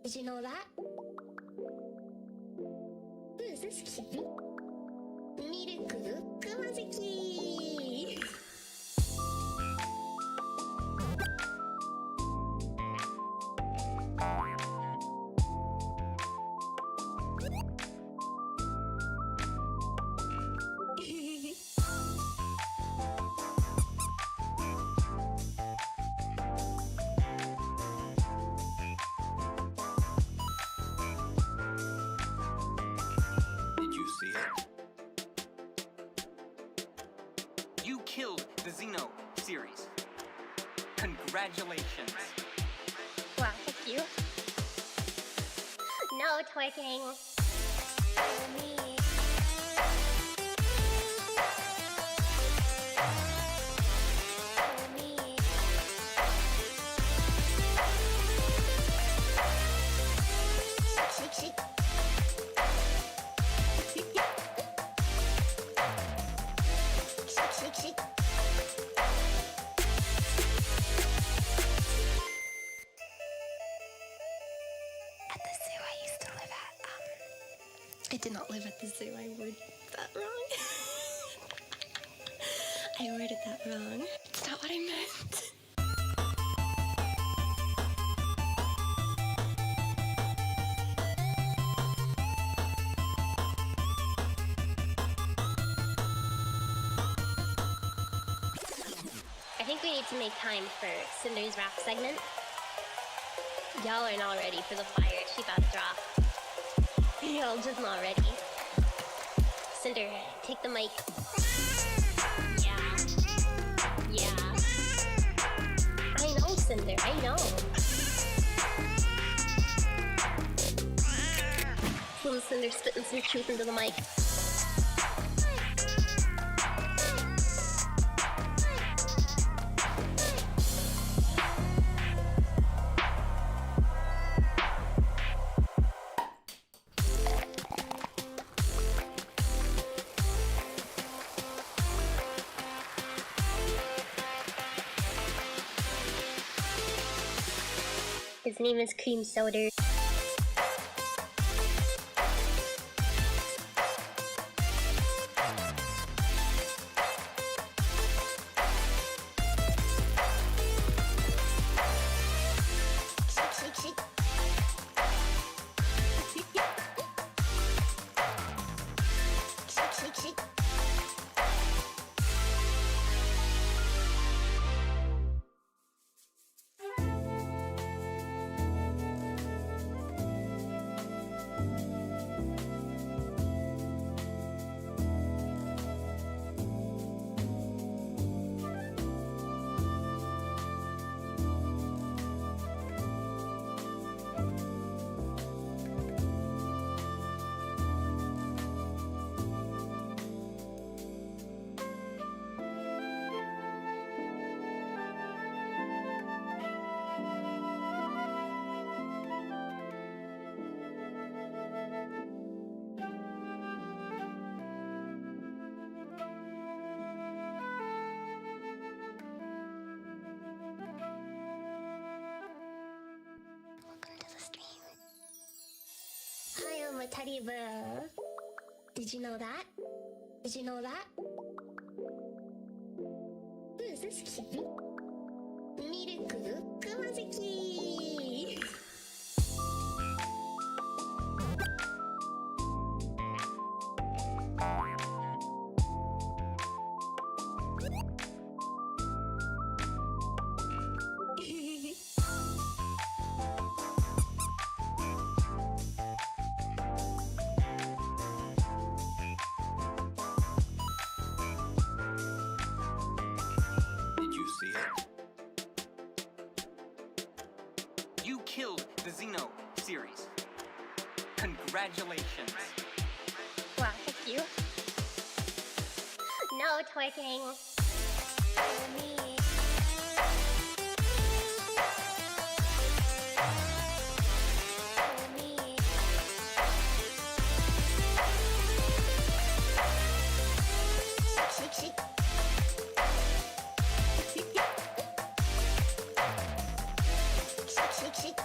Did you know that? Who is this kid? Miruku Kumazuki! You killed the Xeno series. Congratulations. Wow, thank you. No twerking. For me. For me. Shake, shake, shake. Shake, shake, shake. At the zoo I used to live at, I did not live at the zoo, I worded that wrong. I worded that wrong. It's not what I meant. I think we need to make time for Cinder's rap segment. Y'all are not ready for the fire she about to drop. Y'all just not ready. Cinder, take the mic. Yeah. Yeah. I know, Cinder, I know. Little Cinder spitting some truth into the mic. His name is Cream Soda. Shake, shake, shake. Shake, shake, shake. Welcome to the stream. Hi, I'm a teddy bear. Did you know that? Did you know that? Who is this kid? Miruku Kumazuki! Did you see it? You killed the Xeno series. Congratulations. Wow, thank you. No twerking. For me. For me. Shake, shake, shake. Shake, shake, shake.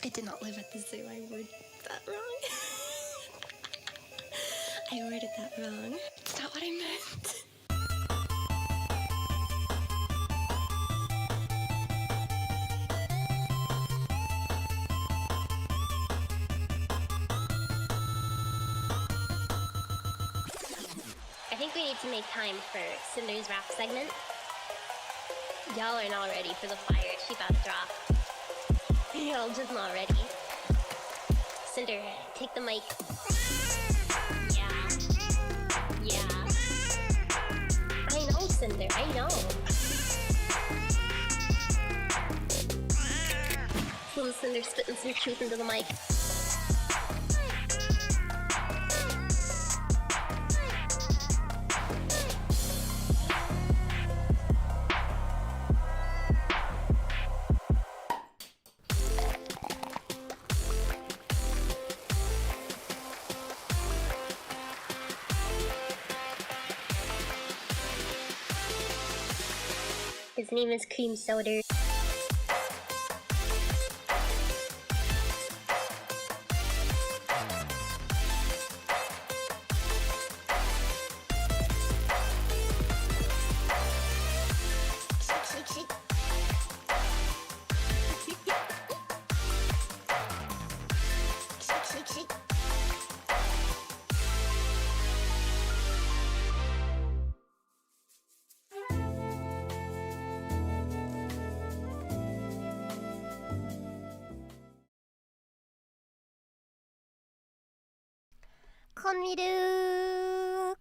I did not live at the zoo. I worded that wrong. I worded that wrong. It's not what I meant. I think we need to make time for Cinder's rap segment. Y'all are not ready for the fire she about to drop. Y'all just not ready. Cinder, take the mic. Yeah. Yeah. I know, Cinder, I know. Little Cinder spitting some truth into the mic. His name is Cream Soda.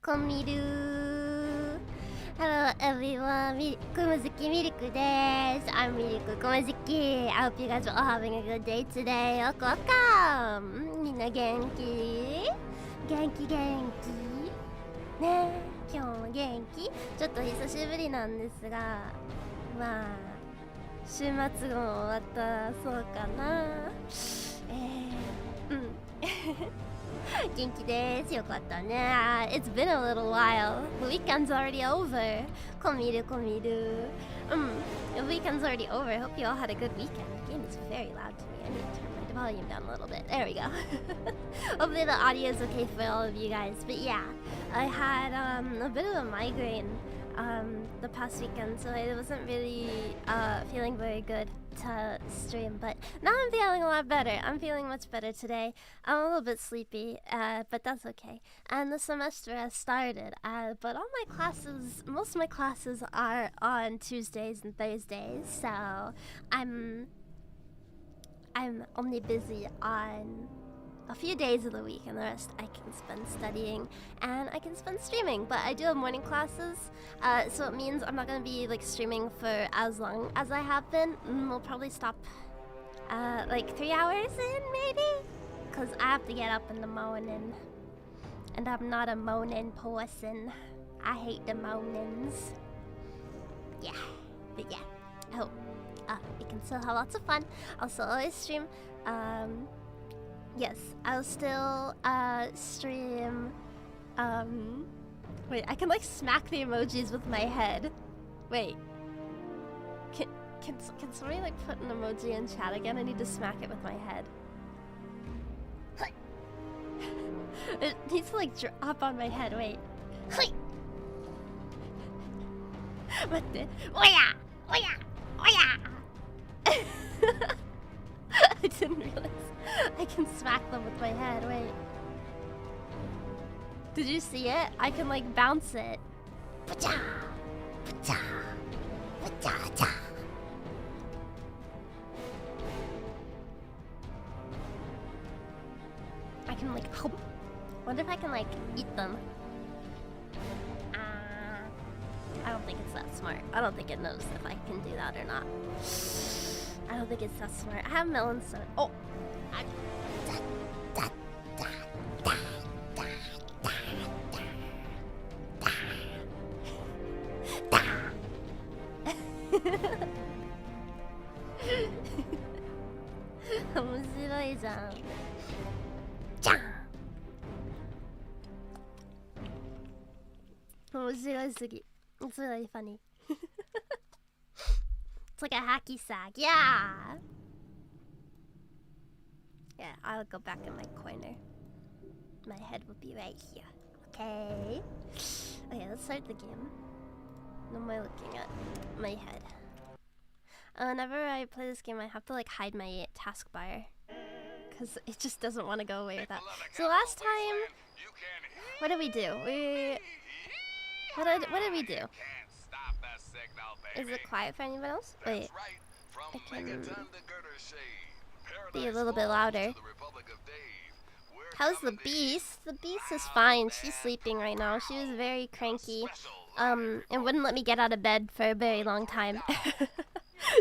Konmiru. Hello everyone, Kumazuki Miruku desu. I'm Miruku Kumazuki. I hope you guys are all having a good day today. Welcome. Minna genki? Genki genki? ねえ、今日も元気？ちょっと久しぶりなんですが、まあ週末後も終わったそうかな。元気です。よかったね。It's been a little while. The weekend's already over. こみるこみる。The weekend's already over. I hope you all had a good weekend. The game is very loud to me. I need to turn my volume down a little bit. There we go. Hopefully the audio is okay for all of you guys. But yeah, I had a bit of a migraine the past weekend, so I wasn't really feeling very good to stream, but now I'm feeling a lot better. I'm feeling much better today. I'm a little bit sleepy, but that's okay. And the semester has started, but all my classes, most of my classes are on Tuesdays and Thursdays, so I'm only busy on a few days of the week, and the rest I can spend studying and I can spend streaming. But I do have morning classes, so it means I'm not gonna be like streaming for as long as I have been. We'll probably stop like 3 hours in maybe, cause I have to get up in the morning, and I'm not a moaning person. I hate the moanings. Yeah, but yeah, I hope we can still have lots of fun. I'll still always stream. Yes, I'll still stream. Wait, I can like smack the emojis with my head. Wait, can somebody like put an emoji in chat again? I need to smack it with my head. It needs to like drop on my head. Wait. 待って。おやおやおや I didn't realize I can smack them with my head. Wait. Did you see it? I can like bounce it. Pacha! Pacha! Pacha! I can like hop. Wonder if I can like eat them. I don't think it's that smart. I don't think it knows if I can do that or not. I don't think it's that smart. I have melon soda. Oh! It's really funny. It's like a hacky sack. Yeah! Yeah, I'll go back in my corner. My head will be right here. Okay. Okay, let's start the game. No more looking at my head. Whenever I play this game, I have to like hide my taskbar. Because it just doesn't want to go away with that. So last time, what did we do? What did we do? Is it quiet for anyone else? Wait, I can be a little bit louder. How's the beast? The beast is fine. She's sleeping right now. She was very cranky, and wouldn't let me get out of bed for a very long time.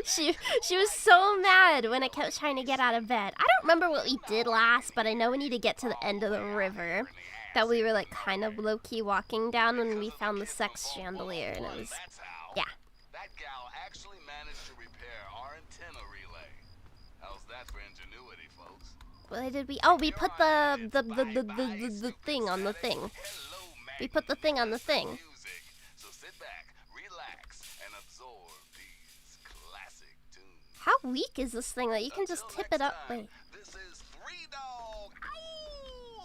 She was so mad when I kept trying to get out of bed. I don't remember what we did last, but I know we need to get to the end of the river that we were like kind of low-key walking down when we found the sex chandelier, and it was, yeah. That gal actually managed to repair our antenna relay. How's that for ingenuity, folks? What did we? Oh, we put the thing on the thing. We put the thing on the thing. So sit back, relax, and absorb these classic tunes. How weak is this thing that you can just tip it up? Wait. This is Free Dog.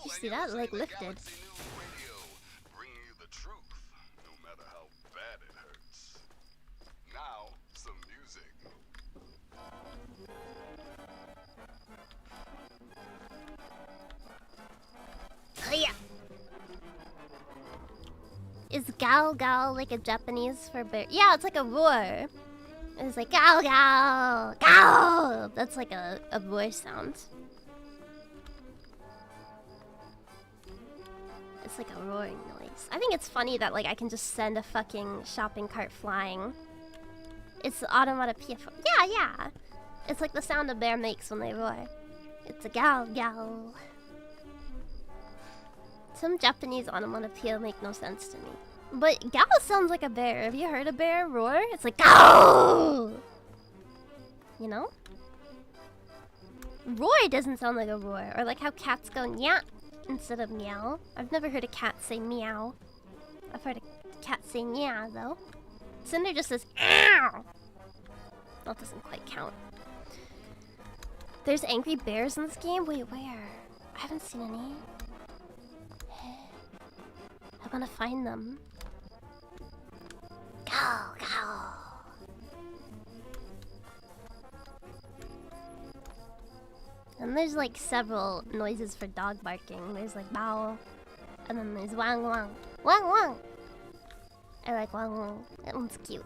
You see that? Like lifted. Bringing you the truth, no matter how bad it hurts. Now, some music. Oh yeah. Is gal gal like a Japanese for bear? Yeah, it's like a roar. It's like gal gal gal. That's like a roar sound. It's like a roaring noise. I think it's funny that like I can just send a fucking shopping cart flying. It's the automatopoeia. Yeah. It's like the sound a bear makes when they roar. It's a gal gal. Some Japanese onomatopoeia make no sense to me. But gal sounds like a bear. Have you heard a bear roar? It's like gal. You know? Roar doesn't sound like a roar. Or like how cats go nyah instead of meow. I've never heard a cat say meow. I've heard a cat say nyah though. Cinder just says ow. That doesn't quite count. There's angry bears in this game? Wait, where? I haven't seen any. I wanna find them. Go, go. And there's like several noises for dog barking. There's like bow, and then there's wang wang. Wang wang! I like wang wang. That one's cute.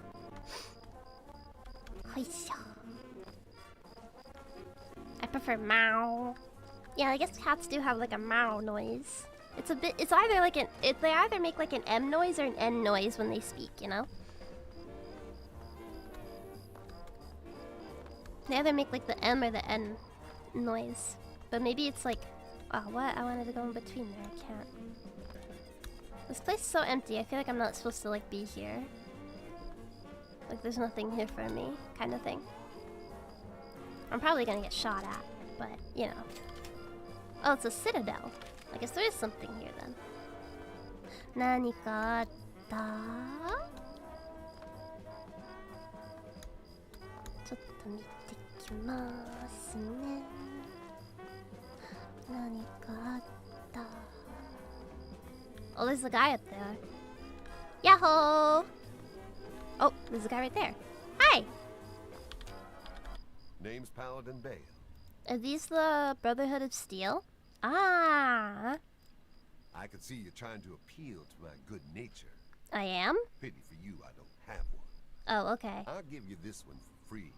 I prefer meow. Yeah, I guess cats do have like a meow noise. It's a bit. It's either like an. They either make like an M noise or an N noise when they speak. You know. They either make like the M or the N noise, but maybe it's like. Oh, what? I wanted to go in between there. I can't. This place is so empty. I feel like I'm not supposed to like be here. Like there's nothing here for me, kind of thing. I'm probably gonna get shot at, but you know. Oh, it's a citadel. I guess there is something here then. Nani ka atta? Chotto mite kimasu ne. Nani ka atta? Oh, there's a guy up there. Yahoo! Oh, there's a guy right there. Hi! Name's Paladin Bale. Are these the Brotherhood of Steel? Ah! I could see you trying to appeal to my good nature. I am? Pity for you I don't have one. Oh, okay. I'll give you this one for free.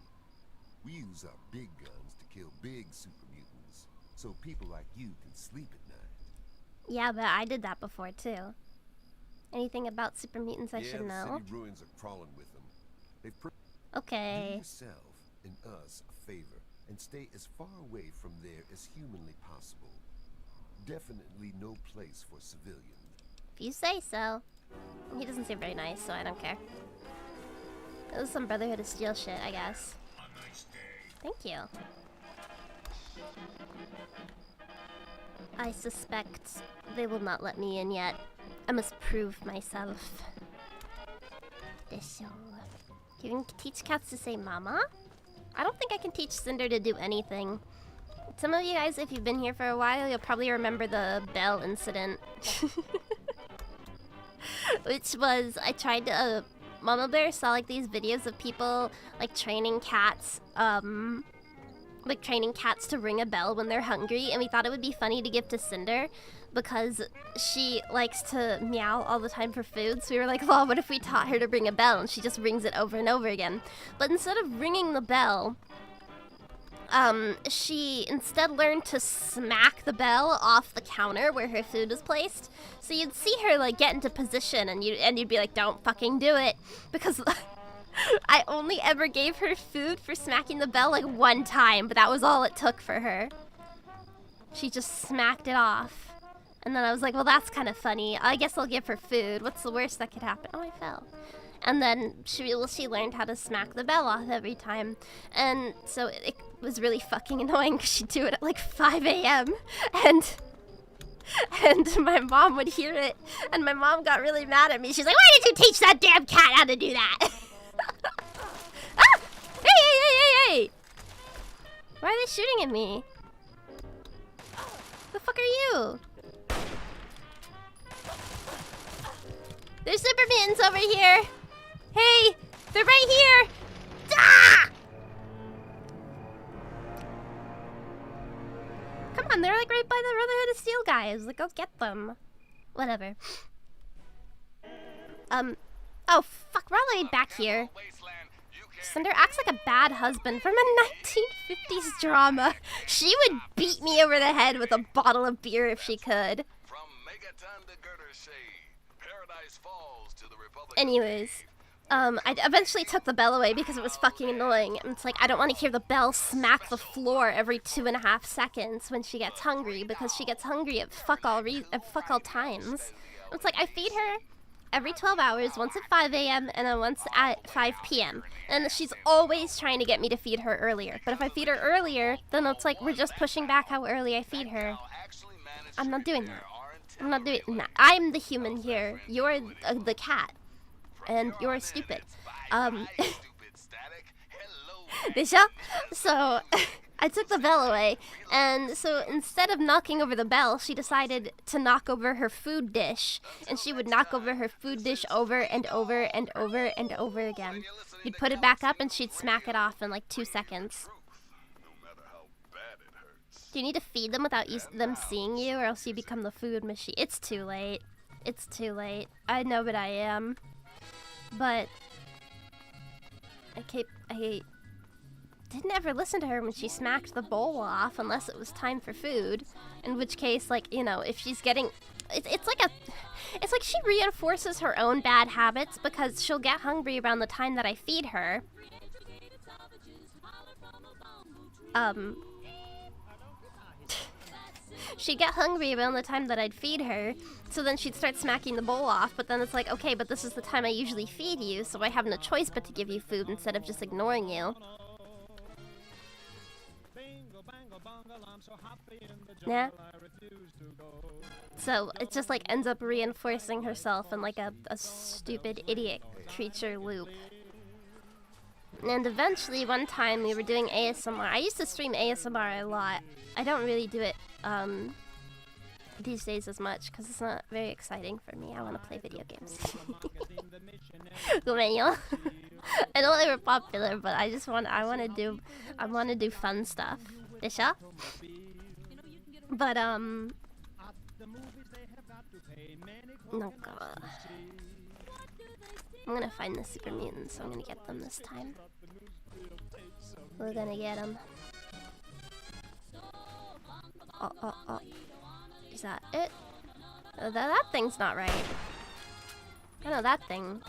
We use our big guns to kill big super mutants, so people like you can sleep at night. Yeah, but I did that before too. Anything about super mutants I should the know? city ruins are crawling with them. They've do Okay. yourself and us a favor and stay as far away from there as humanly possible. Definitely no place for civilians. If you say so. He doesn't seem very nice, so I don't care. This is some Brotherhood of Steel shit, I guess. Thank you. I suspect they will not let me in yet. I must prove myself. You can teach cats to say mama? I don't think I can teach Cinder to do anything. Some of you guys, if you've been here for a while, you'll probably remember the bell incident. Which was, I tried to, Mama Bear saw like these videos of people like training cats, to ring a bell when they're hungry, and we thought it would be funny to give to Cinder because she likes to meow all the time for food. So we were like, well, what if we taught her to ring a bell and she just rings it over and over again? But instead of ringing the bell, she instead learned to smack the bell off the counter where her food was placed. So you'd see her like get into position and you'd be like, don't fucking do it, because I only ever gave her food for smacking the bell like one time, but that was all it took for her. She just smacked it off. And then I was like, well, that's kind of funny. I guess I'll give her food. What's the worst that could happen? Oh, I fell. And then she learned how to smack the bell off every time. And so it was really fucking annoying because she'd do it at like 5 a.m. And my mom would hear it. And my mom got really mad at me. She's like, why did you teach that damn cat how to do that? Ah! Hey! Why are they shooting at me? The fuck are you? There's super mutants over here. Hey, they're right here. Ah! Come on, they're like right by the Brotherhood of Steel guys. Like, go get them. Whatever. Oh fuck, we're all the way back here. Cinder acts like a bad husband from a 1950s drama. She would beat me over the head with a bottle of beer if she could. Anyways, I eventually took the bell away because it was fucking annoying. And it's like, I don't want to hear the bell smack the floor every 2.5 seconds when she gets hungry, because she gets hungry at fuck all times. It's like, I feed her every 12 hours, once at 5 a.m. and then once at 5 p.m. And she's always trying to get me to feed her earlier. But if I feed her earlier, then it's like we're just pushing back how early I feed her. I'm not doing that. I'm not doing that. I'm the human here. You're the cat. And you're stupid. So, I took the bell away, and so instead of knocking over the bell, she decided to knock over her food dish, and she would knock over her food dish over and over and over and over again. You'd put it back up, and she'd smack it off in like 2 seconds. Do you need to feed them without them seeing you, or else you become the food machine? It's too late. It's too late. I know, but I am. But I didn't ever listen to her when she smacked the bowl off unless it was time for food. In which case, like, you know, if she's getting... It's like she reinforces her own bad habits because she'll get hungry around the time that I feed her. She'd get hungry around the time that I'd feed her, so then she'd start smacking the bowl off, but then it's like, okay, but this is the time I usually feed you, so I have no choice but to give you food instead of just ignoring you. Yeah. So it just like ends up reinforcing herself in like a stupid idiot creature loop. And eventually one time we were doing ASMR. I used to stream ASMR a lot. I don't really do it these days as much because it's not very exciting for me. I want to play video games. I know they were popular, but I want to do fun stuff. Disha? But oh god. I'm gonna find the super mutants, so I'm gonna get them this time. We're gonna get them. Oh. Is that it? That thing's not right. I know that thing.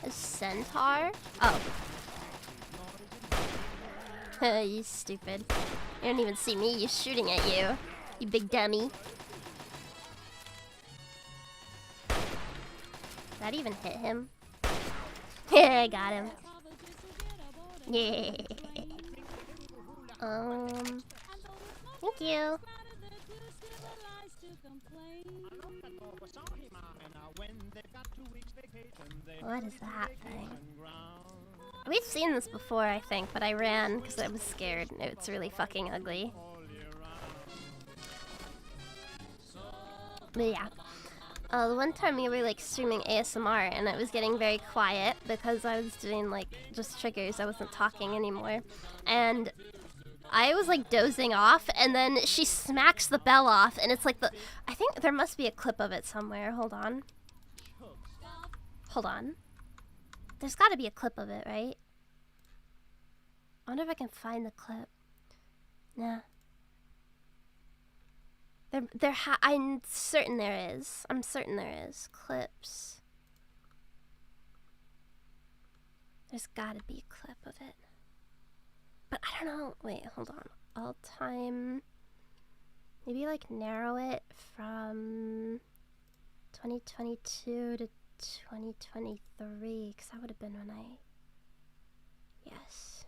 A centaur? Oh. You stupid. You don't even see me, you're shooting at you. You big dummy. Did that even hit him? Yeah, I got him. Yeah. Thank you. What is that thing? We've seen this before, I think, but I ran because I was scared. It's really fucking ugly. But yeah. The one time we were like streaming ASMR and it was getting very quiet because I was doing like just triggers. I wasn't talking anymore. And I was like dozing off and then she smacks the bell off and it's like I think there must be a clip of it somewhere. Hold on. Hold on. There's gotta be a clip of it, right? I wonder if I can find the clip. Nah. I'm certain there is. I'm certain there is. Clips. There's gotta be a clip of it. But I don't know. Wait, hold on. All time. Maybe like narrow it from 2022 to 2023. Because that would have been when I. Yes.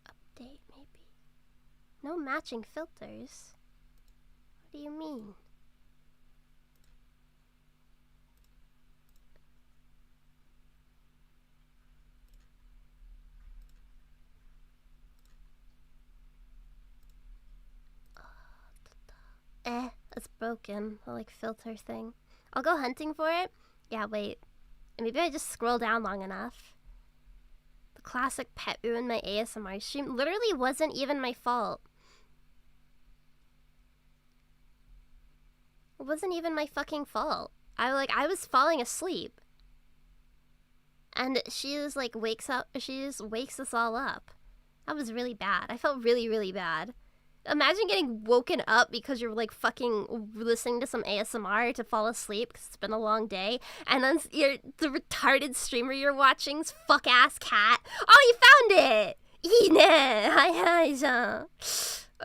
Update, maybe. No matching filters? What do you mean? It's broken. The like filter thing. I'll go hunting for it. Yeah, wait. Maybe I just scroll down long enough. The classic pet ruined my ASMR stream. Literally wasn't even my fault. It wasn't even my fucking fault. I was falling asleep. And she just like wakes us all up. That was really bad. I felt really, really bad. Imagine getting woken up because you're like fucking listening to some ASMR to fall asleep because it's been a long day. And then the retarded streamer you're watching's fuck ass cat. Oh, you found it! Hi,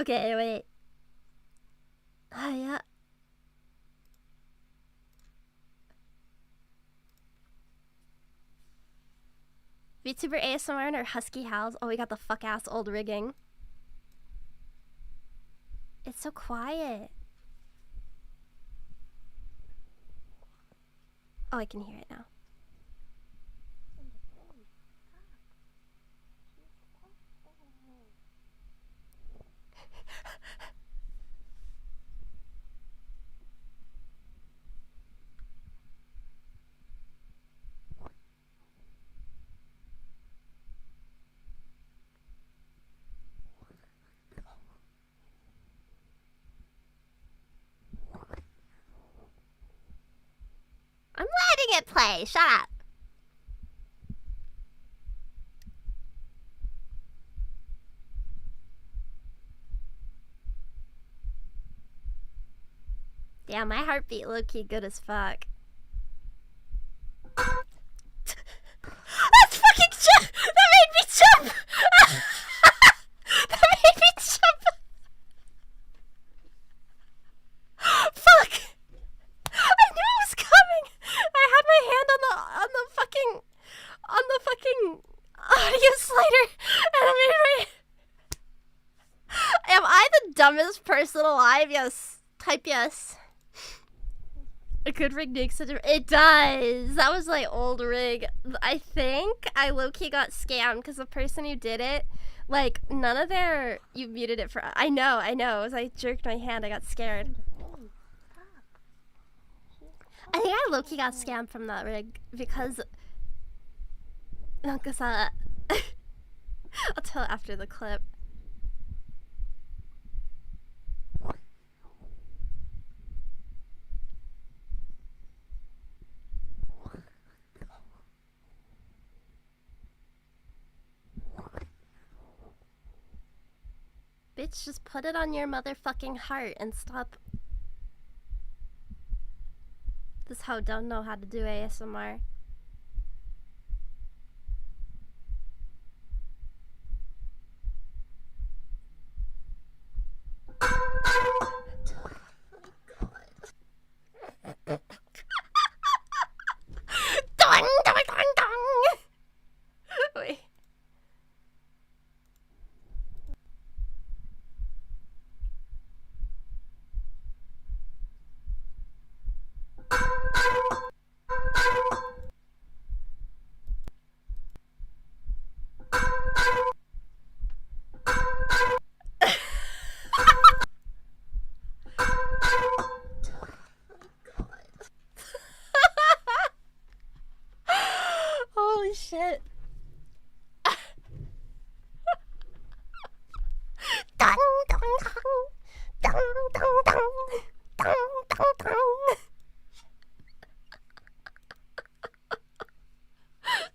okay, wait. Hiya. VTuber ASMR and her husky howls. Oh, we got the fuck ass old rigging. It's so quiet. Oh, I can hear it now. I'm letting it play. Shut up. Yeah, my heartbeat low-key good as fuck. That's fucking jump! That made me jump! That made me jump! Fuck! I knew it was coming! I had my hand on the fucking audio slider and I made my... Am I the dumbest person alive? Yes. Type yes. A good rig makes a difference. It does. That was my old rig. I think I low-key got scammed because the person who did it, like, none of their... You muted it for... I know. As I jerked my hand, I got scared. I think I low-key got scammed from that rig because... No, because I'll tell after the clip. Bitch, just put it on your motherfucking heart and stop. This hoe don't know how to do ASMR. Dong, dong, dong, dong. Wait.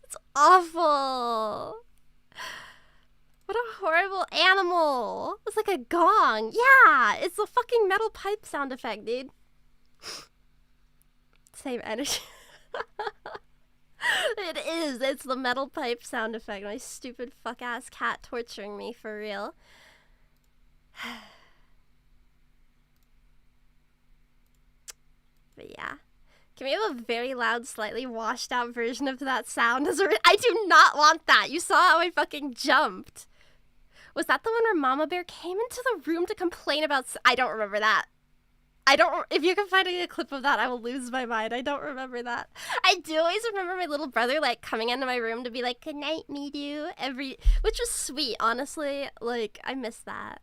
It's awful. What a horrible animal. It's like a gong. Yeah, it's the fucking metal pipe sound effect, dude. Same energy. It is. It's the metal pipe sound effect. My stupid fuck-ass cat torturing me for real. But yeah. Can we have a very loud, slightly washed out version of that sound? I do not want that. You saw how I fucking jumped. Was that the one where Mama Bear came into the room to complain about... I don't remember that. If you can find a clip of that, I will lose my mind. I don't remember that. I do always remember my little brother, like, coming into my room to be like, "Good night, Miru," which was sweet, honestly. Like, I miss that.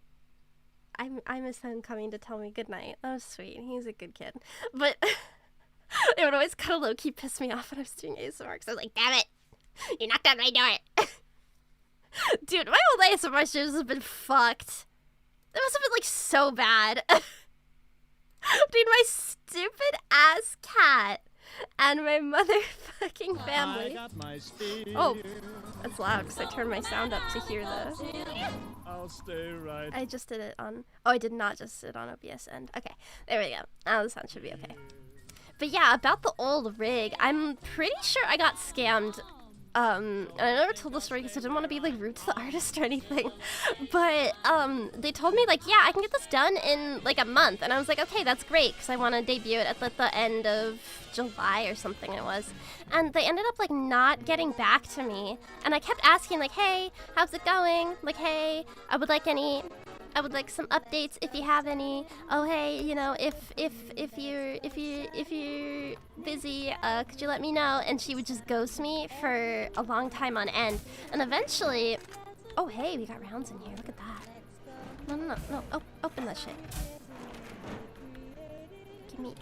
I miss him coming to tell me good night. That was sweet. He's a good kid. But it would always kind of low-key piss me off when I was doing ASMR, because I was like, "Damn it! You knocked on my door!" Dude, my old ASMR shows have been fucked. That must have been, like, so bad. Dude, my stupid ass cat and my motherfucking family. Oh, that's loud because I turned my sound up to hear the... I'll stay right. I just did it on... Oh, I did not just did it on OBS end. Okay, there we go. Now the sound should be okay. But yeah, about the old rig, I'm pretty sure I got scammed. And I never told the story because I didn't want to be, like, rude to the artist or anything. But, they told me, like, yeah, I can get this done in, like, a month. And I was like, okay, that's great, because I want to debut it at the end of July or something it was. And they ended up, like, not getting back to me. And I kept asking, like, hey, how's it going? Like, hey, I would like some updates if you have any. Oh, hey, you know, if you're busy, could you let me know? And she would just ghost me for a long time on end. And eventually, oh, hey, we got rounds in here. Look at that. No. Oh, open that shit. Give me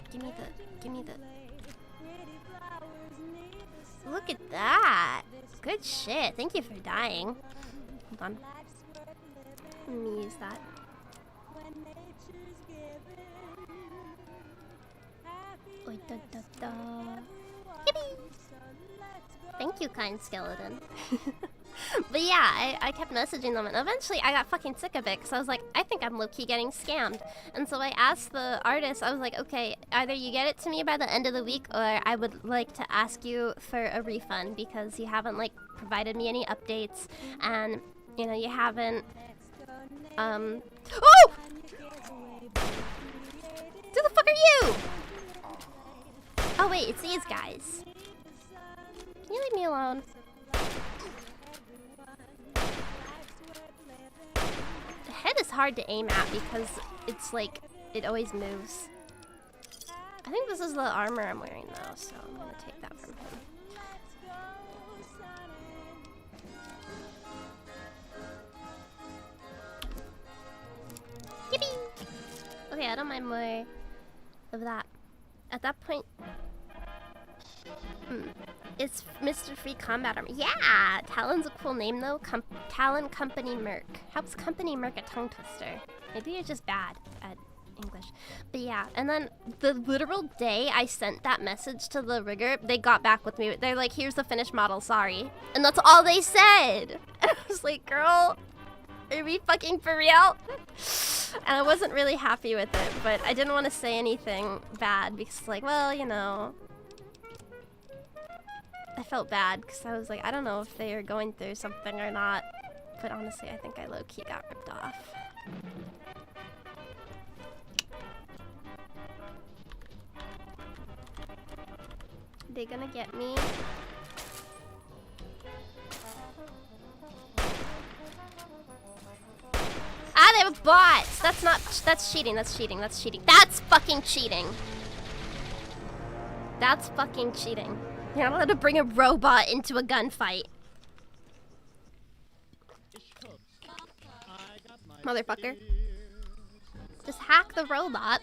the. Look at that. Good shit. Thank you for dying. Hold on. Let me use that. Yippee! Thank you, kind skeleton. But yeah, I kept messaging them, and eventually I got fucking sick of it, because I was like, I think I'm low-key getting scammed. And so I asked the artist, I was like, okay, either you get it to me by the end of the week, or I would like to ask you for a refund, because you haven't, like, provided me any updates, and, you know, you haven't... Oh! Who the fuck are you? Oh wait, it's these guys. Can you leave me alone? The head is hard to aim at because it's like, it always moves. I think this is the armor I'm wearing though, so I'm gonna take that from him. Yippee! Okay, I don't mind more of that. At that point, it's Mr. Free Combat Armor. Yeah! Talon's a cool name though. Talon Company Merc. How's Company Merc a tongue twister? Maybe you're just bad at English. But yeah, and then the literal day I sent that message to the rigger, they got back with me. They're like, here's the finished model, sorry. And that's all they said! And I was like, girl, are we fucking for real? And I wasn't really happy with it, but I didn't want to say anything bad because, like, well, you know, I felt bad because I was like, I don't know if they are going through something or not, but honestly, I think I low-key got ripped off. They gonna get me? Ah, they have bots! That's cheating, that's cheating, that's cheating. That's fucking cheating! That's fucking cheating. You're not allowed to bring a robot into a gunfight. Motherfucker. Just hack the robot.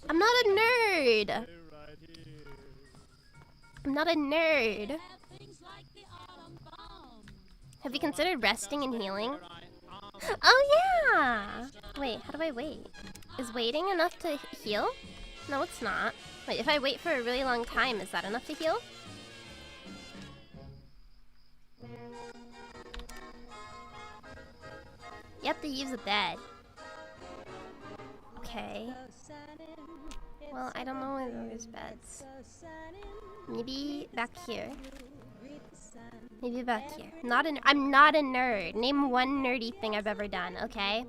I'm not a nerd! I'm not a nerd. Have you considered resting and healing? Oh yeah! Wait, how do I wait? Is waiting enough to heal? No, it's not. Wait, if I wait for a really long time, is that enough to heal? You have to use a bed. Okay. Well, I don't know where there's beds. Maybe back here. Maybe back here. I'm not a nerd. Name one nerdy thing I've ever done, okay?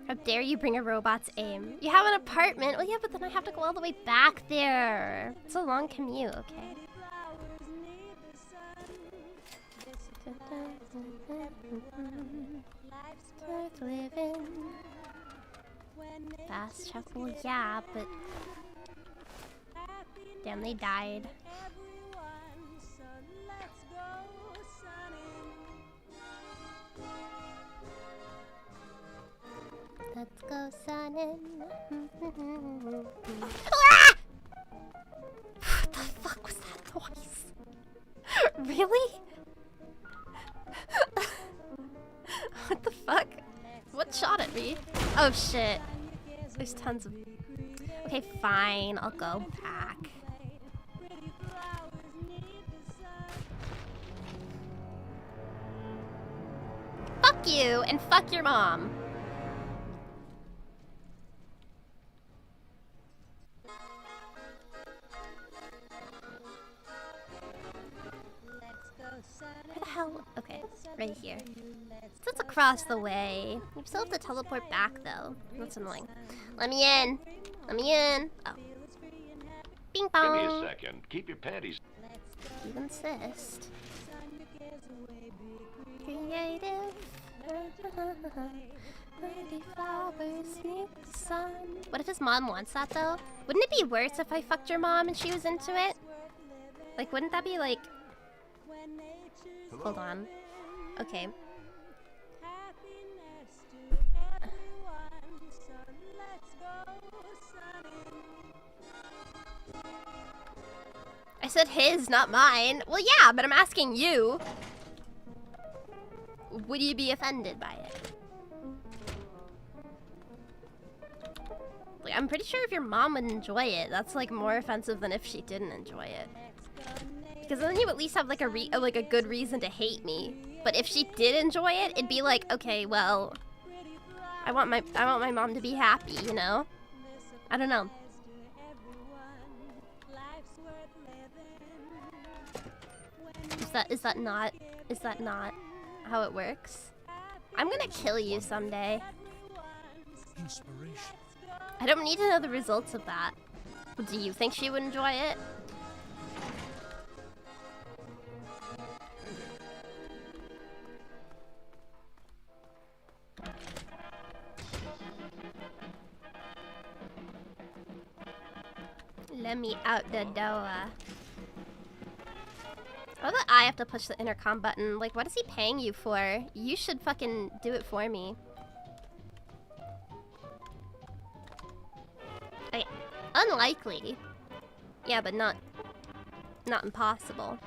How dare you bring a robot's aim? You have an apartment? Well, yeah, but then I have to go all the way back there. It's a long commute, okay? Worth living. Fast travel, yeah, but damn, they died. Let's go sunning. Ah! What the fuck was that noise? Really? What the fuck? What shot at me? Oh shit. There's tons of... Okay, fine. I'll go back. Fuck you and fuck your mom. Where the hell? Okay, right here. So it's across the way. You still have to teleport back, though. That's annoying. Let me in. Let me in. Oh. Bing bong. Give me a second. Keep your panties. You insist. Creative. Pretty flowers need the sun. What if his mom wants that, though? Wouldn't it be worse if I fucked your mom and she was into it? Like, wouldn't that be like... Hold on. Okay. I said his, not mine. Well, yeah, but I'm asking you. Would you be offended by it? Like, I'm pretty sure if your mom would enjoy it, that's like more offensive than if she didn't enjoy it. Because then you at least have like a good reason to hate me. But if she did enjoy it, it'd be like, okay, well, I want my mom to be happy, you know? I don't know. Is that not how it works? I'm gonna kill you someday. Inspiration. I don't need to know the results of that. Do you think she would enjoy it? Let me out the door. Why do I have to push the intercom button? Like, what is he paying you for? You should fucking do it for me. Okay. Unlikely. Yeah, but not impossible.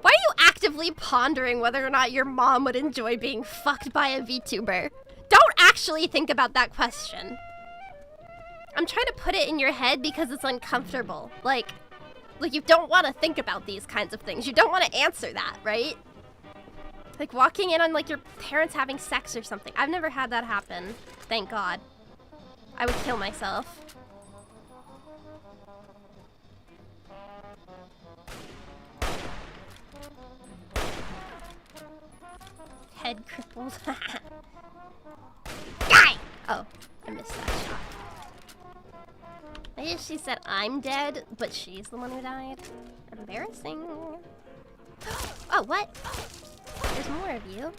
Why are you actively pondering whether or not your mom would enjoy being fucked by a VTuber? Don't actually think about that question. I'm trying to put it in your head because it's uncomfortable. Like you don't want to think about these kinds of things. You don't want to answer that, right? Like walking in on like your parents having sex or something. I've never had that happen. Thank God. I would kill myself. Head crippled. Die! Oh, I missed that shot. I guess she said I'm dead, but she's the one who died. Embarrassing. Oh, what? There's more of you.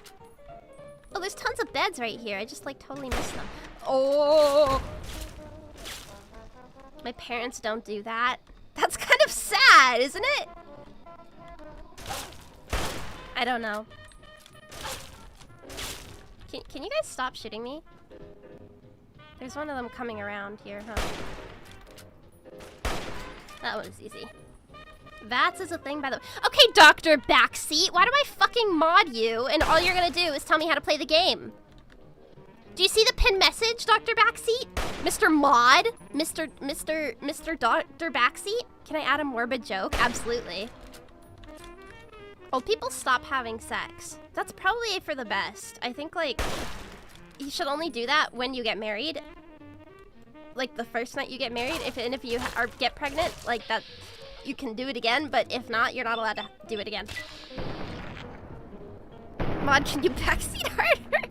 Oh, there's tons of beds right here. I just like totally missed them. Oh! My parents don't do that. That's kind of sad, isn't it? I don't know. Can you guys stop shooting me? There's one of them coming around here, huh? That was easy. VATS is a thing, by the way. Okay, Dr. Backseat, why do I fucking mod you and all you're gonna do is tell me how to play the game? Do you see the pinned message, Dr. Backseat? Mr. Mod? Mr. Dr. Backseat? Can I add a morbid joke? Absolutely. Old people stop having sex. That's probably for the best. I think, like, you should only do that when you get married. Like, the first night you get married. If you get pregnant, like, that... You can do it again, but if not, you're not allowed to do it again. Mod, can you backseat harder?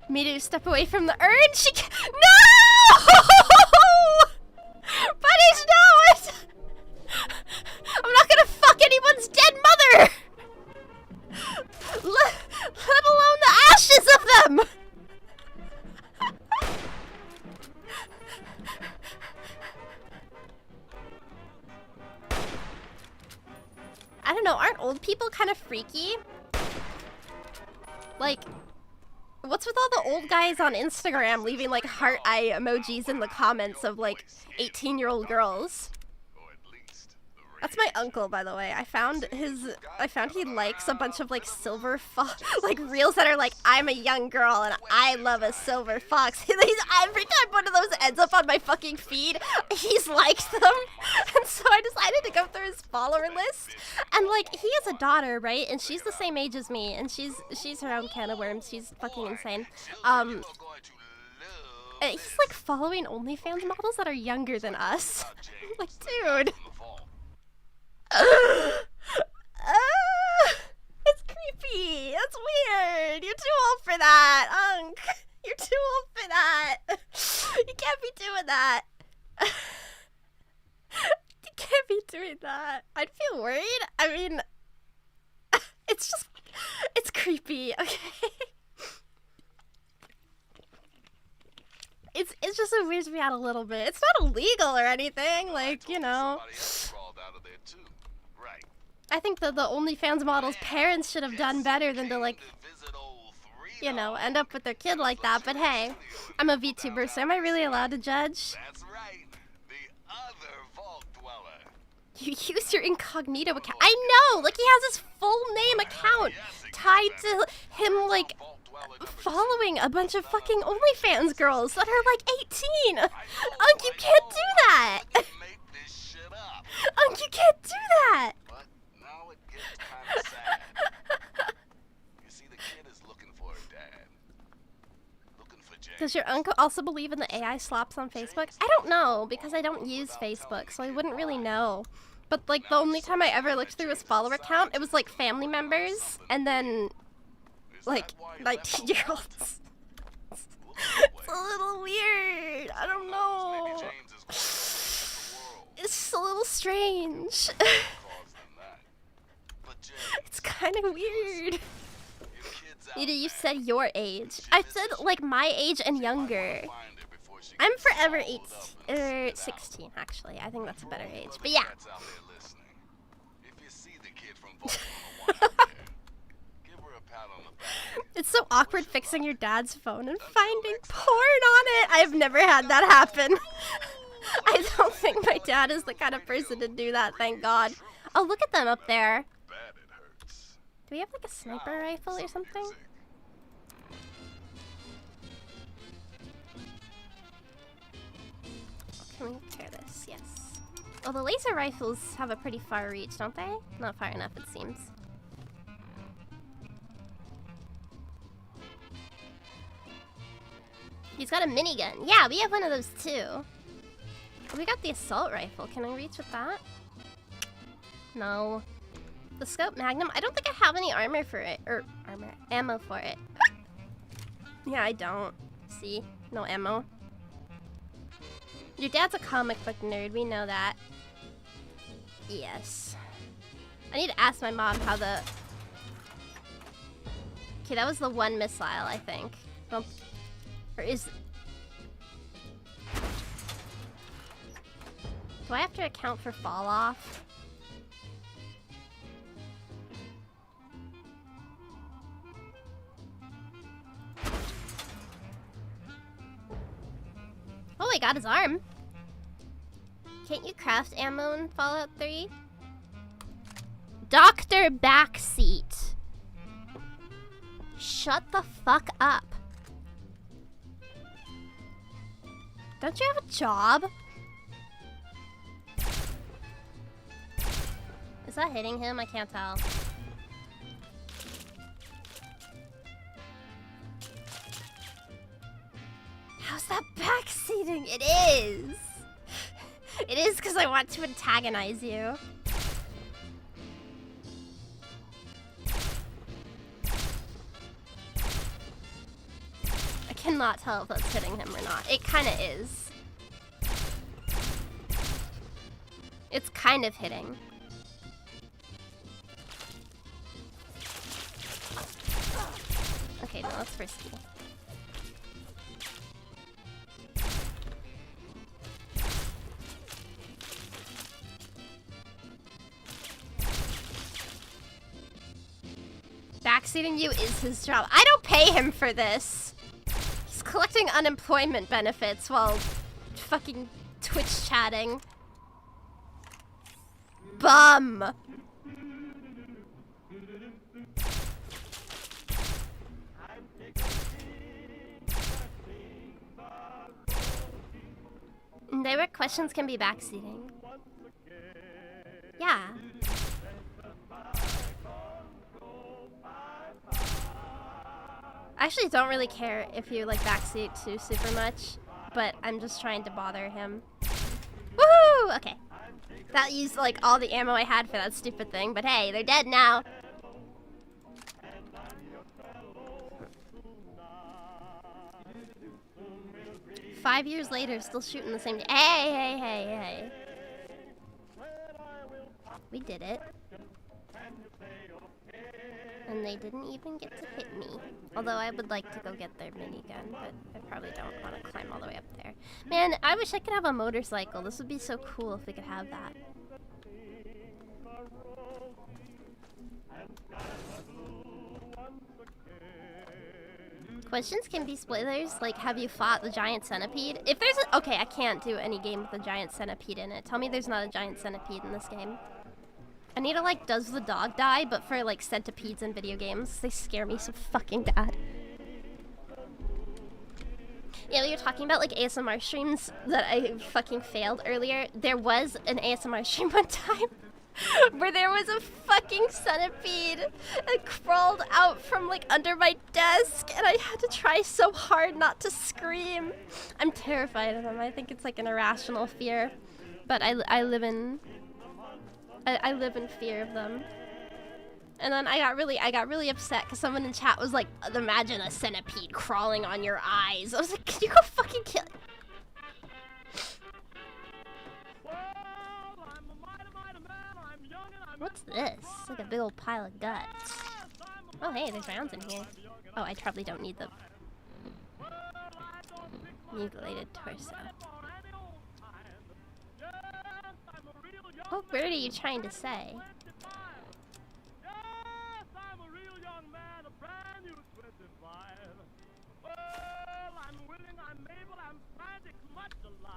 Miru, step away from the urn. She can— No! Punish, no! I'm not gonna fuck anyone's dead mother! Let alone the ashes of them! I don't know, aren't old people kind of freaky? Like, what's with all the old guys on Instagram leaving like heart eye emojis in the comments of like 18-year-old girls? That's my uncle, by the way. I found he likes a bunch of like silver like reels that are like, I'm a young girl and I love a silver fox. Every time one of those ends up on my fucking feed, he's liked them. And so I decided to go through his follower list. And like, he has a daughter, right? And she's the same age as me, and she's her own can of worms. She's fucking insane. He's like following OnlyFans models that are younger than us. Like, dude. It's creepy. That's weird. You're too old for that, Unc. You're too old for that. You can't be doing that. You can't be doing that. I'd feel worried. I mean, it's creepy, okay? It's just it weirds me out a little bit. It's not illegal or anything, like, you know. I think that the OnlyFans model's parents should have done better than to, like, you know, end up with their kid like that. But hey, I'm a VTuber, so am I really allowed to judge? That's right. The other vault dweller. You use your incognito account. I know! Like, he has his full name account tied to him, like, following a bunch of fucking OnlyFans girls that are, like, 18! Unc, you can't do that! Unc, you can't do that! Kinda sad. You see, the kid is looking for a dad. Looking for James. Does your uncle also believe in the AI slaps on Facebook? I don't know, because I don't use Facebook, so I wouldn't really know. But, like, the only time I ever looked through his follower count, it was, like, family members, and then, like, 19-year-olds. It's a little weird. I don't know. It's just a little strange. It's kind of weird. You said your age. I said like my age and younger. I'm forever 16 actually. I think that's a better age. But yeah. It's so awkward fixing your dad's phone and finding porn on it. I've never had that happen. I don't think my dad is the kind of person to do that, thank God. Oh, look at them up there. Do we have like a sniper rifle or something? Can we repair this? Yes. Well, the laser rifles have a pretty far reach, don't they? Not far enough, it seems. He's got a minigun. Yeah, we have one of those too. We got the assault rifle. Can I reach with that? No. The scope magnum? I don't think I have any armor for it. Or ammo for it. Yeah, I don't. See? No ammo. Your dad's a comic book nerd. We know that. Yes. I need to ask my mom how the... Okay, that was the one missile, I think. Well, or is... Do I have to account for fall off? Oh, I got his arm. Can't you craft ammo in Fallout 3? Doctor Backseat. Shut the fuck up. Don't you have a job? Is that hitting him? I can't tell. How's that backseating? It is! It is because I want to antagonize you. I cannot tell if that's hitting him or not. It kind of is. It's kind of hitting. Okay, no, that's risky. Backseating you is his job. I don't pay him for this. He's collecting unemployment benefits while fucking Twitch chatting. Bum! Direct questions can be backseating. Yeah. I actually don't really care if you like backseat too super much, but I'm just trying to bother him. Woohoo! Okay. That used like all the ammo I had for that stupid thing, but hey, they're dead now. Five years later, still shooting the same. Hey! We did it. And they didn't even get to hit me. Although I would like to go get their minigun, but I probably don't want to climb all the way up there. Man, I wish I could have a motorcycle. This would be so cool if we could have that. Questions can be spoilers, like have you fought the giant centipede? If there's a- okay, I can't do any game with a giant centipede in it. Tell me there's not a giant centipede in this game. I need to like, does the dog die? But for like centipedes in video games, they scare me so fucking bad. Yeah, we were talking about like ASMR streams that I fucking failed earlier. There was an ASMR stream one time where there was a fucking centipede that crawled out from like under my desk and I had to try so hard not to scream. I'm terrified of them. I think it's like an irrational fear, but I live in fear of them. And then I got really upset because someone in chat was like, imagine a centipede crawling on your eyes. I was like, can you go fucking kill it? What's this? It's like a big old pile of guts. Oh hey, there's rounds in here. Oh, I probably don't need the mutilated torso. What word are you trying to say?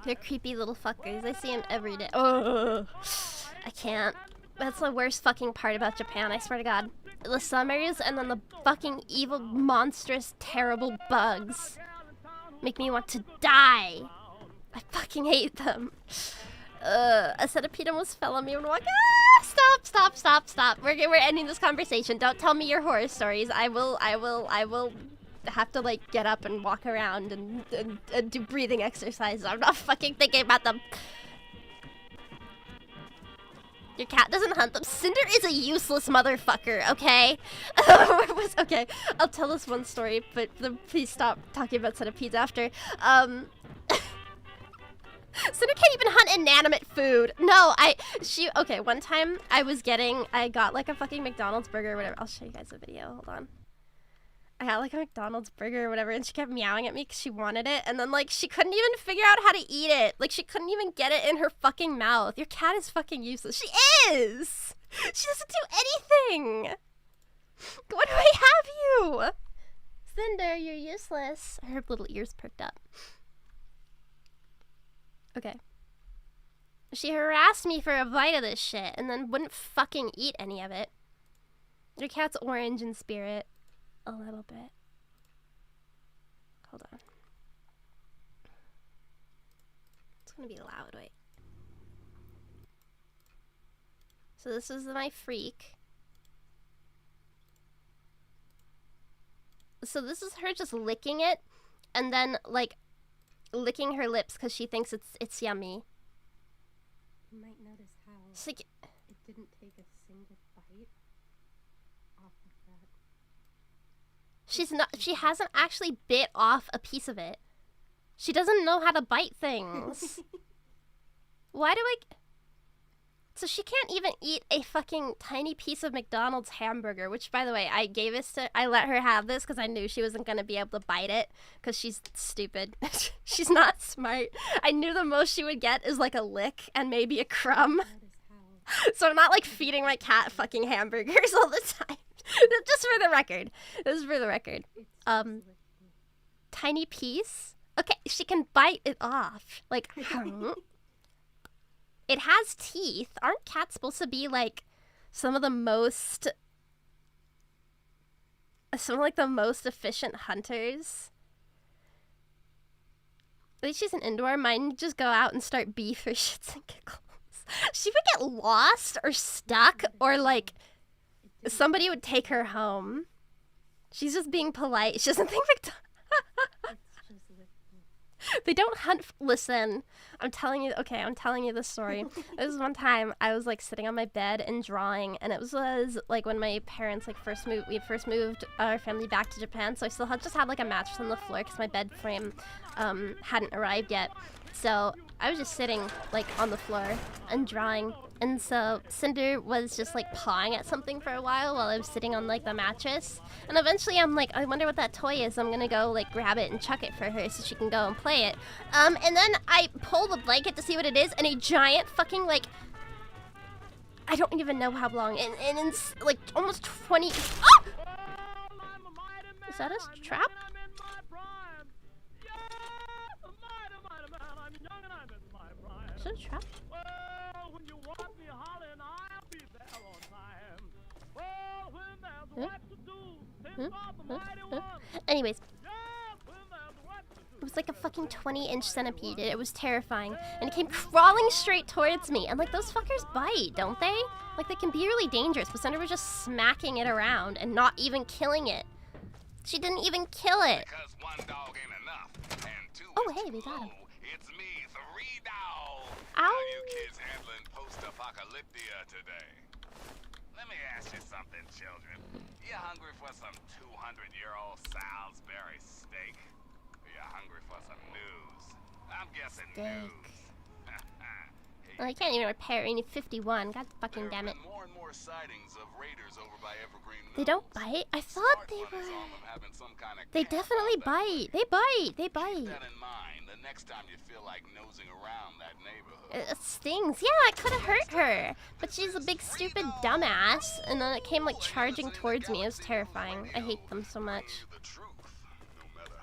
They're creepy little fuckers. I see them every day. Oh, I can't. That's the worst fucking part about Japan, I swear to God. The summers and then the fucking evil, monstrous, terrible bugs make me want to die. I fucking hate them. A centipede almost fell on me and walked. Ah, stop. We're ending this conversation. Don't tell me your horror stories. I will have to like get up and walk around and do breathing exercises. I'm not fucking thinking about them. Your cat doesn't hunt them. Cinder is a useless motherfucker, okay? Okay, I'll tell this one story, but please stop talking about centipedes after. Cinder can't even hunt inanimate food. No, okay, one time I got like a fucking McDonald's burger or whatever. I'll show you guys a video, hold on. I got like a McDonald's burger or whatever, and she kept meowing at me because she wanted it, and then like she couldn't even figure out how to eat it. Like she couldn't even get it in her fucking mouth. Your cat is fucking useless. She is! She doesn't do anything! Why do I have you? Cinder, you're useless. Her little ears perked up. Okay. She harassed me for a bite of this shit and then wouldn't fucking eat any of it. Your cat's orange in spirit. A little bit. Hold on. It's gonna be loud, wait. So this is my freak. So this is her just licking it and then like licking her lips because she thinks it's yummy. You might notice how It's like, it didn't take a single bite off of that. she hasn't actually bit off a piece of it. She doesn't know how to bite things. Why do I... So she can't even eat a fucking tiny piece of McDonald's hamburger, which, by the way, I let her have this because I knew she wasn't going to be able to bite it because she's stupid. She's not smart. I knew the most she would get is like a lick and maybe a crumb. So I'm not like feeding my cat fucking hamburgers all the time. Just for the record. This is for the record. Tiny piece? Okay, she can bite it off. Like, it has teeth. Aren't cats supposed to be like some of the most efficient hunters? At least she's an indoor. Mine just go out and start beef for shits and giggles. She would get lost or stuck or like somebody would take her home. She's just being polite. She doesn't think they don't hunt. Listen, I'm telling you this story. This was one time I was like sitting on my bed and drawing, and it was like when my parents like we first moved our family back to Japan, so I still just had like a mattress on the floor because my bed frame hadn't arrived yet. So I was just sitting like on the floor and drawing, and so Cinder was just like pawing at something for a while I was sitting on like the mattress, and eventually I'm like, I wonder what that toy is. I'm gonna go like grab it and chuck it for her so she can go and play it. And then I pull the blanket to see what it is, and a giant fucking like, I don't even know how long, and it's like almost 20. Oh! Is that a trap? Is it a trap? Anyways, it was like a fucking 20-inch centipede. It was terrifying, and it came crawling straight towards me. And like, those fuckers bite, don't they? Like, they can be really dangerous. But Cinder was just smacking it around and not even killing it. She didn't even kill it. Because one dog ain't enough, and two Oh, is hey, too we got him. low. It's me, 3 Dog. Ow. How you kids handling post-apocalyptia today? Let me ask you something, children. You hungry for some 200-year-old Salisbury steak? Or you hungry for some news? I'm guessing news. Well, I can't even repair. You need 51. God fucking damn it. More and more sightings of raiders over by Evergreen They don't bite? I thought they were... They definitely bite. They bite. They bite. Keep that in mind the next time you feel like nosing around that neighborhood. It stings. Yeah, I could have hurt her. But she's a big, stupid dumbass. And then it came, like, charging towards me. It was terrifying. I hate them so much.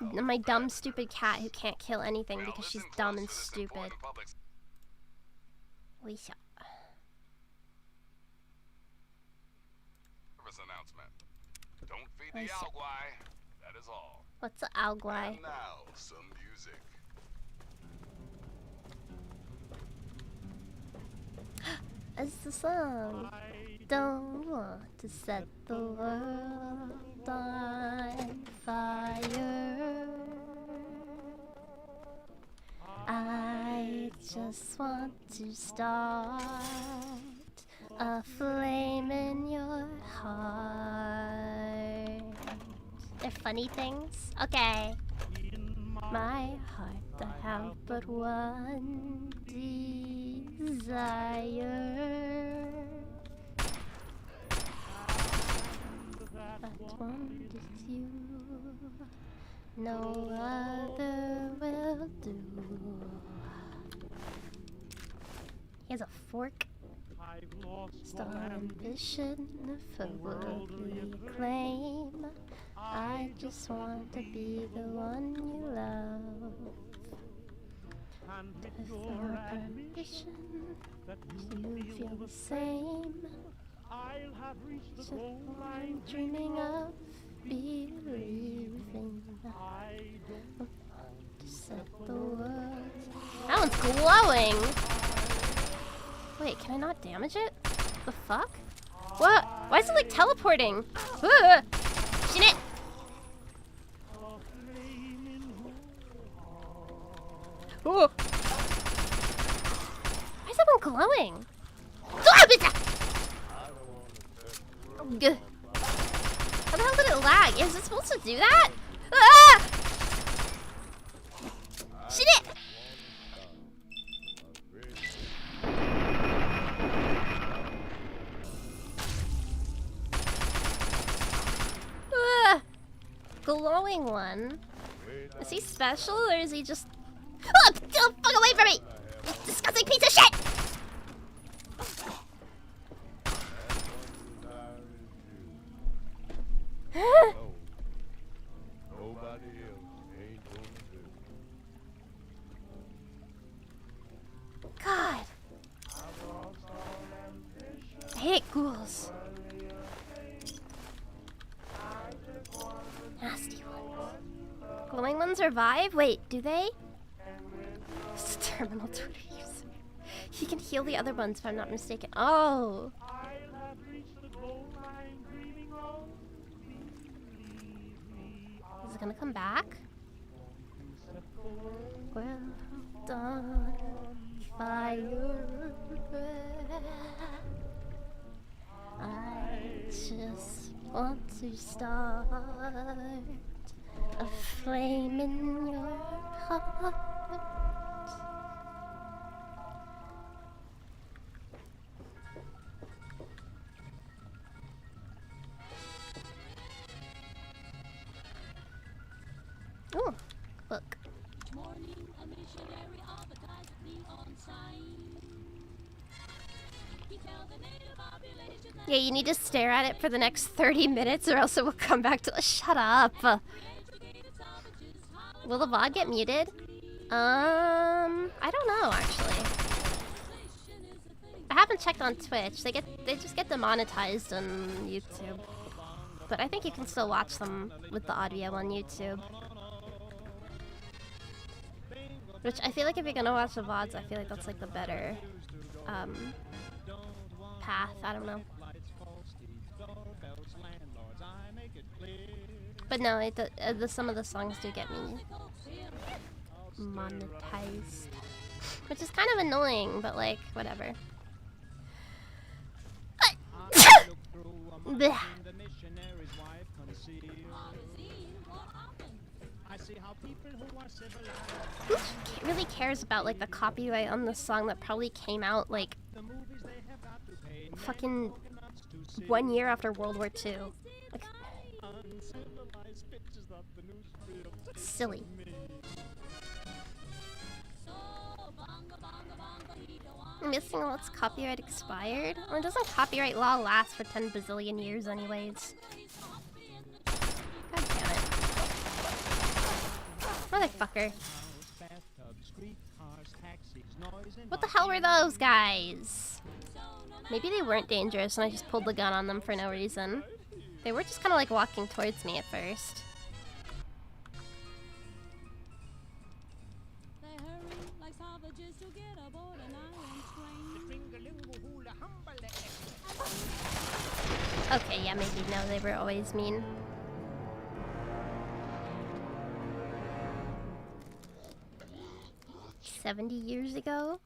My dumb, stupid cat who can't kill anything because she's dumb and stupid. Lisa. Announcement. Don't feed the alguai. That is all. What's the alguai? And now, some music. It's the song. Don't want to set the world on fire. I just want to start a flame in your heart. They're funny things? Okay. My heart, I have but one desire. That one is you. No other will do. He has a fork. Star ambition for worldly acclaim. I just want to be the one you love. And with With your your admission permission, that you feel the same. I'll have reached the So goal I'm I'm dreaming of believing. I don't To set the world. That one's glowing! Wait, can I not damage it? The fuck? What? Why is it like teleporting? Shit it! Oh. Why is that one glowing? Gah. How the hell did it lag? Is it supposed to do that? Ah! Shit it! Glowing one. Is he special or is he just... Oh, don't fuck away from me! You disgusting piece of shit! God. I hate ghouls. Nasty ones. Glowing ones revive? Wait, do they? It's a terminal Twitter user. He can heal the other ones if I'm not mistaken. Oh. Is it gonna come back? Well done, fire. I just want to start a flame in your heart. Oh, look. Morning, a missionary advertised me on sign. He tell the native population that Yeah, you need to stare at it for the next 30 minutes or else it will come back to... Shut up! Will the VOD get muted? I don't know, actually. I haven't checked on Twitch. They just get demonetized on YouTube. But I think you can still watch them with the audio on YouTube. Which I feel like if you're gonna watch the VODs, I feel like that's like the better path. I don't know. But no, some of the songs do get me monetized. Which is kind of annoying, but like, whatever. Blech. Who really cares about like the copyright on the song that probably came out like fucking 1 year after World War II? Like, silly. I'm missing what's copyright expired? Well, doesn't copyright law last for 10 bazillion years anyways? God damn it. Motherfucker. What the hell were those guys? Maybe they weren't dangerous and I just pulled the gun on them for no reason. They were just kind of like walking towards me at first. Okay, yeah, maybe no, they were always mean. "70 years ago?"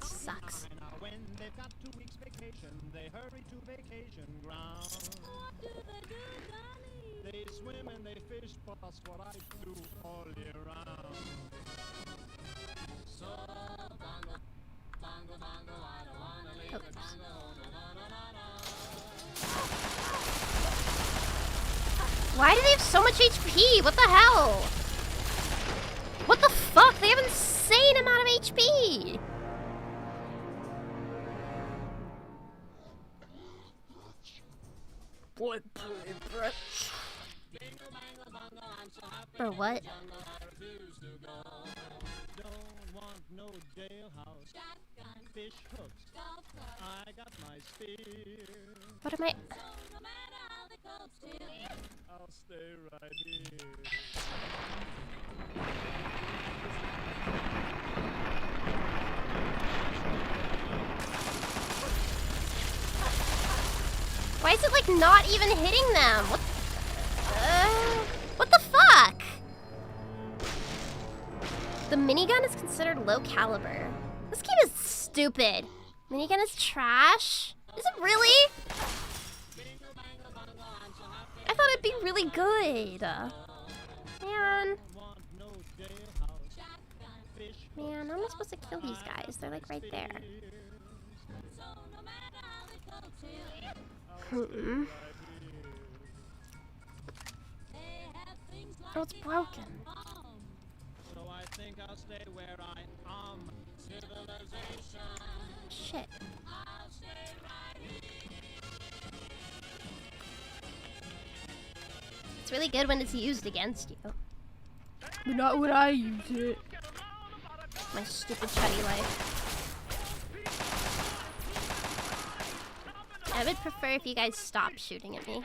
Sucks. When they've got 2 weeks vacation, they hurry to vacation ground. what do they do, Johnny? They swim and they fish, but that's what I do all year round. So bongo, Oops. Why do they have so much HP? What the hell? What the fuck? They have an insane amount of HP! For what? Don't want no jailhouse. Fish hooks. I got my spear. What am I? I'll stay right here. Why is it like not even hitting them? What the fuck? The minigun is considered low caliber. This game is stupid. Minigun is trash? Is it really? I thought it'd be really good. Man. Man, how am I supposed to kill these guys? They're like right there. Oh, it's broken. So I think I'll stay where I am. Civilization. Shit. It's really good when it's used against you. But not when I use it. My stupid chuddy life. I would prefer if you guys stopped shooting at me.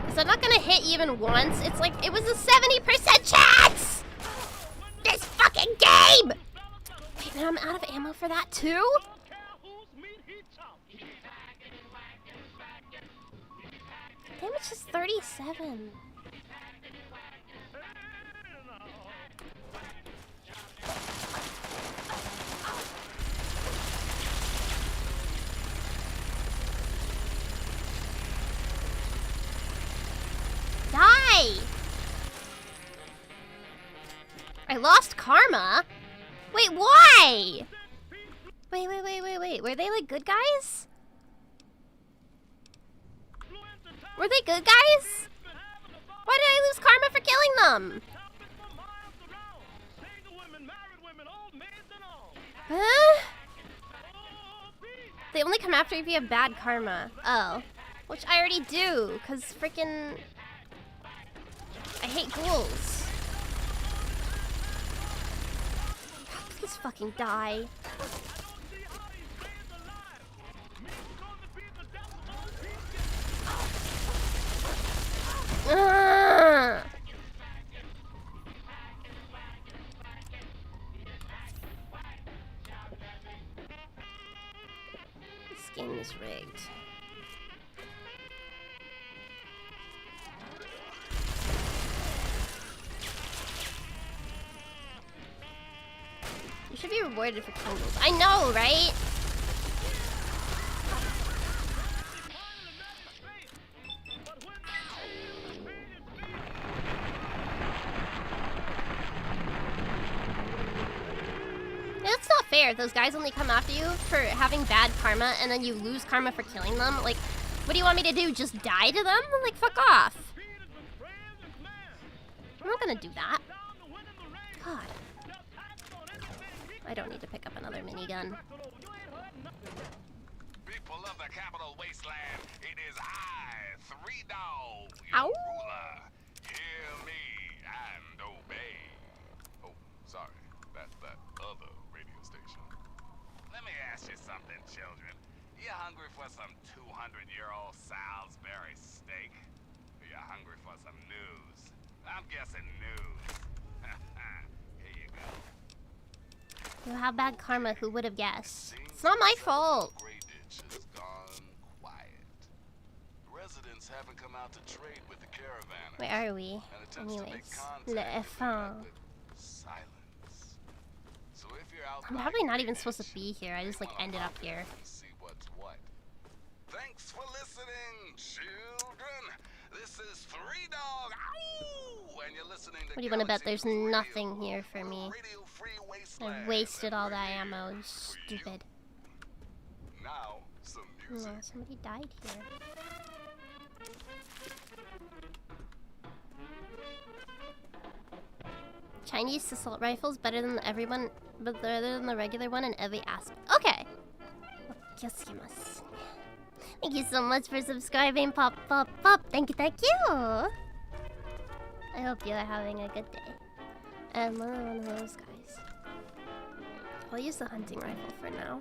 Because I'm not gonna hit even once. It's like, it was a 70% chance! This fucking game! Wait, man, I'm out of ammo for that too? Damage is 37. Die! I lost karma? Wait, why? Wait. Were they like good guys? Were they good guys? Why did I lose karma for killing them? Huh? They only come after if you have bad karma. Oh. Which I already do, because freaking... I hate ghouls. Please fucking die. Ugh. This game is rigged. You should be rewarded for killing those. I know, right? It's not fair. Those guys only come after you for having bad karma, and then you lose karma for killing them. Like, what do you want me to do? Just die to them? Like, fuck off. I'm not gonna do that. God. I don't need to pick up another minigun. People of the capital wasteland, it is I, Three Dog, Ow. your ruler. Hear me and obey. Oh, sorry, that's that other radio station. Let me ask you something, children. You hungry for some 200-year-old Salisbury steak? Or you hungry for some news? I'm guessing news. Here you go. You have bad karma, who would have guessed? It's not my fault. Gray ditch has gone quiet. Residents haven't come out to trade with the caravanners. Where are we? And attempts to make Anyways. contact Le have been F1. met with silence. So if you're out I'm by probably not Gray even supposed to Ditch, be here. I just like you wanna ended hop up in here. and see what's what. Thanks for listening, children. This is Three Dog. Ow! And you're listening to What do you want to bet? There's Galaxy Radio, nothing here for me. radio-free I wasteland. wasted all that And we're ammo. here for you. Stupid. Now, some music. No, somebody died here. Chinese assault rifles better than everyone, but better than the regular one in every aspect. Okay. Thank you so much for subscribing, Pop. Thank you, thank you. I hope you are having a good day. And one of those guys. I'll use the hunting rifle for now.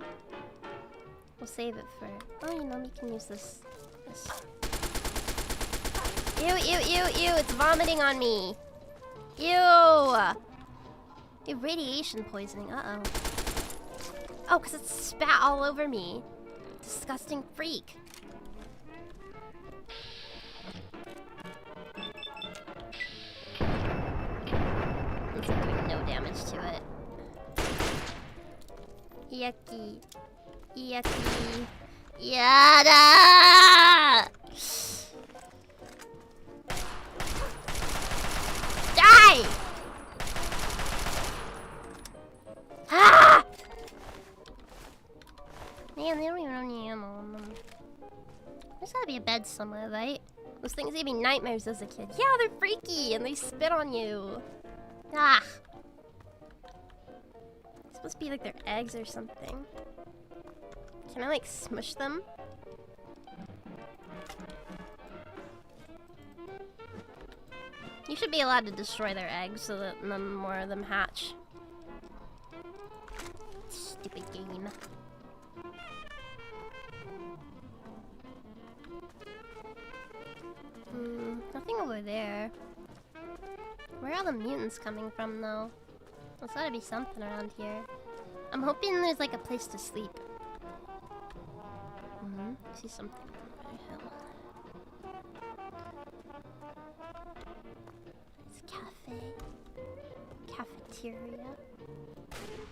We'll save it for. Oh, you know, we can use this. Ew! It's vomiting on me. Ew! Radiation poisoning. Uh-oh. Oh, because it spat all over me. Disgusting freak. It's doing no damage to it. Yucky. Yucky. Yada! Die! Ah! Man, they don't even have any ammo on them. There's gotta be a bed somewhere, right? Those things gave me nightmares as a kid. Yeah, they're freaky and they spit on you. Ah! It's supposed to be like their eggs or something. Can I like smush them? You should be allowed to destroy their eggs so that none more of them hatch. Stupid game. Nothing over there. Where are all the mutants coming from, though? There's gotta be something around here. I'm hoping there's like a place to sleep. I see something over the hill. It's a cafe. Cafeteria.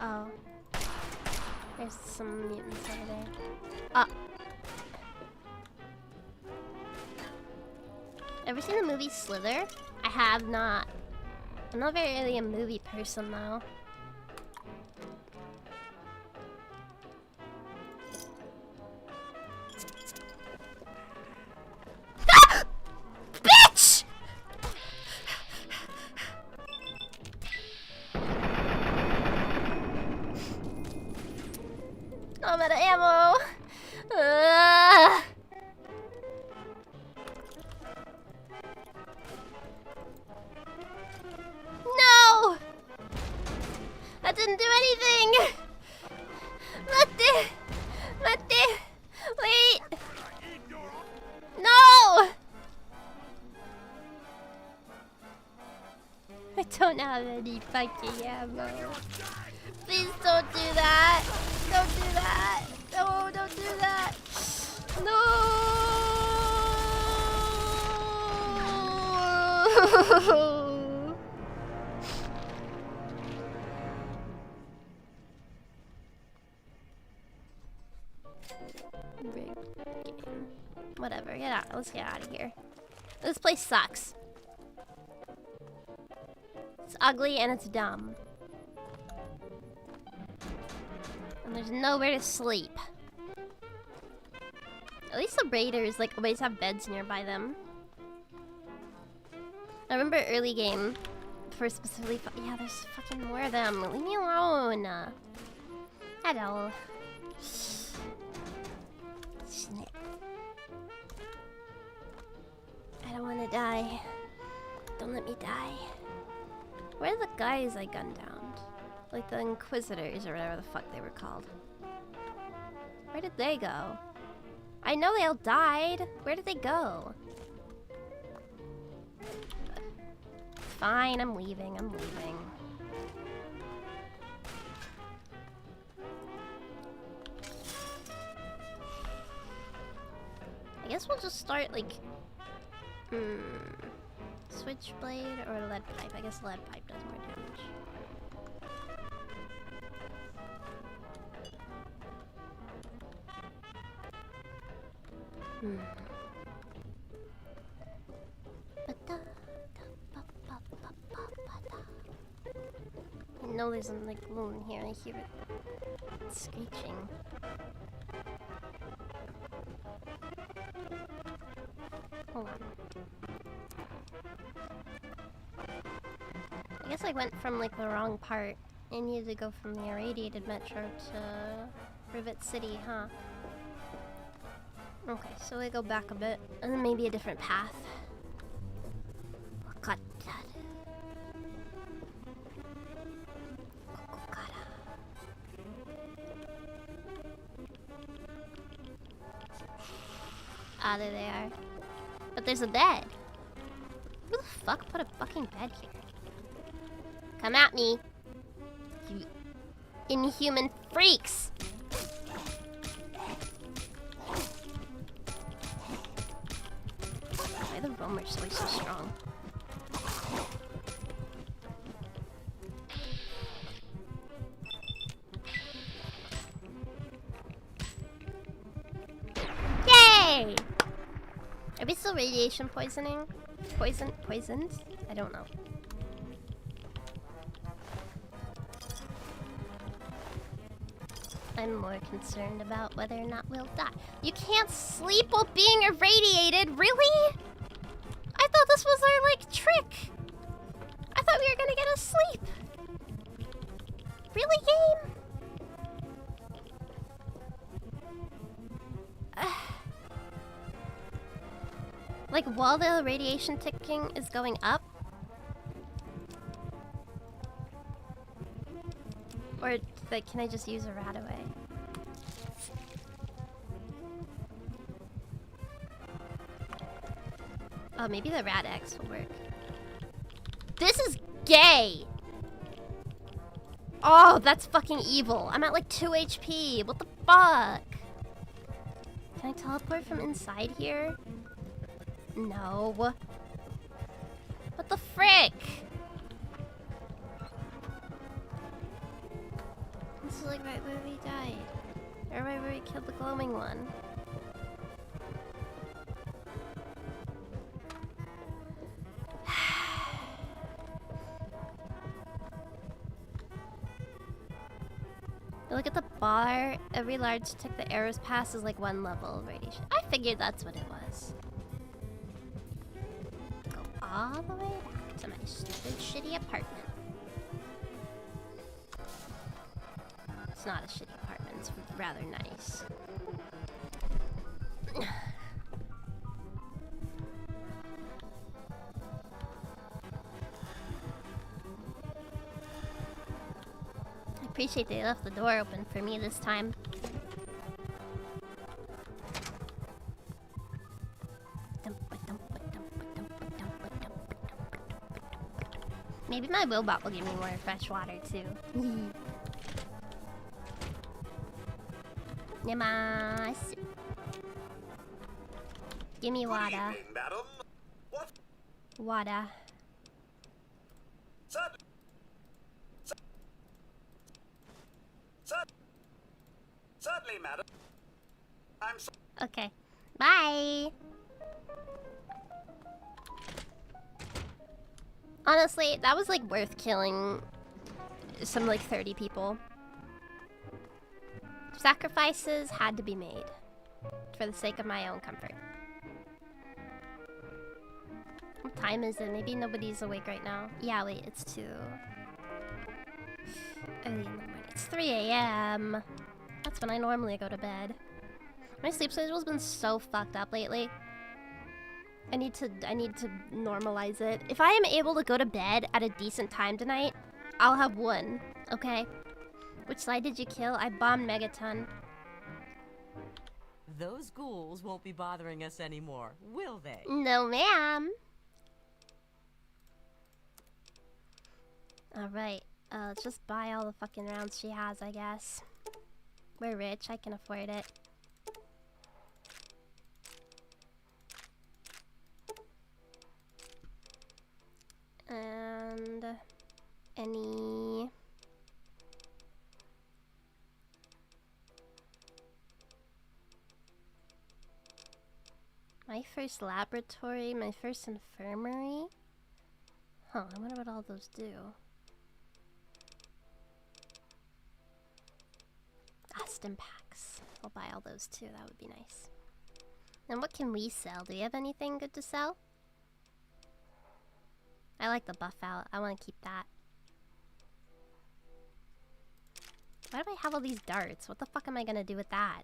Oh. There's some mutants over there. Ah! Ever seen the movie Slither? I have not. I'm not really a movie person though. Ah! Bitch! I'm out of ammo. No! That didn't do anything! Wait! No! I don't have any fucking ammo. Please don't do that! Don't do that! No, don't do that! No! Big game. Whatever, get out. Let's get out of here. This place sucks. It's ugly and it's dumb. And there's nowhere to sleep. At least the raiders like always have beds nearby them. I remember early game for specifically. Yeah, there's fucking more of them. Leave me alone. Hello. Snip. I don't want to die. Don't let me die. Where are the guys I gunned down? Like the Inquisitors or whatever the fuck they were called. Where did they go? I know they all died. Where did they go? Fine, I'm leaving. I guess we'll just start like switchblade or lead pipe. I guess lead pipe does more damage. know there's like glue in here. I hear it screeching. Hold on. I guess I went from like the wrong part. I needed to go from the irradiated metro to Rivet City, huh? Okay, so we go back a bit, and then maybe a different path. God. Ah, there they are. But there's a bed. Who the fuck put a fucking bed here? Come at me, you inhuman freaks! Why are the roamers always so strong? Yay! Are we still radiation poisoning? Poisoned? I don't know. I'm more concerned about whether or not we'll die. You can't sleep while being irradiated, really? I thought this was our, like, trick. I thought we were gonna get asleep. Really, game? Like, while the radiation ticking is going up? Or, like, can I just use a rat away? Oh, maybe the rat X will work. This is gay! Oh, that's fucking evil. I'm at like 2 HP. What the fuck? Can I teleport from inside here? No. What the frick? This is like right where we died. Or right where we killed the glowing one. Look at the bar. Every large tick the arrows pass is like 1 level of radiation. I figured that's what it was. Go all the way back to my stupid, shitty apartment. It's not a shitty apartment. It's rather nice. I appreciate they left the door open for me this time. Maybe my robot will give me more fresh water too. Namaste. Give me water. Evening, madam. What? Water. Certainly, madam. I'm so Okay. Bye. Honestly, that was like worth killing some like 30 people. Sacrifices had to be made for the sake of my own comfort. What time is it? Maybe nobody's awake right now. Yeah, wait, it's 2 early in the morning. It's 3 a.m. That's when I normally go to bed. My sleep schedule's been so fucked up lately. I need to normalize it. If I am able to go to bed at a decent time tonight, I'll have won, okay? Which slide did you kill? I bombed Megaton. Those ghouls won't be bothering us anymore, will they? No, ma'am. Alright, let's just buy all the fucking rounds she has, I guess. We're rich, I can afford it. And any my first laboratory, my first infirmary. Huh, I wonder what all those do. stim packs. I'll buy all those too. That would be nice. And what can we sell? Do we have anything good to sell? I like the buff out. I want to keep that. Why do I have all these darts? What the fuck am I gonna do with that?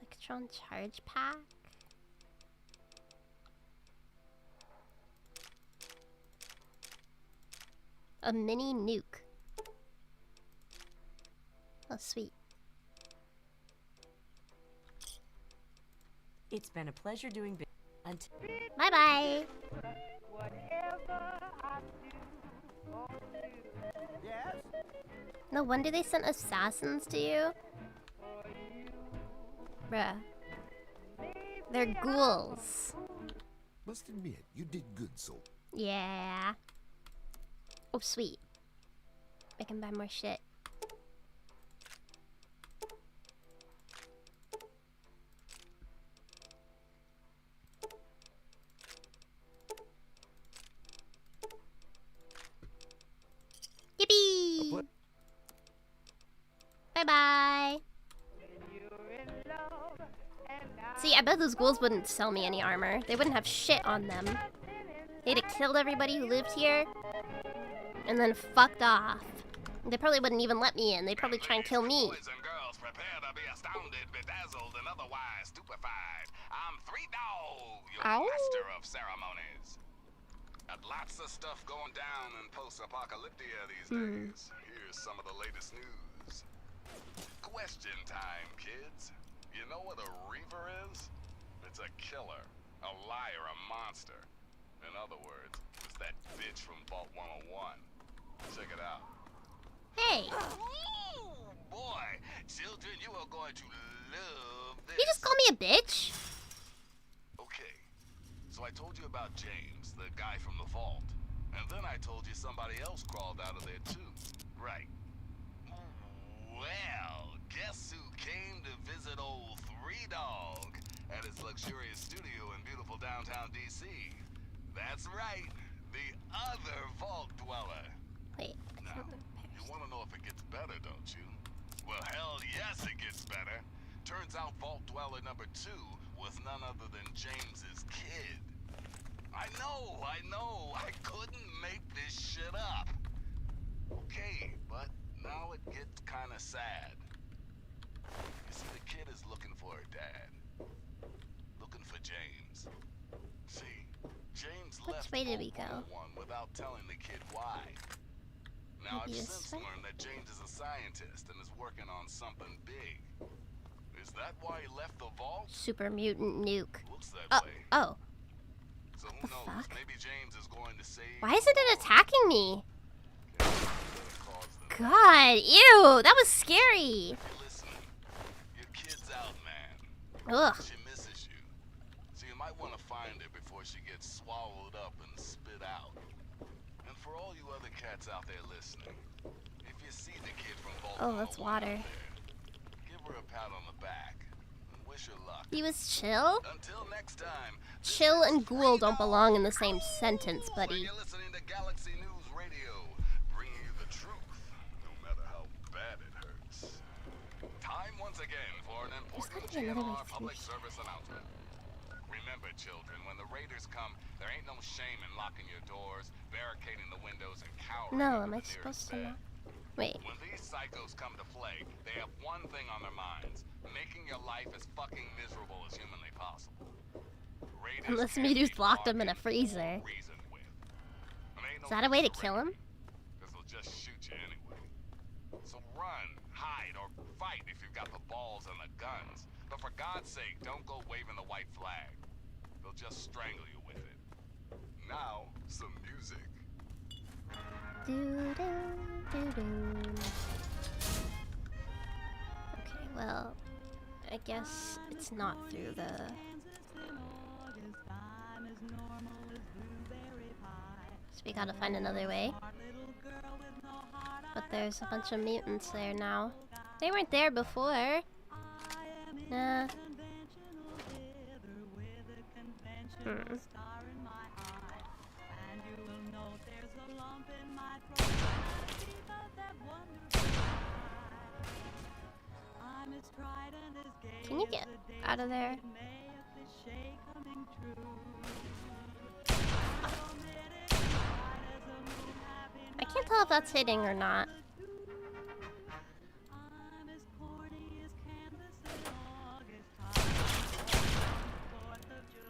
Electron charge pack? A mini nuke. Oh, sweet. It's been a pleasure doing business. Bye bye. Yes? No wonder they sent assassins to you. Bruh. They're ghouls. Must admit, you did good, soul. Yeah. Oh, sweet. I can buy more shit. Yippee! Bye-bye. See, I bet those ghouls wouldn't sell me any armor. They wouldn't have shit on them. They'd have killed everybody who lived here and then fucked off. They probably wouldn't even let me in. They'd probably try and kill me. Boys and girls, prepare to be astounded, bedazzled, and otherwise stupefied. I'm 3Dog, your Ow. master of ceremonies. Got lots of stuff going down in post-apocalyptia these days. Here's some of the latest news. Question time, kids. You know what a reaver is? It's a killer, a liar, a monster. In other words, it's that bitch from Vault 101. Check it out. Hey, Ooh, boy, children, you are going to love this. you just call me a bitch? Okay, so I told you about James, the guy from the vault. And then I told you somebody else crawled out of there too. Right. Well, guess who came to visit old 3Dog at his luxurious studio in beautiful downtown DC? That's right, the other vault dweller. Wait. Now, you want to know if it gets better, don't you? Well, hell yes, it gets better. Turns out Vault Dweller number 2 was none other than James's kid. I know, I couldn't make this shit up. Okay, but now it gets kind of sad. You see, the kid is looking for her dad. Looking for James. See, James Which left way did we Vault go? 101 without telling the kid why. Now, I've Maybe this since way? learned that James is a scientist and is working on something big. Is that why he left the vault? Super mutant nuke. Looks that Oh, way. oh. So who the knows? fuck? Maybe James is going to save. Why isn't it attacking me? Cause them. God, ew, that was scary. Hey, listen, your kid's out, man. Ugh. She misses you. So you might want to find her before she gets swallowed up and spit out. And for all you other cats out there listening, if you see the kid from Vault Oh, that's 101 water. out there, give her a pat on the back and wish her luck. He was chill? Until next time. this Chill is and ghoul don't 3Dog. belong in the same sentence, And buddy. you're listening to Galaxy News Radio, bringing you the truth, no matter how bad it hurts. Time once again for an important gotta be another way GMR to public finish. service announcement. Remember, children, when the raiders come, there ain't no shame in locking your doors, barricading the windows, and cowering No, under am I the supposed nearest to bed. not? Wait. When these psychos come to play, they have one thing on their minds: making your life as fucking miserable as humanly possible. Raiders Unless can't Miru's be locked him in a bargained freezer. or reasoned with. And ain't no Is that a way to use kill him? Because they'll just shoot you anyway. So run, hide, or fight if you've got the balls and the guns. But for God's sake, don't go waving the white flag. They'll just strangle you with it. Now, some music. Do, do, do, do. Okay, well, I guess it's not through the... So we gotta find another way. But there's a bunch of mutants there now. They weren't there before. Nah. Can you get out of there? I can't tell if that's hitting or not.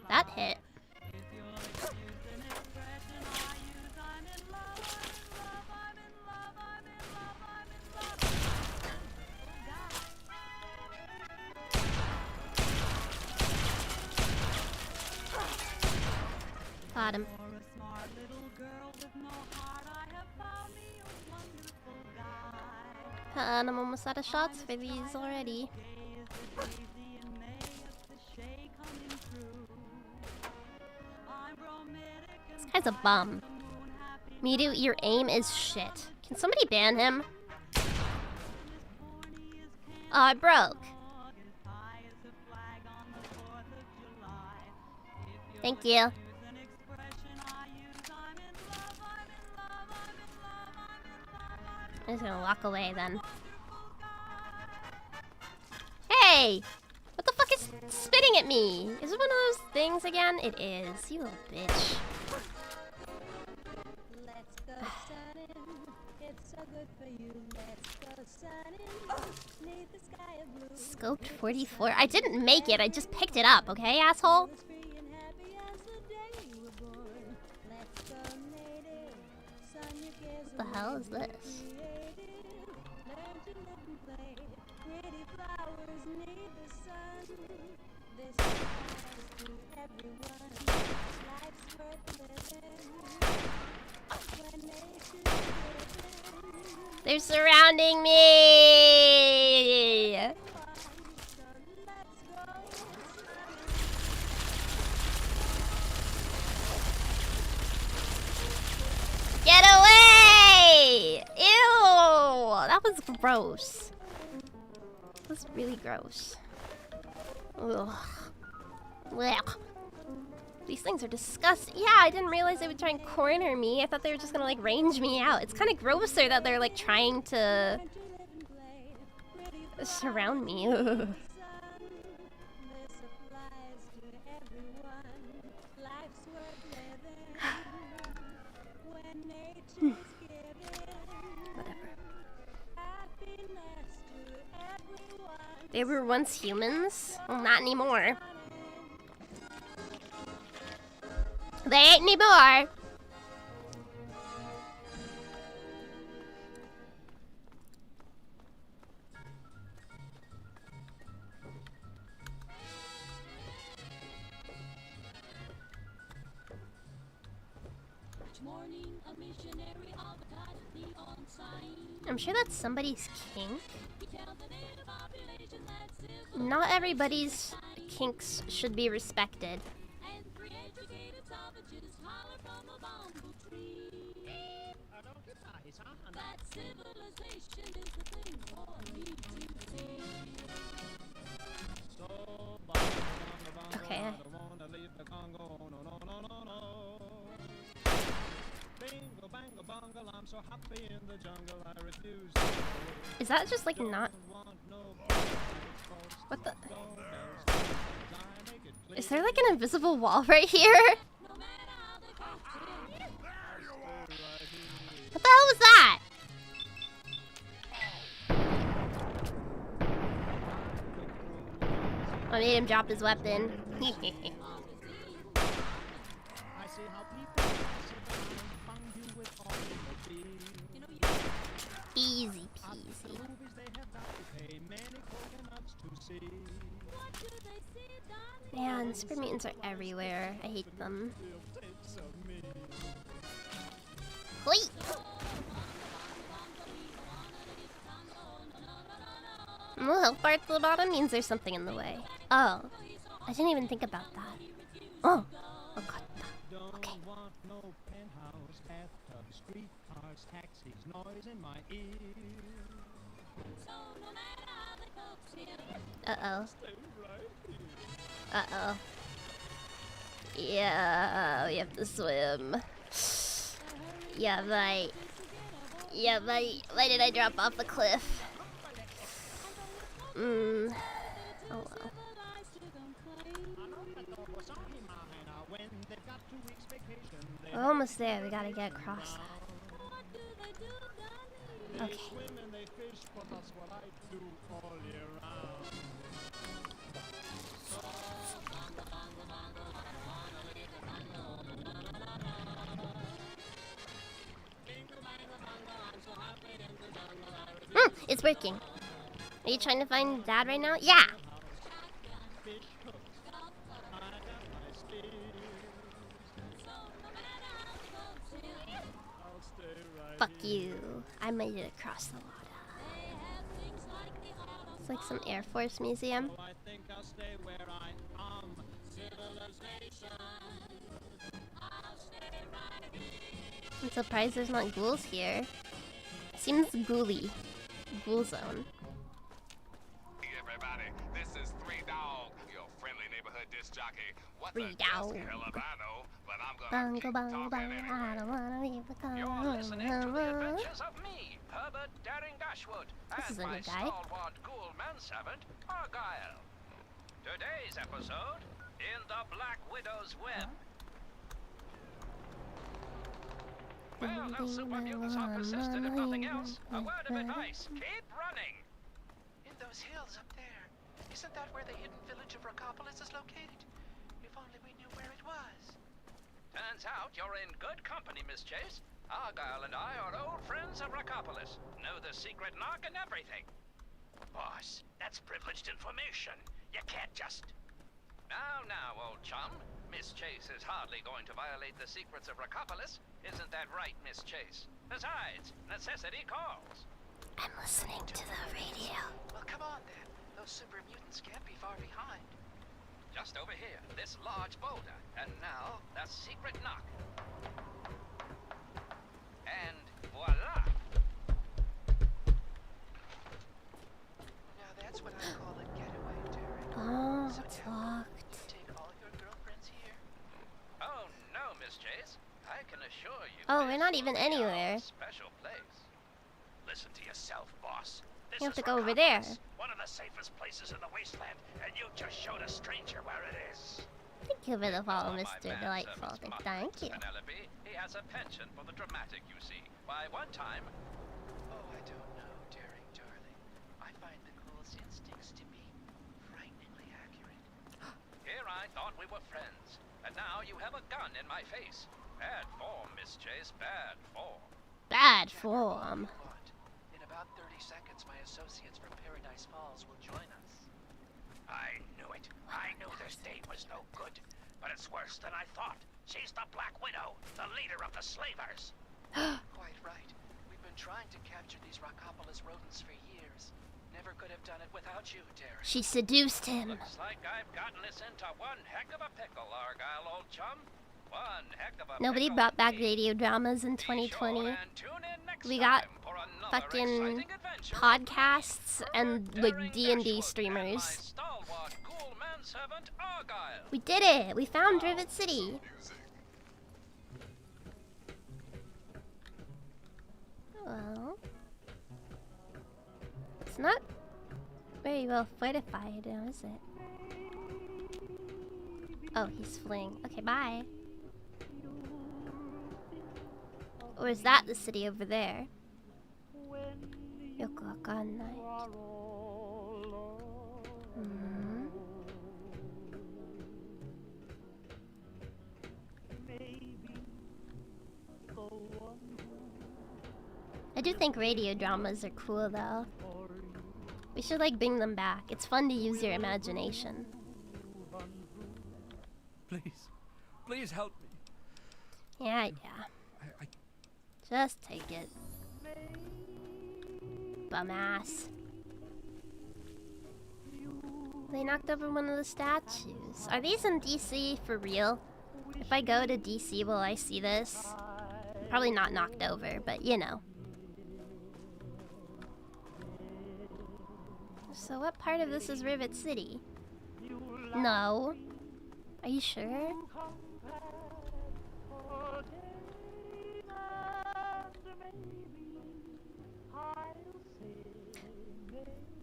That hit. Got him. And I'm almost out of shots for these already. This guy's a bum. Miru, your aim is shit. Can somebody ban him? Oh, I broke. Thank you. I'm just gonna walk away then. Hey! What the fuck is spitting at me? Is it one of those things again? It is. You little bitch. Let's go sunning. It's so good for you. Let's go sunning. Neath the sky of blue. Scoped 44. I didn't make it. I just picked it up, okay, asshole? What the hell is this? They're surrounding me! Get away! Ew! That was gross. That was really gross. Ugh. Blech. These things are disgusting. Yeah, I didn't realize they would try and corner me. I thought they were just gonna like range me out. It's kind of grosser that they're like trying to surround me. Whatever. They were once humans? Well, not anymore. They ain't anymore. I'm sure that's somebody's kink. Not everybody's kinks should be respected. Okay. Is that just like not? What the? Is there like an invisible wall right here? What the hell was that? I made him drop his weapon. Easy peasy. Man, super mutants are everywhere. I hate them. Wait. The health bar at the bottom means there's something in the way. Oh, I didn't even think about that. Oh, oh god. Okay. Uh-oh. Uh-oh. Yeah, we have to swim. Yeah, right. Yeah, right. Why did I drop off a cliff? Oh well. We're almost there. We gotta get across that. Okay. It's working. Are you trying to find Dad right now? Yeah! Fuck you. I made it across the water. It's like some Air Force museum. I think I'll stay where I am. I'm surprised there's not ghouls here. Seems ghouly. Ghoul zone. Hey everybody, this is Three Dog, your friendly neighborhood disc jockey. What the Three Dog. hell if I know, but I'm gonna Bungo, keep bungo, talking bungo, anyway. I don't wanna leave the car. You're listening to the adventures of me, Herbert Daring Dashwood, This is and a my new guy. stalwart ghoul manservant, Argyle. Today's episode, In the Black Widow's Web. Well, no super mutants are persistent if nothing else. A word of advice, keep running. In those hills up there. Isn't that where the hidden village of Rockopolis is located? If only we knew where it was. Turns out you're in good company, Miss Chase. Argyle and I are old friends of Rockopolis. Know the secret knock and everything. Boss, that's privileged information. You can't just... Now, old chum. Miss Chase is hardly going to violate the secrets of Rockopolis. Isn't that right, Miss Chase? Besides, necessity calls. I'm listening to the radio. Well, come on then. Those super mutants can't be far behind. Just over here, this large boulder. And now, the secret knock. And voila! Now that's what I call a getaway, Derek. Oh, So it's now, locked. you take all your girlfriends here? Oh, no, Miss Chase. I can assure you. Oh, we're this not will even be our anywhere. Special place. Listen to yourself, boss. This You have is to go over there. Rockopolis, one of the safest places in the wasteland, and you just showed a stranger where it is. Thank you for the follow, My Mr. manservant's Delightful. mother, Thank you. Penelope, he has a penchant for the dramatic, you see. By one time, Oh, I don't know, Daring darling. I find the ghoul's instincts to be frighteningly accurate. here I thought we were friends. And now you have a gun in my face. Bad form, Miss Chase, bad form. Bad Jack, all form. you want. In about 30 seconds, my associates from Paradise Falls will join us. I knew it. I knew this date was no good. But it's worse than I thought. She's the Black Widow, the leader of the slavers. Quite right. We've been trying to capture these Rockopolis rodents for years. Never could have done it without you, Derek. She seduced him. Looks like I've gotten us into one heck of a pickle, Argyle, old chum. One heck of a Nobody pickle brought back indeed. radio dramas in Be sure 2020. and tune in next We got time for another fucking exciting adventure of podcasts me, and Herbert like Daring D&D Dashwood, and my streamers. stalwart ghoul manservant, Argyle. We did it! We found Rivet City. Well, it's not very well fortified, now, is it? Oh, he's fleeing. Okay, bye. Or is that the city over there? Yokohama Night. I do think radio dramas are cool though. We should like bring them back. It's fun to use your imagination. Please help me. Yeah. I Just take it. Bum ass. They knocked over one of the statues. Are these in DC for real? If I go to DC, will I see this? Probably not knocked over, but you know. So what part of this is Rivet City? No. Are you sure?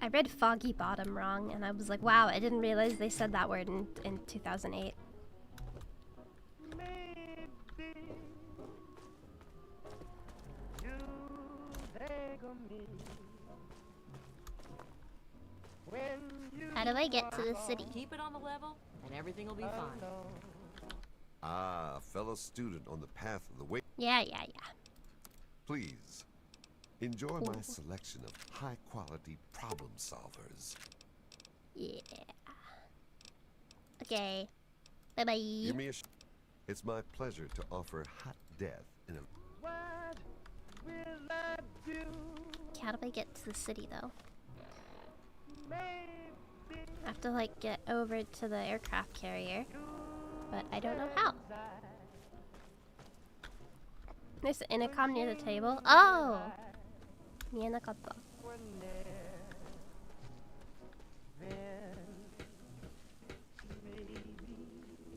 I read Foggy Bottom wrong, and I was like, wow, I didn't realize they said that word in 2008. How do I get to the city? Keep it on the level, and everything will be fine. Ah, fellow student on the path of the way. Yeah. Please, enjoy my selection of high-quality problem solvers. Yeah. Okay. Bye-bye. Give me a It's my pleasure to offer hot death in a... How do I get to the city, though? I have to, like, get over to the aircraft carrier. But I don't know how. There's an intercom near the table. Oh! Mienakatta.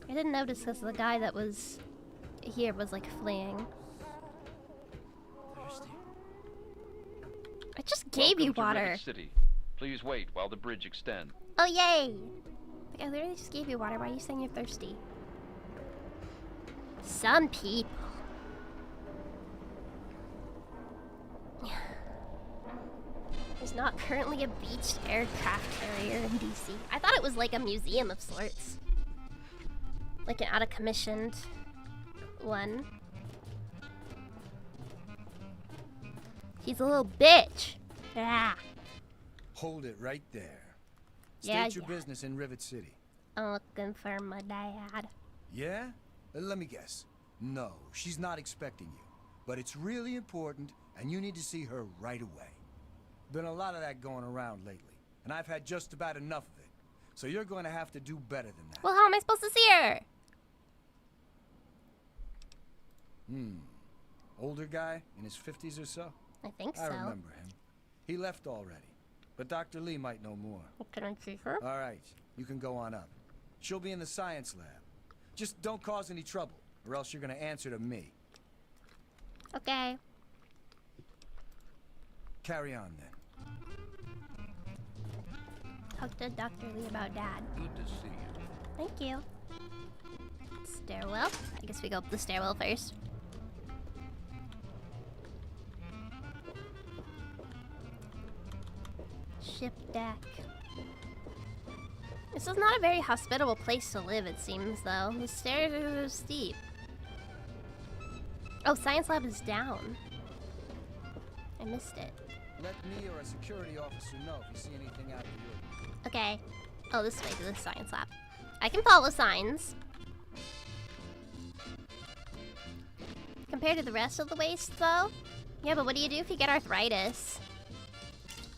I didn't notice because the guy that was here was like fleeing. I just gave you water. Rivet City. Please wait while the bridge extends. Oh yay! Like, I literally just gave you water. Why are you saying you're thirsty? Some people. There's not currently a beached aircraft carrier in DC. I thought it was like a museum of sorts. Like an out-of-commissioned one. He's a little bitch. Yeah. Hold it right there. Yeah, State your business in Rivet City. I'm looking for my dad. Yeah? Let me guess. No, she's not expecting you. But it's really important, and you need to see her right away. Been a lot of that going around lately, and I've had just about enough of it. So you're going to have to do better than that. Well, how am I supposed to see her? Older guy, in his 50s or so? I think so. I remember him. He left already, but Dr. Lee might know more. Can I see her? All right, you can go on up. She'll be in the science lab. Just don't cause any trouble, or else you're going to answer to me. Okay. Carry on, then. Talk to Dr. Lee about Dad. Good to see you. Thank you. Stairwell? I guess we go up the stairwell first. Ship deck. This is not a very hospitable place to live, it seems, though. The stairs are so steep. Oh, science lab is down. I missed it. Let me or a security officer know if you see anything out of the ordinary. Okay. Oh, this way to the science lab. I can follow signs. Compared to the rest of the waste, though? Yeah, but what do you do if you get arthritis?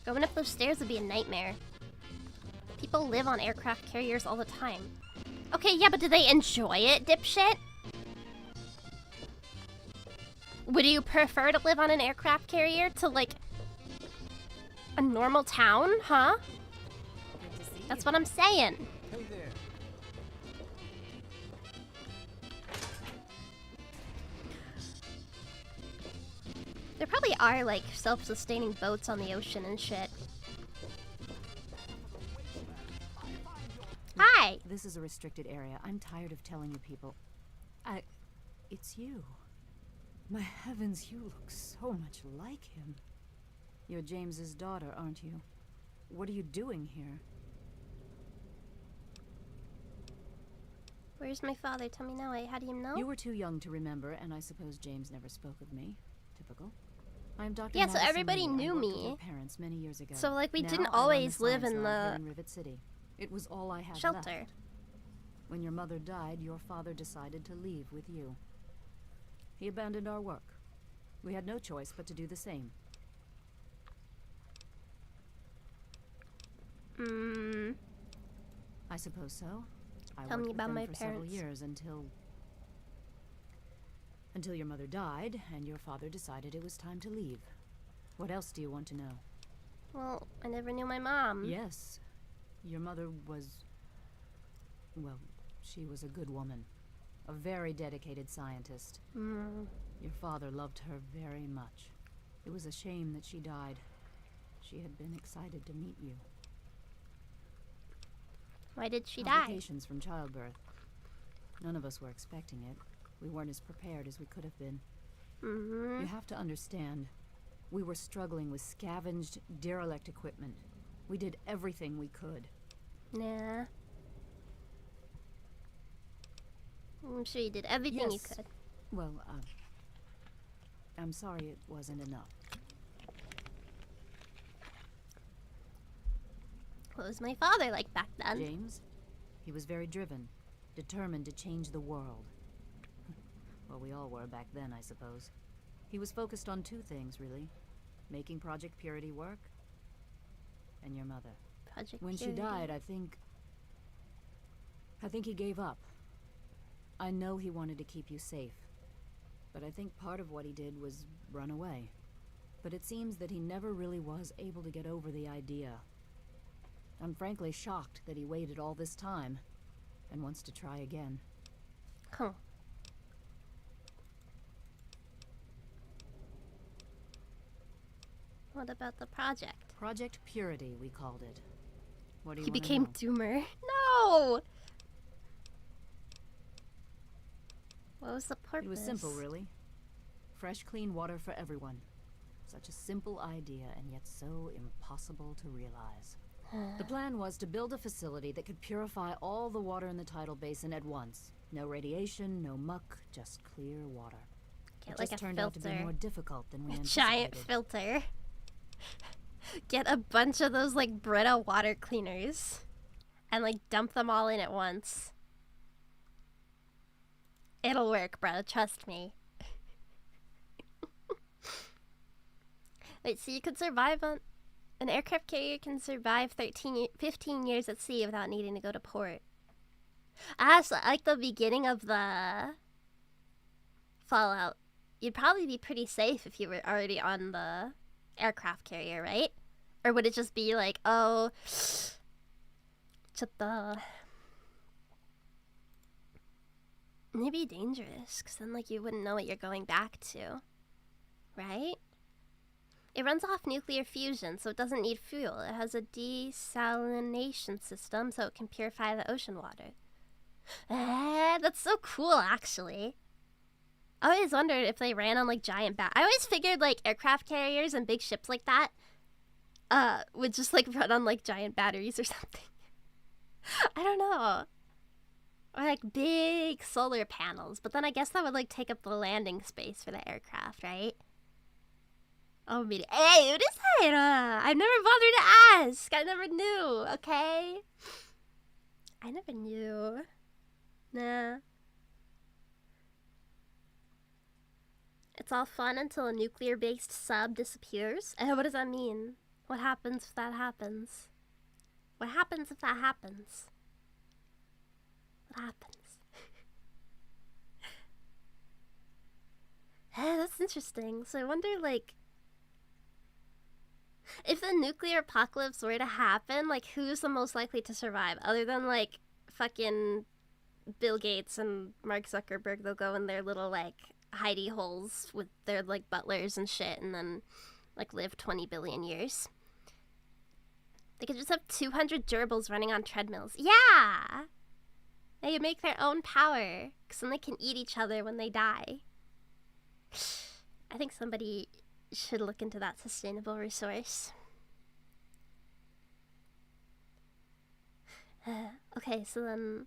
Going up those stairs would be a nightmare. People live on aircraft carriers all the time. Okay, yeah, but do they enjoy it, dipshit? Would you prefer to live on an aircraft carrier to, like, a normal town, huh? That's what I'm saying. Hey there. There probably are, like, self-sustaining boats on the ocean and shit. Hi! This is a restricted area. I'm tired of telling you people. It's you. My heavens, you look so much like him. You're James's daughter, aren't you? What are you doing here? Where's my father? Tell me now. How do you know? You were too young to remember, and I suppose James never spoke of me. Typical. I'm Dr. Yeah, so Madison everybody Lee. knew I worked with me. your parents many years ago. So, like, we Now didn't I run the always live science in lab here the in Rivet City. It was all I had shelter. left. When your mother died, your father decided to leave with you. He abandoned our work. We had no choice but to do the same. I suppose so. I Tell worked me with about them my for several parents. years until your mother died and your father decided it was time to leave. What else do you want to know? Well, I never knew my mom. Yes. Your mother was... well, she was a good woman. A very dedicated scientist. Your father loved her very much. It was a shame that she died. she had been excited to meet you. Why did she die? Complications from childbirth. None of us were expecting it. We weren't as prepared as we could have been. You have to understand, we were struggling with scavenged, derelict equipment. We did everything we could. Nah. I'm sure you did everything you could. Well, I'm sorry it wasn't enough. What was my father like back then? James? He was very driven, determined to change the world. Well, we all were back then, I suppose. He was focused on two things, really. Making Project Purity work, and your mother. Project When Purity. she died, I think he gave up. I know he wanted to keep you safe, but I think part of what he did was run away. But it seems that he never really was able to get over the idea. I'm frankly shocked that he waited all this time and wants to try again. Huh. What about the project? Project Purity, we called it. What do you He wanna became know? Doomer. No! What was the purpose? It was simple, really. Fresh, clean water for everyone. Such a simple idea, and yet so impossible to realize. The plan was to build a facility that could purify all the water in the tidal basin at once. No radiation, no muck, just clear water. Get It like just a turned out to be filter. more difficult than we A anticipated. giant filter. Get a bunch of those like Brita water cleaners and like dump them all in at once. It'll work, bro. Trust me. Wait, so you could survive on... An aircraft carrier can survive 15 years at sea without needing to go to port. Ah, so like the beginning of the Fallout, you'd probably be pretty safe if you were already on the aircraft carrier, right? Or would it just be like, oh, maybe dangerous, because then like you wouldn't know what you're going back to, right? It runs off nuclear fusion, so it doesn't need fuel. It has a desalination system, so it can purify the ocean water. That's so cool, actually. I always wondered if they ran on like giant I always figured like aircraft carriers and big ships like that would just like run on like giant batteries or something. I don't know. Or like big solar panels, but then I guess that would like take up the landing space for the aircraft, right? Oh, me. Hey, what is that? I've never bothered to ask. I never knew, okay? I never knew. Nah. It's all fun until a nuclear-based sub disappears. What does that mean? What happens if that happens? What happens if that happens? What happens? That's interesting. So I wonder, like, if the nuclear apocalypse were to happen, like, who's the most likely to survive? Other than, like, fucking Bill Gates and Mark Zuckerberg, they'll go in their little, like, hidey holes with their, like, butlers and shit and then, like, live 20 billion years. They could just have 200 gerbils running on treadmills. Yeah! They could make their own power, because then they can eat each other when they die. I think somebody should look into that sustainable resource. Okay, so then,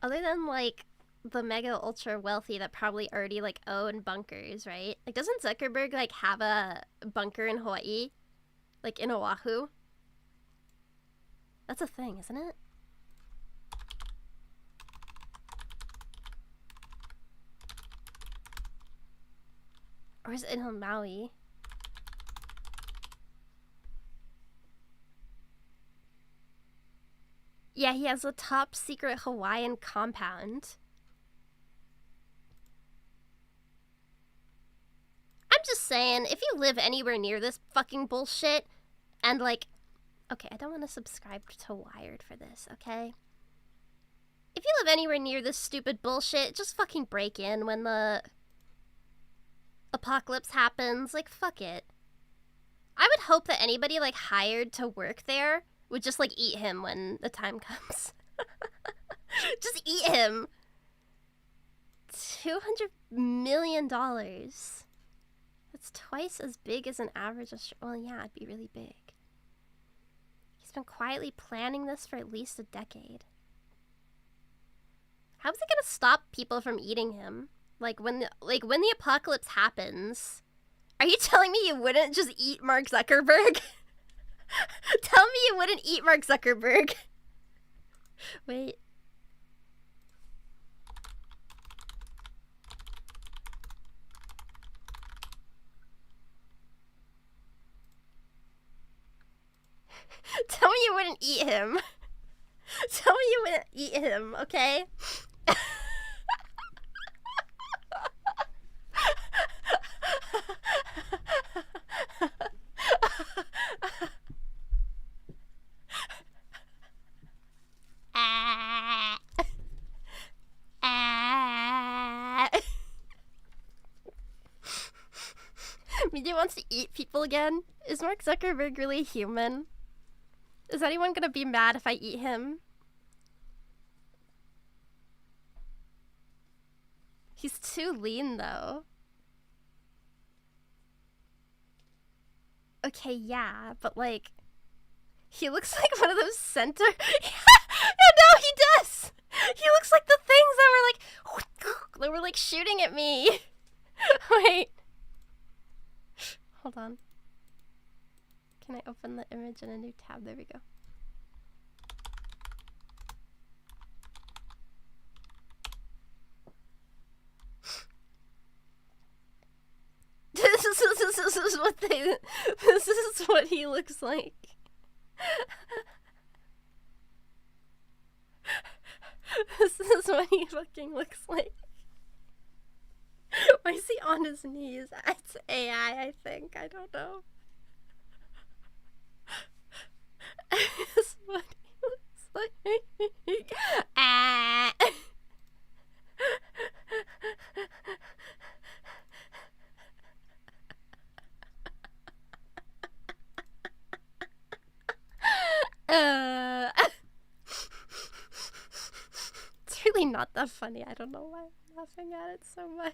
other than, like, the mega ultra wealthy that probably already, like, own bunkers, right? Like, doesn't Zuckerberg, like, have a bunker in Hawaii? Like, in Oahu? That's a thing, isn't it? Or is it in Maui? Yeah, he has a top secret Hawaiian compound. I'm just saying, if you live anywhere near this fucking bullshit, and like, okay, I don't want to subscribe to Wired for this, okay? If you live anywhere near this stupid bullshit, just fucking break in when the apocalypse happens. Like, fuck it. I would hope that anybody like hired to work there would just like eat him when the time comes. Just eat him. $200 million. That's twice as big as an average. Well, yeah, it'd be really big. He's been quietly planning this for at least a decade. How's it gonna stop people from eating him? Like when the apocalypse happens, are you telling me you wouldn't just eat Mark Zuckerberg? Tell me you wouldn't eat Mark Zuckerberg. Wait. Tell me you wouldn't eat him. Tell me you wouldn't eat him, okay? Media wants to eat people again? Is Mark Zuckerberg really human? Is anyone gonna be mad if I eat him? He's too lean, though. Okay, yeah, but like, he looks like one of those center. Yeah, no, he does. He looks like the things that were like shooting at me. Wait. Hold on. Can I open the image in a new tab? There we go. This is what he looks like. This is what he fucking looks like. Why is he on his knees? It's AI, I think. I don't know. This is what he looks like. Ah. It's really not that funny. I don't know why I'm laughing at it so much.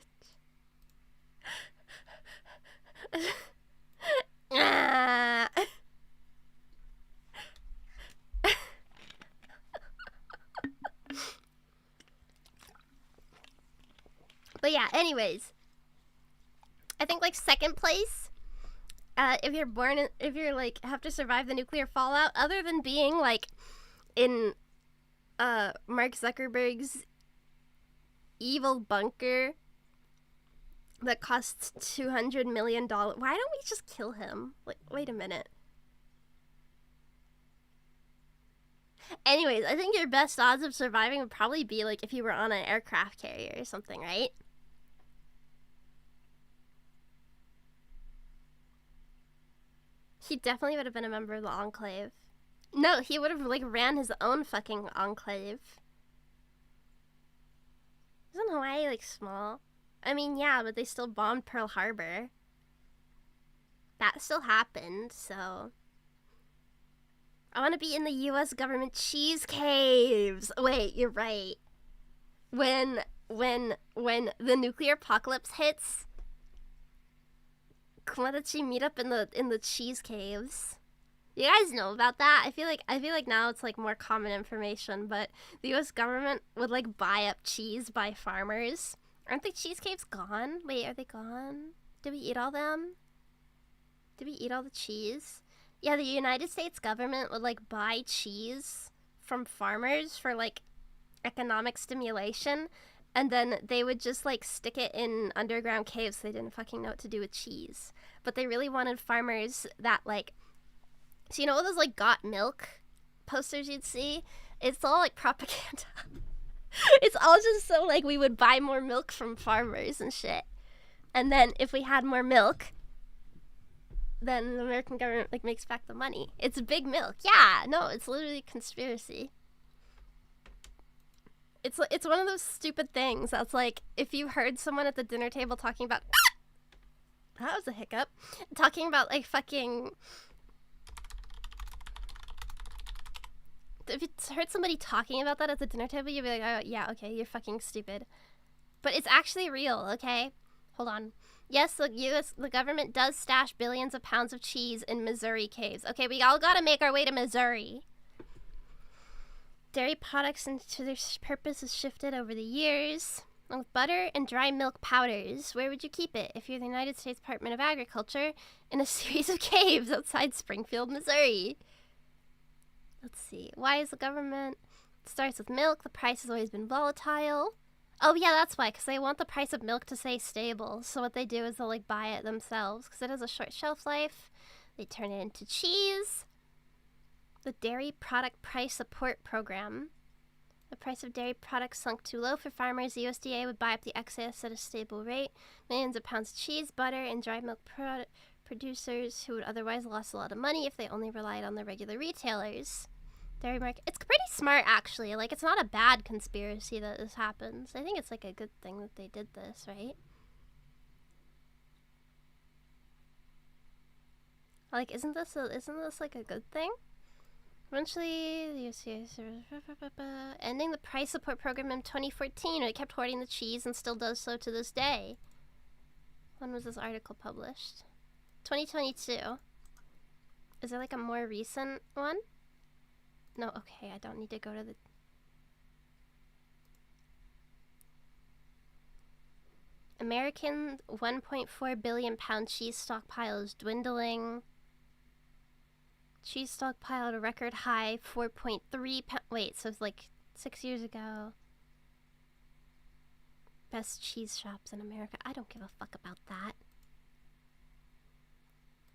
But yeah, anyways, I think like second place, if you're like have to survive the nuclear fallout, other than being like in Mark Zuckerberg's evil bunker that costs $200 million. Why don't we just kill him? Like, wait a minute. Anyways, I think your best odds of surviving would probably be like if you were on an aircraft carrier or something, right? He definitely would have been a member of the Enclave. No, he would have like ran his own fucking Enclave. Isn't Hawaii like small? I mean, yeah, but they still bombed Pearl Harbor. That still happened, so... I want to be in the U.S. government cheese caves! Wait, you're right. When the nuclear apocalypse hits, Komodachi meet up in the cheese caves. You guys know about that? I feel like now it's like more common information, but the U.S. government would like buy up cheese by farmers. Aren't the cheese caves gone? Wait, are they gone? Did we eat all them? Did we eat all the cheese? Yeah, the United States government would like buy cheese from farmers for like economic stimulation, and then they would just like stick it in underground caves so they didn't fucking know what to do with cheese. But they really wanted farmers that like, so you know all those like got milk posters you'd see? It's all like propaganda. It's all just so like we would buy more milk from farmers and shit. And then if we had more milk, then the American government like makes back the money. It's big milk. Yeah, no, it's literally conspiracy. It's one of those stupid things that's like if you heard someone at the dinner table talking about That was a hiccup. Talking about like fucking. If you heard somebody talking about that at the dinner table, you'd be like, oh, yeah, okay, you're fucking stupid. But it's actually real, okay? Hold on. Yes, the government does stash billions of pounds of cheese in Missouri caves. Okay, we all gotta make our way to Missouri. Dairy products into their purpose has shifted over the years. With butter and dry milk powders, where would you keep it if you're the United States Department of Agriculture in a series of caves outside Springfield, Missouri? Let's see. Why is the government? It starts with milk. The price has always been volatile. Oh, yeah, that's why. Because they want the price of milk to stay stable. So what they do is they'll, like, buy it themselves. Because it has a short shelf life. They turn it into cheese. The Dairy Product Price Support Program. The price of dairy products sunk too low for farmers. The USDA would buy up the excess at a stable rate. Millions of pounds of cheese, butter, and dry milk producers who would otherwise lost a lot of money if they only relied on the regular retailers. Dairy market. It's pretty smart, actually. Like, it's not a bad conspiracy that this happens. I think it's, like, a good thing that they did this, right? Like, isn't this like a good thing? Eventually, the USDA ending the price support program in 2014. It kept hoarding the cheese and still does so to this day. When was this article published? 2022. Is there, like, a more recent one? No, okay, I don't need to go to the... American 1.4 billion pound cheese stockpile is dwindling. Cheese stockpile at a record high, 4.3 pound... Wait, so it's like 6 years ago. Best cheese shops in America. I don't give a fuck about that.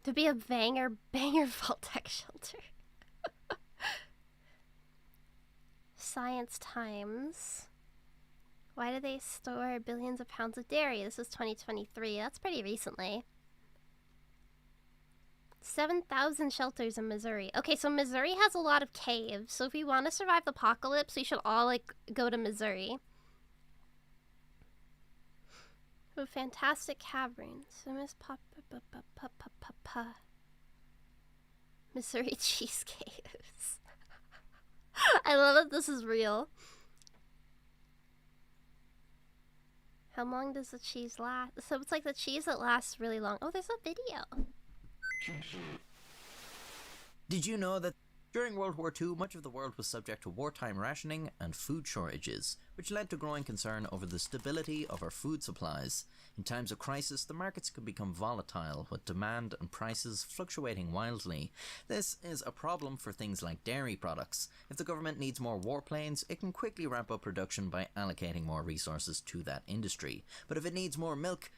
To be a banger Vault-Tec shelter. Science Times. Why do they store billions of pounds of dairy? This is 2023. That's pretty recently. 7,000 shelters in Missouri. Okay, so Missouri has a lot of caves. So if we want to survive the apocalypse, we should all, like, go to Missouri. With fantastic caverns. Missouri cheese caves. I love that this is real. How long does the cheese last? So it's like the cheese that lasts really long. Oh, there's a video. Did you know that during World War II, much of the world was subject to wartime rationing and food shortages, which led to growing concern over the stability of our food supplies. In times of crisis, the markets could become volatile, with demand and prices fluctuating wildly. This is a problem for things like dairy products. If the government needs more warplanes, it can quickly ramp up production by allocating more resources to that industry. But if it needs more milk,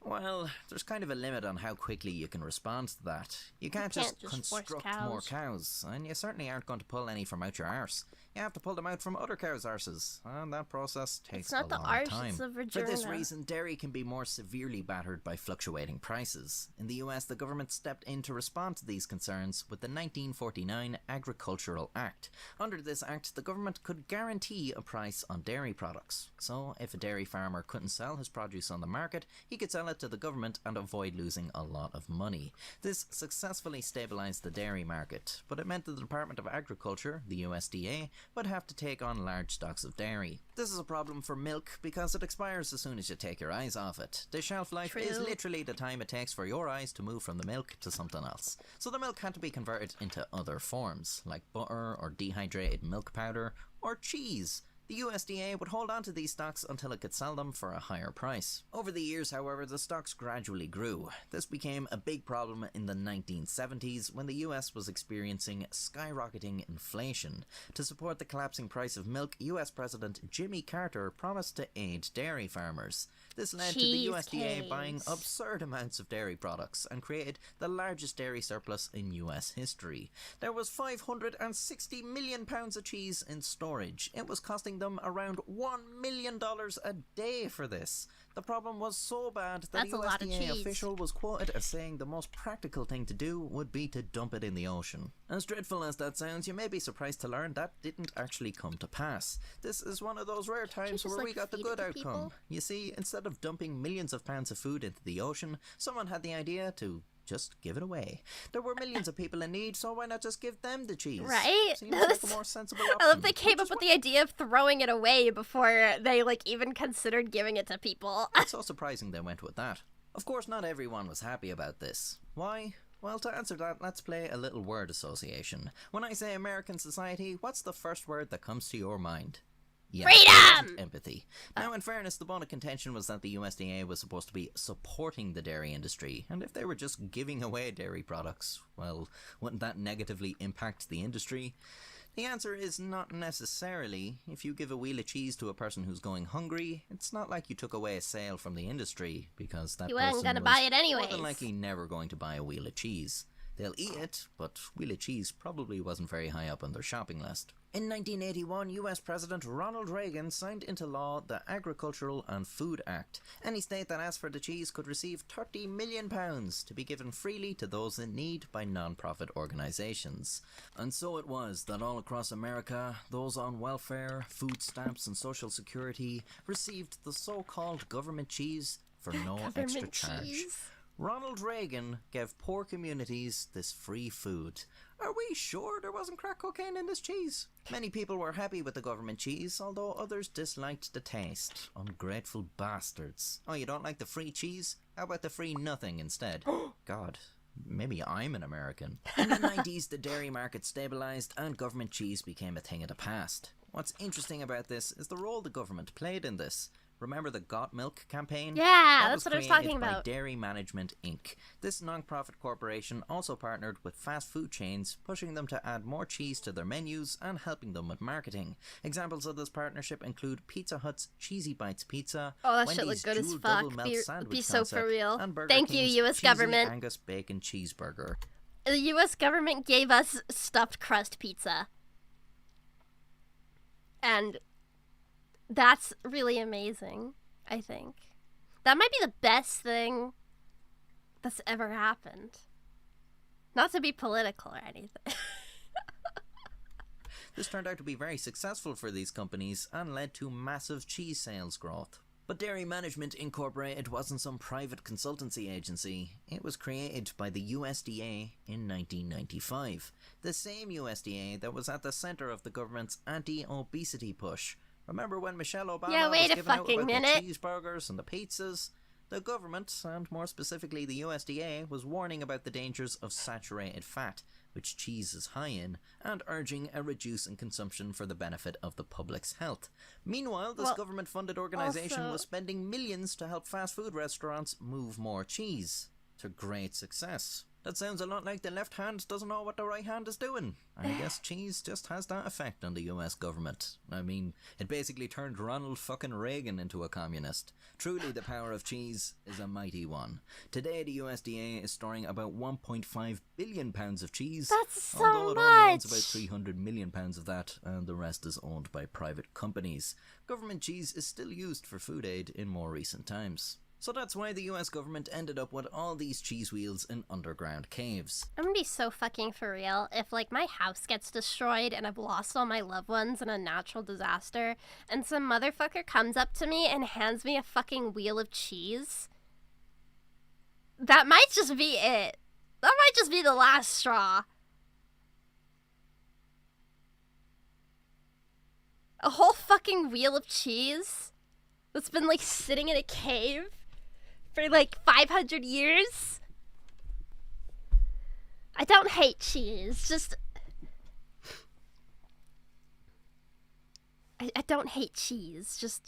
well, there's kind of a limit on how quickly you can respond to that. You can't just construct more cows, and you certainly aren't going to pull any from out your arse. You have to pull them out from other cows' arses, and that process takes a long time. It's not the arse, it's the For this vagina. reason, dairy can be more severely battered by fluctuating prices. In the US, the government stepped in to respond to these concerns with the 1949 Agricultural Act. Under this act, the government could guarantee a price on dairy products. So, if a dairy farmer couldn't sell his produce on the market, he could sell it to the government and avoid losing a lot of money. This successfully stabilized the dairy market, but it meant that the Department of Agriculture, the USDA, would have to take on large stocks of dairy. This is a problem for milk because it expires as soon as you take your eyes off it. The shelf life is literally the time it takes for your eyes to move from the milk to something else. So the milk had to be converted into other forms, like butter or dehydrated milk powder or cheese. The USDA would hold on to these stocks until it could sell them for a higher price. Over the years, however, the stocks gradually grew. This became a big problem in the 1970s when the US was experiencing skyrocketing inflation. To support the collapsing price of milk, US President Jimmy Carter promised to aid dairy farmers. This led to the USDA buying absurd amounts of dairy products and created the largest dairy surplus in US history. There was 560 million pounds of cheese in storage. It was costing the them around $1 million a day for this. The problem was so bad that That's a a lot of USDA cheese. official was quoted as saying the most practical thing to do would be to dump it in the ocean. As dreadful as that sounds, you may be surprised to learn that didn't actually come to pass. This is one of those rare times where we got the good outcome. people? You see, instead of dumping millions of pounds of food into the ocean, someone had the idea to just give it away. There were millions of people in need, so why not just give them the cheese? Right? Seems like a more sensible option. I love they came up with the idea of throwing it away before they like even considered giving it to people. It's so surprising they went with that. Of course, not everyone was happy about this. Why? Well, to answer that, let's play a little word association. When I say American society, what's the first word that comes to your mind? Yeah, freedom! Empathy. Now, in fairness, the bone of contention was that the USDA was supposed to be supporting the dairy industry, and if they were just giving away dairy products, well, wouldn't that negatively impact the industry? The answer is not necessarily. If you give a wheel of cheese to a person who's going hungry, it's not like you took away a sale from the industry, because that You person weren't gonna was buy it more anyways. than likely never going to buy a wheel of cheese. They'll eat it, but wheel of cheese probably wasn't very high up on their shopping list. In 1981, US President Ronald Reagan signed into law the Agricultural and Food Act. Any state that asked for the cheese could receive £30 million to be given freely to those in need by non-profit organisations. And so it was that all across America, those on welfare, food stamps and social security received the so-called government cheese for no extra charge. Ronald Reagan gave poor communities this free food. Are we sure there wasn't crack cocaine in this cheese? Many people were happy with the government cheese, although others disliked the taste. Ungrateful bastards. Oh, you don't like the free cheese? How about the free nothing instead? God, maybe I'm an American. In the 90s, the dairy market stabilised and government cheese became a thing of the past. What's interesting about this is the role the government played in this. Remember the Got Milk campaign? Yeah, that's what I was talking created by about. Dairy Management Inc. This non-profit corporation also partnered with fast food chains, pushing them to add more cheese to their menus and helping them with marketing. Examples of this partnership include Pizza Hut's Cheesy Bites Pizza, Oh, that shit Wendy's looked good as Jewel fuck. Double Melt Be Sandwich so concept, for real. and Burger Thank you, King's US Cheesy government. Angus Bacon Cheeseburger. The US government gave us stuffed crust pizza. And that's really amazing, I think. That might be the best thing that's ever happened. Not to be political or anything. This turned out to be very successful for these companies and led to massive cheese sales growth. But Dairy Management Incorporated wasn't some private consultancy agency. It was created by the USDA in 1995. The same USDA that was at the centre of the government's anti-obesity push. Remember when Michelle Obama wait was a giving out fucking about minute. the cheeseburgers and the pizzas? The government, and more specifically the USDA, was warning about the dangers of saturated fat, which cheese is high in, and urging a reduce in consumption for the benefit of the public's health. Meanwhile, this government-funded organisation also- was spending millions to help fast food restaurants move more cheese. To great success. That sounds a lot like the left hand doesn't know what the right hand is doing. I guess cheese just has that effect on the US government. I mean, it basically turned Ronald fucking Reagan into a communist. Truly, the power of cheese is a mighty one. Today, the USDA is storing about 1.5 billion pounds of cheese. That's so although it only owns much. about 300 million pounds of that, and the rest is owned by private companies. Government cheese is still used for food aid in more recent times. So that's why the US government ended up with all these cheese wheels in underground caves. I'm gonna be so fucking for real. If, like, my house gets destroyed and I've lost all my loved ones in a natural disaster, and some motherfucker comes up to me and hands me a fucking wheel of cheese, that might just be it. That might just be the last straw. A whole fucking wheel of cheese that's been, like, sitting in a cave for like 500 years? I don't hate cheese, just... I don't hate cheese, just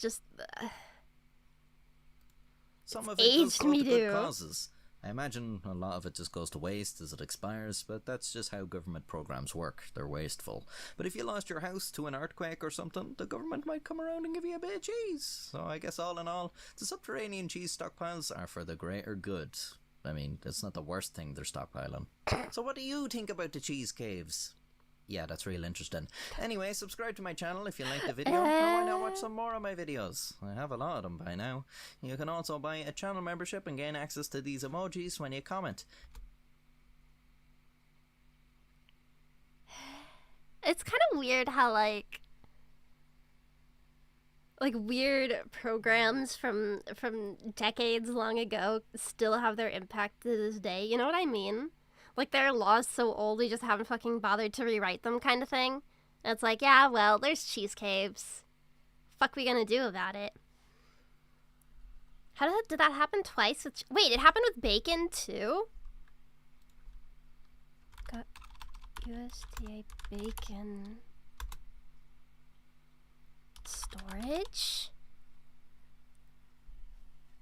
Some of it does aged go me to good too. causes. I imagine a lot of it just goes to waste as it expires, but that's just how government programs work. They're wasteful. But if you lost your house to an earthquake or something, the government might come around and give you a bit of cheese. So I guess all in all, the subterranean cheese stockpiles are for the greater good. I mean, it's not the worst thing they're stockpiling. So what do you think about the cheese caves? Yeah, that's real interesting. Anyway, subscribe to my channel if you like the video, or why not watch some more of my videos? I have a lot of them by now. You can also buy a channel membership and gain access to these emojis when you comment. It's kind of weird how, like weird programs from decades long ago still have their impact to this day. You know what I mean? Like, there are laws so old we just haven't fucking bothered to rewrite them kind of thing. And it's like, yeah, well, there's cheese caves. Fuck we gonna do about it? How did that happen twice? Wait, it happened with bacon too? Got USDA bacon storage?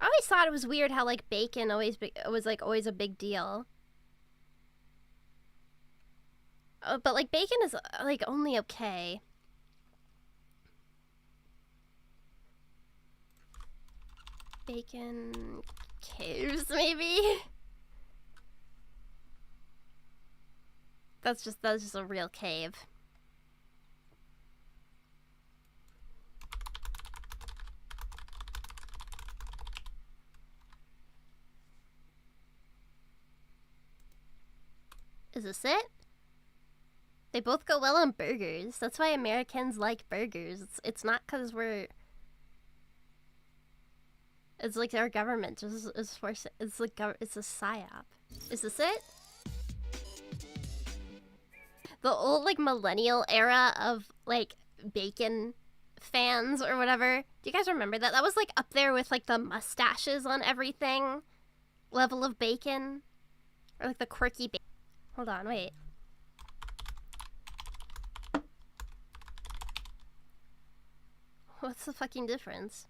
I always thought it was weird how, like, bacon was like always a big deal. But, like, bacon is, like, only okay. Bacon caves, maybe? That's just a real cave. Is this it? They both go well on burgers. That's why Americans like burgers. It's not because we're... It's like our government is forcing... It's like it's a psyop. Is this it? The old, like, millennial era of, like, bacon fans or whatever. Do you guys remember that? That was, like, up there with, like, the mustaches on everything level of bacon. Or, like, the quirky bacon. Hold on, wait. What's the fucking difference?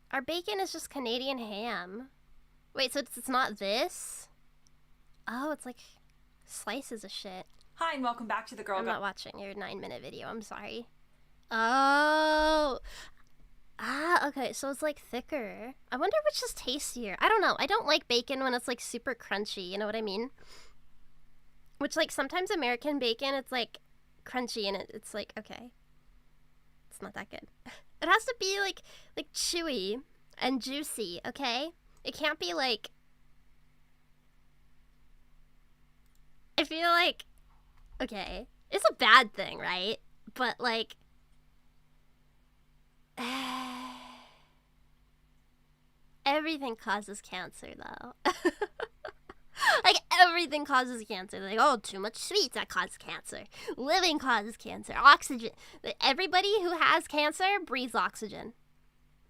Our bacon is just Canadian ham. Wait, so it's not this? Oh, it's like slices of shit. Hi, and welcome back to the Girl I'm not watching your 9-minute video, I'm sorry. Oh. Ah, okay, so it's like thicker. I wonder which is tastier. I don't know. I don't like bacon when it's like super crunchy, you know what I mean? Which, like, sometimes American bacon, it's like crunchy and it's like, okay. It's not that good. It has to be like chewy and juicy, okay? It can't be like... I feel like... Okay. It's a bad thing, right? But, like... Everything causes cancer, though. Like, everything causes cancer. Like, oh, too much sweets, that causes cancer. Living causes cancer. Oxygen. Everybody who has cancer breathes oxygen.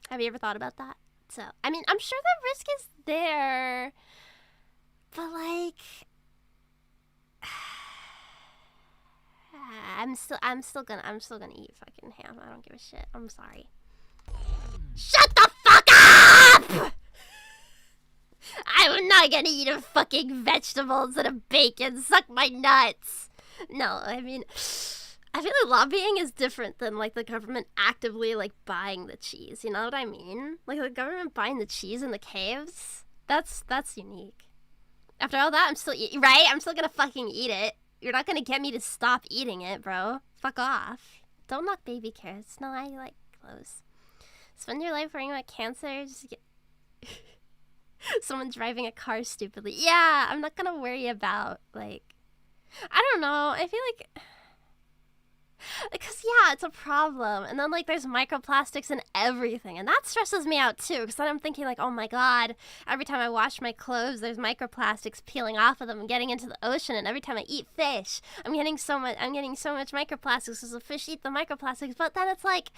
Have you ever thought about that? So, I mean, I'm sure the risk is there. But, like... I'm still gonna eat fucking ham. I don't give a shit. I'm sorry. Shut the fuck up! I'm not gonna eat a fucking vegetables and a bacon. Suck my nuts. No, I mean, I feel like lobbying is different than, like, the government actively, like, buying the cheese. You know what I mean? Like, the government buying the cheese in the caves? That's unique. After all that, I'm still right? I'm still gonna fucking eat it. You're not gonna get me to stop eating it, bro. Fuck off. Don't knock baby carrots. No, I like clothes. Spend your life worrying about cancer. Just get... Someone driving a car stupidly. Yeah, I'm not gonna worry about, like... I don't know. I feel like... Because, yeah, it's a problem. And then, like, there's microplastics in everything. And that stresses me out, too. Because then I'm thinking, like, oh, my God. Every time I wash my clothes, there's microplastics peeling off of them and getting into the ocean. And every time I eat fish, I'm getting so much microplastics because the fish eat the microplastics. But then it's like...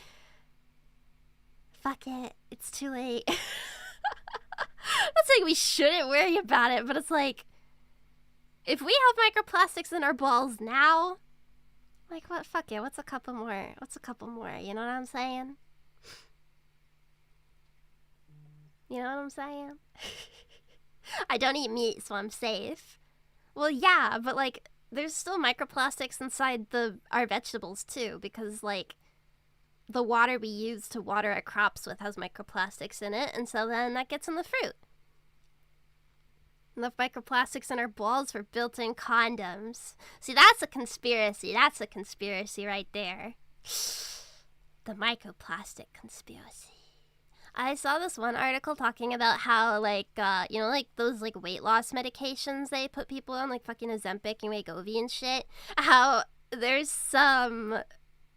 Fuck it. It's too late. Not saying we shouldn't worry about it, but it's like... If we have microplastics in our balls now... Like, what? Fuck it. What's a couple more? You know what I'm saying? You know what I'm saying? I don't eat meat, so I'm safe. Well, yeah, but, like, there's still microplastics inside our vegetables, too, because, like, the water we use to water our crops with has microplastics in it, and so then that gets in the fruit. Enough microplastics in our balls for built-in condoms. See, that's a conspiracy. That's a conspiracy right there. The microplastic conspiracy. I saw this one article talking about how, like, you know, like, those, like, weight loss medications they put people on, like, fucking Ozempic and Wegovy and shit. How there's some,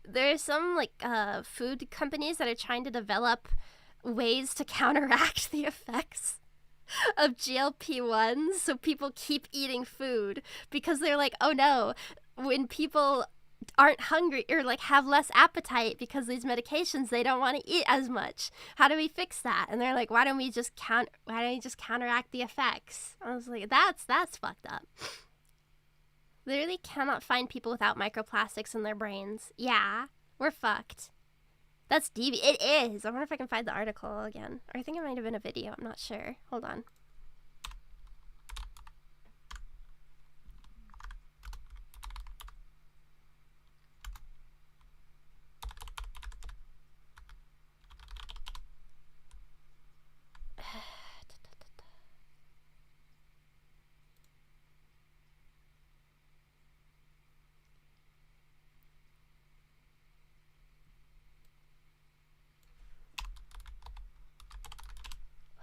like, food companies that are trying to develop ways to counteract the effects of GLP-1s, so people keep eating food because they're like, oh no, when people aren't hungry or like have less appetite because these medications, they don't want to eat as much. How do we fix that? And they're like, why don't we just counteract the effects? I was like, that's fucked up. Literally cannot find people without microplastics in their brains. Yeah, we're fucked. That's deviant. It is. I wonder if I can find the article again. Or I think it might have been a video. I'm not sure. Hold on.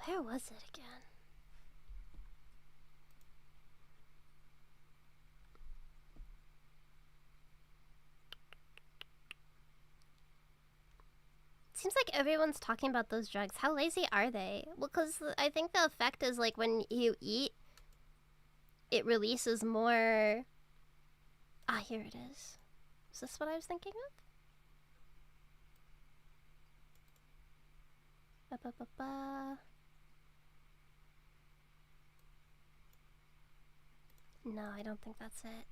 Where was it again? Seems like everyone's talking about those drugs. How lazy are they? Well, because I think the effect is like when you eat, it releases more... Ah, here it is. Is this what I was thinking of? No, I don't think that's it.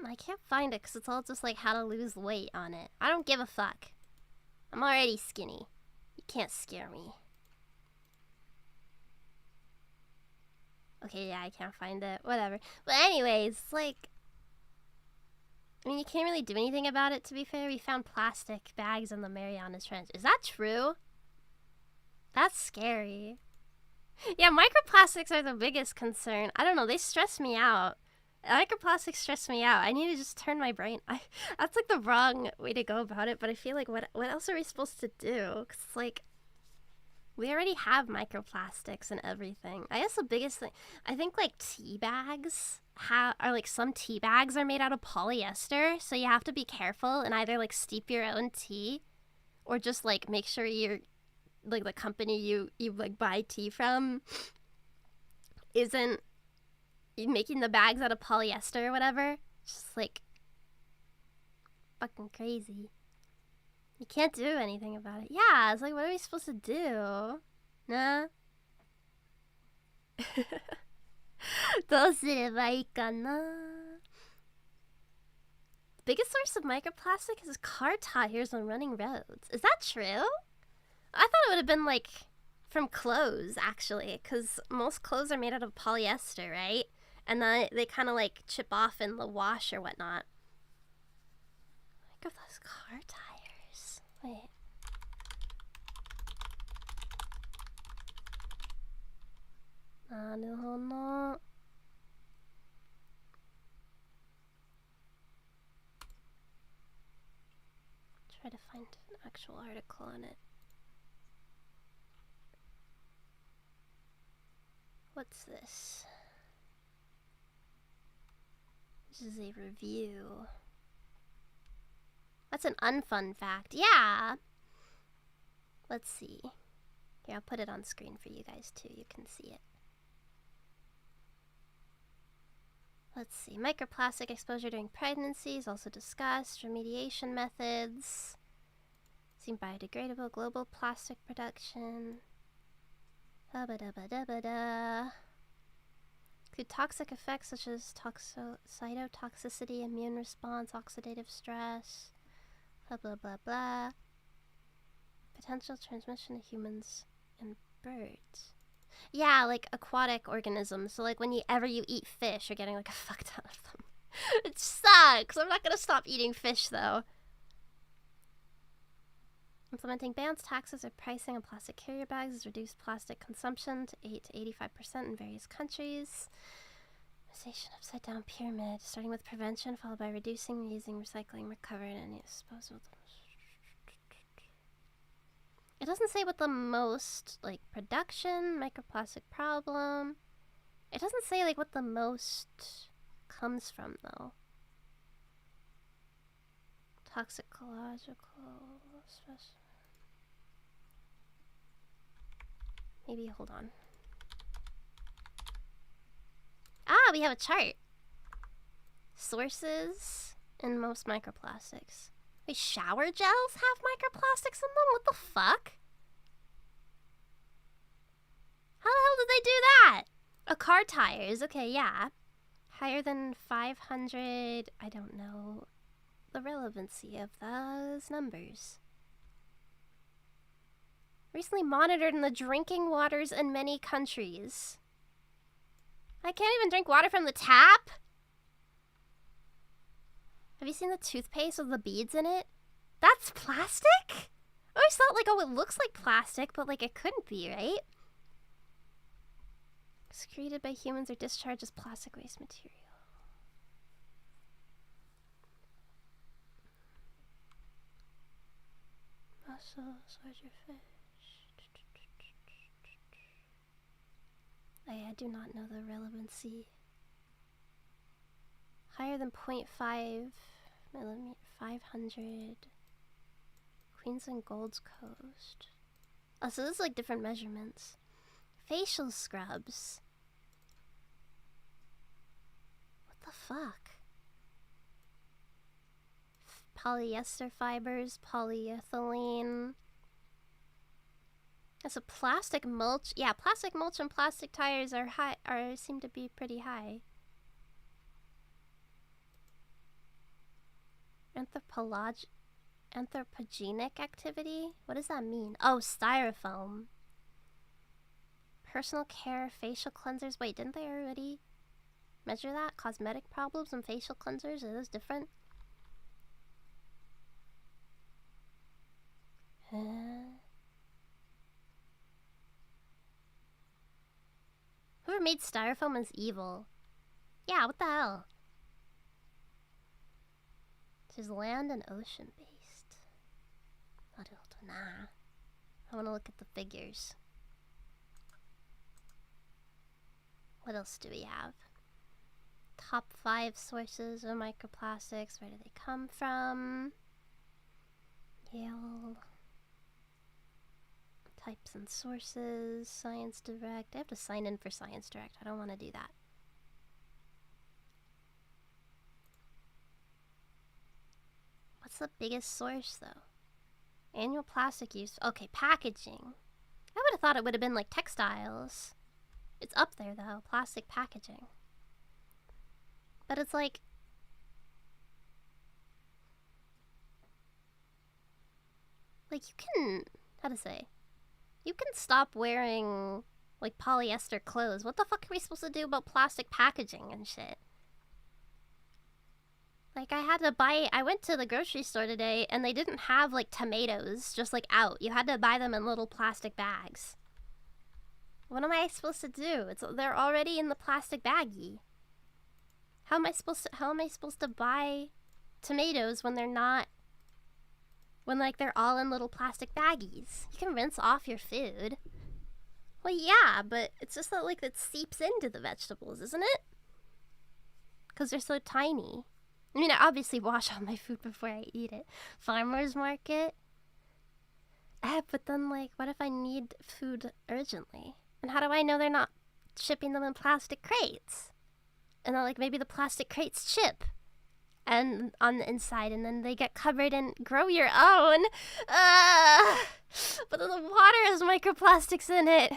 I can't find it because it's all just like how to lose weight on it. I don't give a fuck. I'm already skinny. You can't scare me. Okay, yeah, I can't find it. Whatever. But anyways, like... I mean, you can't really do anything about it, to be fair. We found plastic bags in the Mariana Trench. Is that true? That's scary. Yeah, microplastics are the biggest concern. I don't know, they stress me out. Microplastics stress me out. I need to just turn my brain. That's like the wrong way to go about it, but I feel like what else are we supposed to do? Because, like, we already have microplastics and everything. I guess the biggest thing, I think, like, tea bags are, like, some tea bags are made out of polyester, so you have to be careful and either, like, steep your own tea or just, like, make sure you're, like, the company you like, buy tea from isn't making the bags out of polyester or whatever. Just like fucking crazy. You can't do anything about it. Yeah, it's like, what are we supposed to do? Nah. どうすればいいかな? The biggest source of microplastic is car tires on running roads. Is that true? I thought it would have been like from clothes, actually, because most clothes are made out of polyester, right? And then they kind of like chip off in the wash or whatnot. Look at those car tires. Wait. No. Try to find an actual article on it. What's this? This is a review. That's an unfun fact. Yeah! Let's see. Here, I'll put it on screen for you guys too. You can see it. Let's see. Microplastic exposure during pregnancy is also discussed. Remediation methods. Seem biodegradable. Global plastic production. Include toxic effects such as cytotoxicity, immune response, oxidative stress, blah blah blah blah. Potential transmission to humans and birds. Yeah, like aquatic organisms. So like whenever you eat fish, you're getting like a fuck ton of them. It sucks. I'm not gonna stop eating fish though. Implementing bans, taxes, or pricing on plastic carrier bags has reduced plastic consumption to 8 to 85% in various countries. Organization upside down pyramid, starting with prevention, followed by reducing, reusing, recycling, recovering, and disposal. It doesn't say what the most, like, production, microplastic problem. It doesn't say, like, what the most comes from, though. Toxicological specimen. Maybe, hold on. Ah, we have a chart. Sources in most microplastics. Wait, shower gels have microplastics in them? What the fuck? How the hell did they do that? Oh, car tires. Okay, yeah. Higher than 500. I don't know the relevancy of those numbers. Recently monitored in the drinking waters in many countries. I can't even drink water from the tap? Have you seen the toothpaste with the beads in it? That's plastic? I always thought, like, oh, it looks like plastic, but, like, it couldn't be, right? Excreted by humans or discharged as plastic waste material. Mussels, larger fish. I do not know the relevancy. Higher than 0.5 millimeter, 500. Queensland Gold's Coast. Oh, so this is like different measurements. Facial scrubs. What the fuck? Polyester fibers, polyethylene. That's a plastic mulch. Yeah, plastic mulch and plastic tires are high. Seem to be pretty high. Anthropogenic activity? What does that mean? Oh, styrofoam. Personal care, facial cleansers. Wait, didn't they already measure that? Cosmetic problems and facial cleansers? Are those different? Whoever made styrofoam is evil. Yeah, what the hell? This is land and ocean based. Nah. I want to look at the figures. What else do we have? Top 5 sources of microplastics. Where do they come from? Yale. Types and sources. Science Direct. I have to sign in for Science Direct. I don't want to do that. What's the biggest source, though? Annual plastic use. Okay, packaging. I would have thought it would have been like textiles. It's up there, though. Plastic packaging. But it's like... Like, you can... How to say? You can stop wearing, like, polyester clothes. What the fuck are we supposed to do about plastic packaging and shit? Like, I went to the grocery store today, and they didn't have, like, tomatoes just, like, out. You had to buy them in little plastic bags. What am I supposed to do? They're already in the plastic baggie. How am I supposed to buy tomatoes when they're not... When, like, they're all in little plastic baggies? You can rinse off your food. Well, yeah, but it's just that, like, it seeps into the vegetables, isn't it? Because they're so tiny. I mean, I obviously wash all my food before I eat it. Farmer's market. But then, like, what if I need food urgently? And how do I know they're not shipping them in plastic crates? And then, like, maybe the plastic crates chip. And on the inside, and then they get covered in grow your own. But then the water has microplastics in it.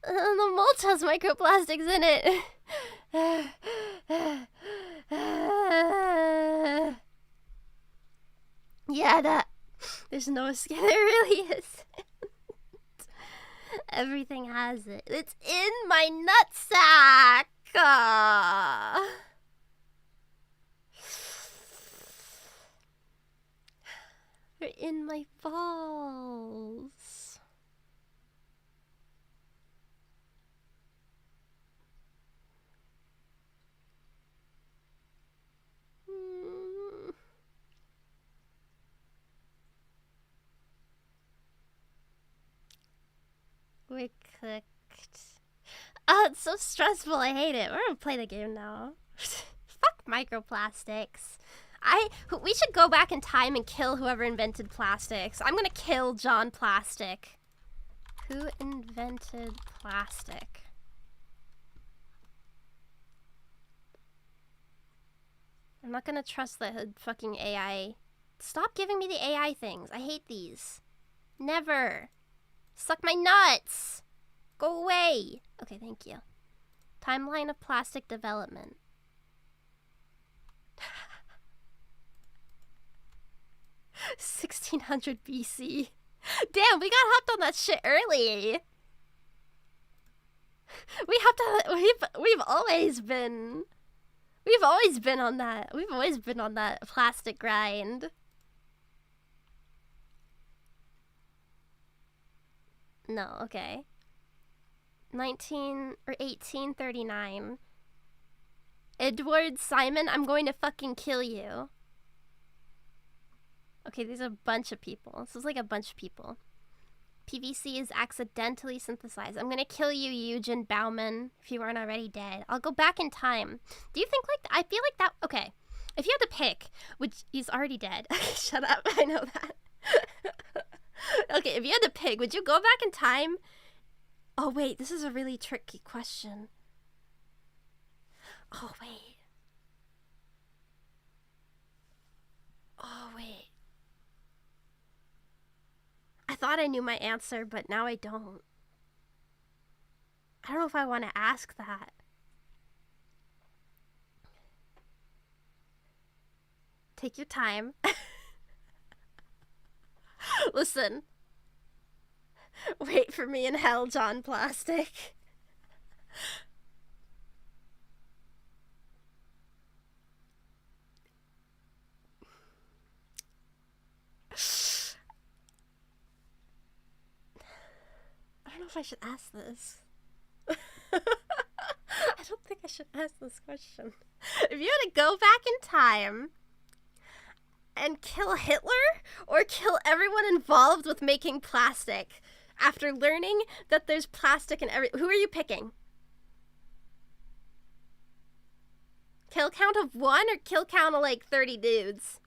And then the mulch has microplastics in it. Yeah, there's no escape. There really is. Everything has it. It's in my nutsack. They're in my balls. We're cooked. Oh, it's so stressful. I hate it. We're gonna play the game now. Fuck microplastics. We should go back in time and kill whoever invented plastics. I'm gonna kill John Plastic. Who invented plastic? I'm not gonna trust the fucking AI. Stop giving me the AI things. I hate these. Never. Suck my nuts. Go away. Okay, thank you. Timeline of plastic development. 1600 BC. Damn, we got hopped on that shit early. We hopped on. We've always been on that. We've always been on that plastic grind. No, okay. 1839. Edward Simon, I'm going to fucking kill you. Okay, these are a bunch of people. This is like a bunch of people. PVC is accidentally synthesized. I'm gonna kill you, Eugen Bauman, if you aren't already dead. I'll go back in time. Do you think like I feel like that? Okay, if you had to pick, which he's already dead. Shut up. I know that. Okay, if you had to pick, would you go back in time? Oh wait, this is a really tricky question. Oh wait. Oh wait. I thought I knew my answer, but now I don't. I don't know if I want to ask that. Take your time. Listen. Wait for me in hell, John Plastic. I don't know if I should ask this. I don't think I should ask this question. If you had to go back in time and kill Hitler or kill everyone involved with making plastic after learning that there's plastic in who are you picking? Kill count of 1 or kill count of like 30 dudes?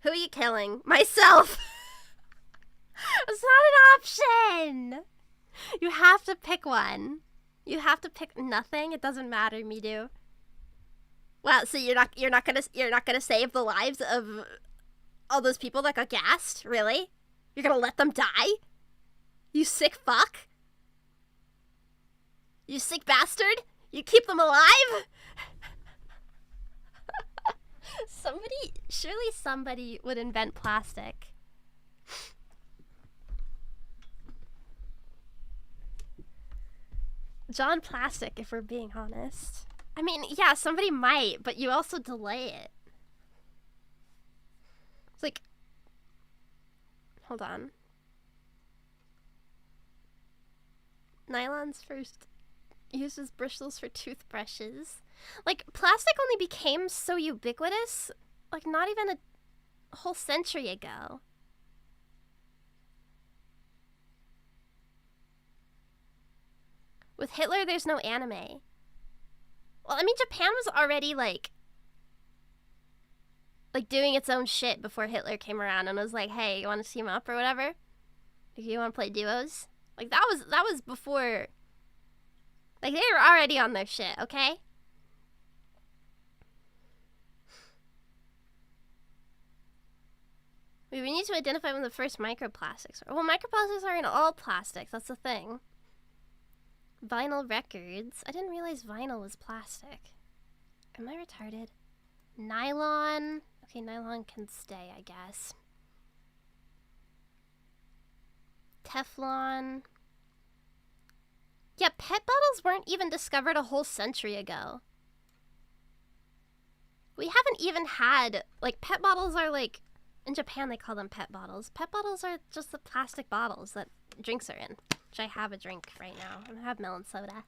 Who are you killing? Myself. It's not an option. You have to pick one. You have to pick nothing. It doesn't matter, Miru. Wow, so you're not gonna save the lives of all those people that got gassed? Really? You're gonna let them die? You sick fuck? You sick bastard? You keep them alive? Surely somebody would invent plastic. John Plastic, if we're being honest. I mean, yeah, somebody might, but you also delay it. It's like, hold on. Nylon's first uses bristles for toothbrushes. Like, plastic only became so ubiquitous, like, not even a whole century ago. With Hitler, there's no anime. Well, I mean, Japan was already, like doing its own shit before Hitler came around and was like, hey, you want to team up or whatever? Like, you want to play duos? Like, that was before. Like, they were already on their shit, okay? We need to identify when the first microplastics are. Well, microplastics are in all plastics. That's the thing. Vinyl records. I didn't realize vinyl was plastic. Am I retarded? Nylon. Okay, nylon can stay, I guess. Teflon. Yeah, pet bottles weren't even discovered a whole century ago. We haven't even had, like, pet bottles are like, in Japan they call them pet bottles. Pet bottles are just the plastic bottles that drinks are in, which I have a drink right now. I have melon soda.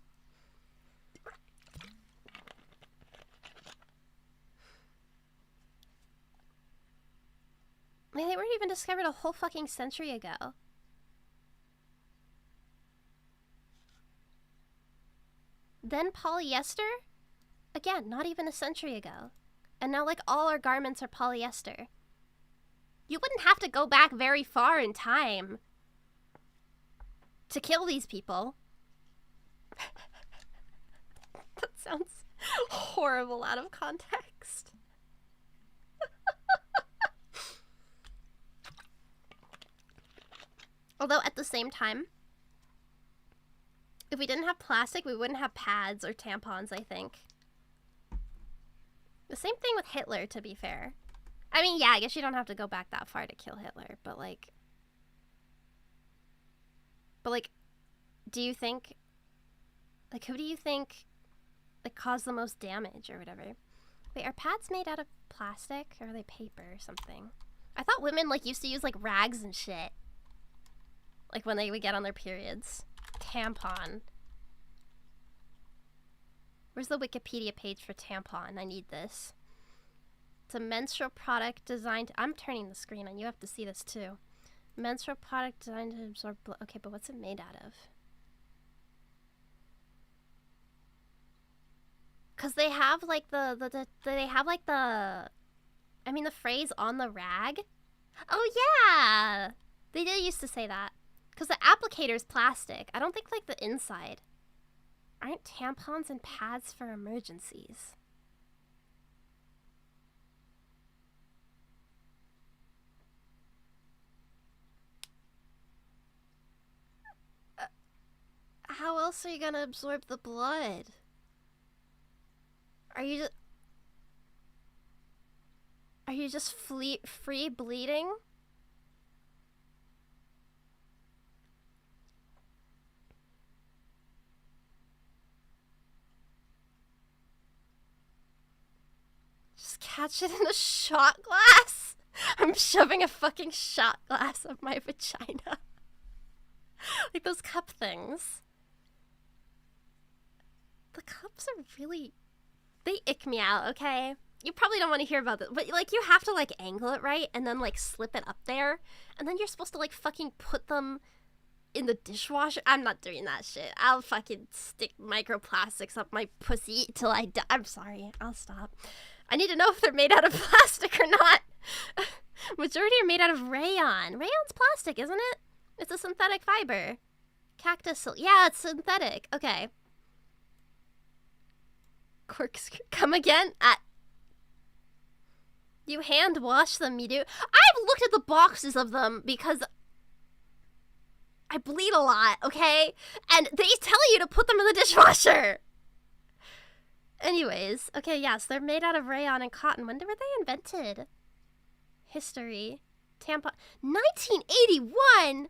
I mean, they weren't even discovered a whole fucking century ago. Then polyester? Again, not even a century ago. And now, like, all our garments are polyester. You wouldn't have to go back very far in time to kill these people. That sounds horrible out of context. Although, at the same time, if we didn't have plastic, we wouldn't have pads or tampons, I think. The same thing with Hitler, to be fair. I mean, yeah, I guess you don't have to go back that far to kill Hitler, but like... do you think... Like, who do you think, like, caused the most damage or whatever? Wait, are pads made out of plastic, or are they paper or something? I thought women, like, used to use, like, rags and shit. Like, when they would get on their periods. Tampon. Where's the Wikipedia page for tampon? I need this. It's a menstrual product designed... I'm turning the screen on. You have to see this, too. Menstrual product designed to absorb blood. Okay, but what's it made out of? Because they have, like, they have, like, the... I mean, the phrase on the rag. Oh, yeah! They did used to say that. Because the applicator's plastic. I don't think, like, the inside. Aren't tampons and pads for emergencies? How else are you gonna absorb the blood? Are you just free bleeding? Just catch it in a shot glass? I'm shoving a fucking shot glass up my vagina. Like those cup things. The cups are really... They ick me out, okay? You probably don't want to hear about this, but, like, you have to, like, angle it right and then, like, slip it up there. And then you're supposed to, like, fucking put them in the dishwasher. I'm not doing that shit. I'll fucking stick microplastics up my pussy till I die. I'm sorry. I'll stop. I need to know if they're made out of plastic or not. Majority are made out of rayon. Rayon's plastic, isn't it? It's a synthetic fiber. Cactus silk. Yeah, it's synthetic. Okay. Corkscrew. Come again? You hand wash them, Miru. I've looked at the boxes of them because I bleed a lot, okay? And they tell you to put them in the dishwasher. Anyways, okay, yes, they're made out of rayon and cotton. When were they invented? History. Tampon. 1981?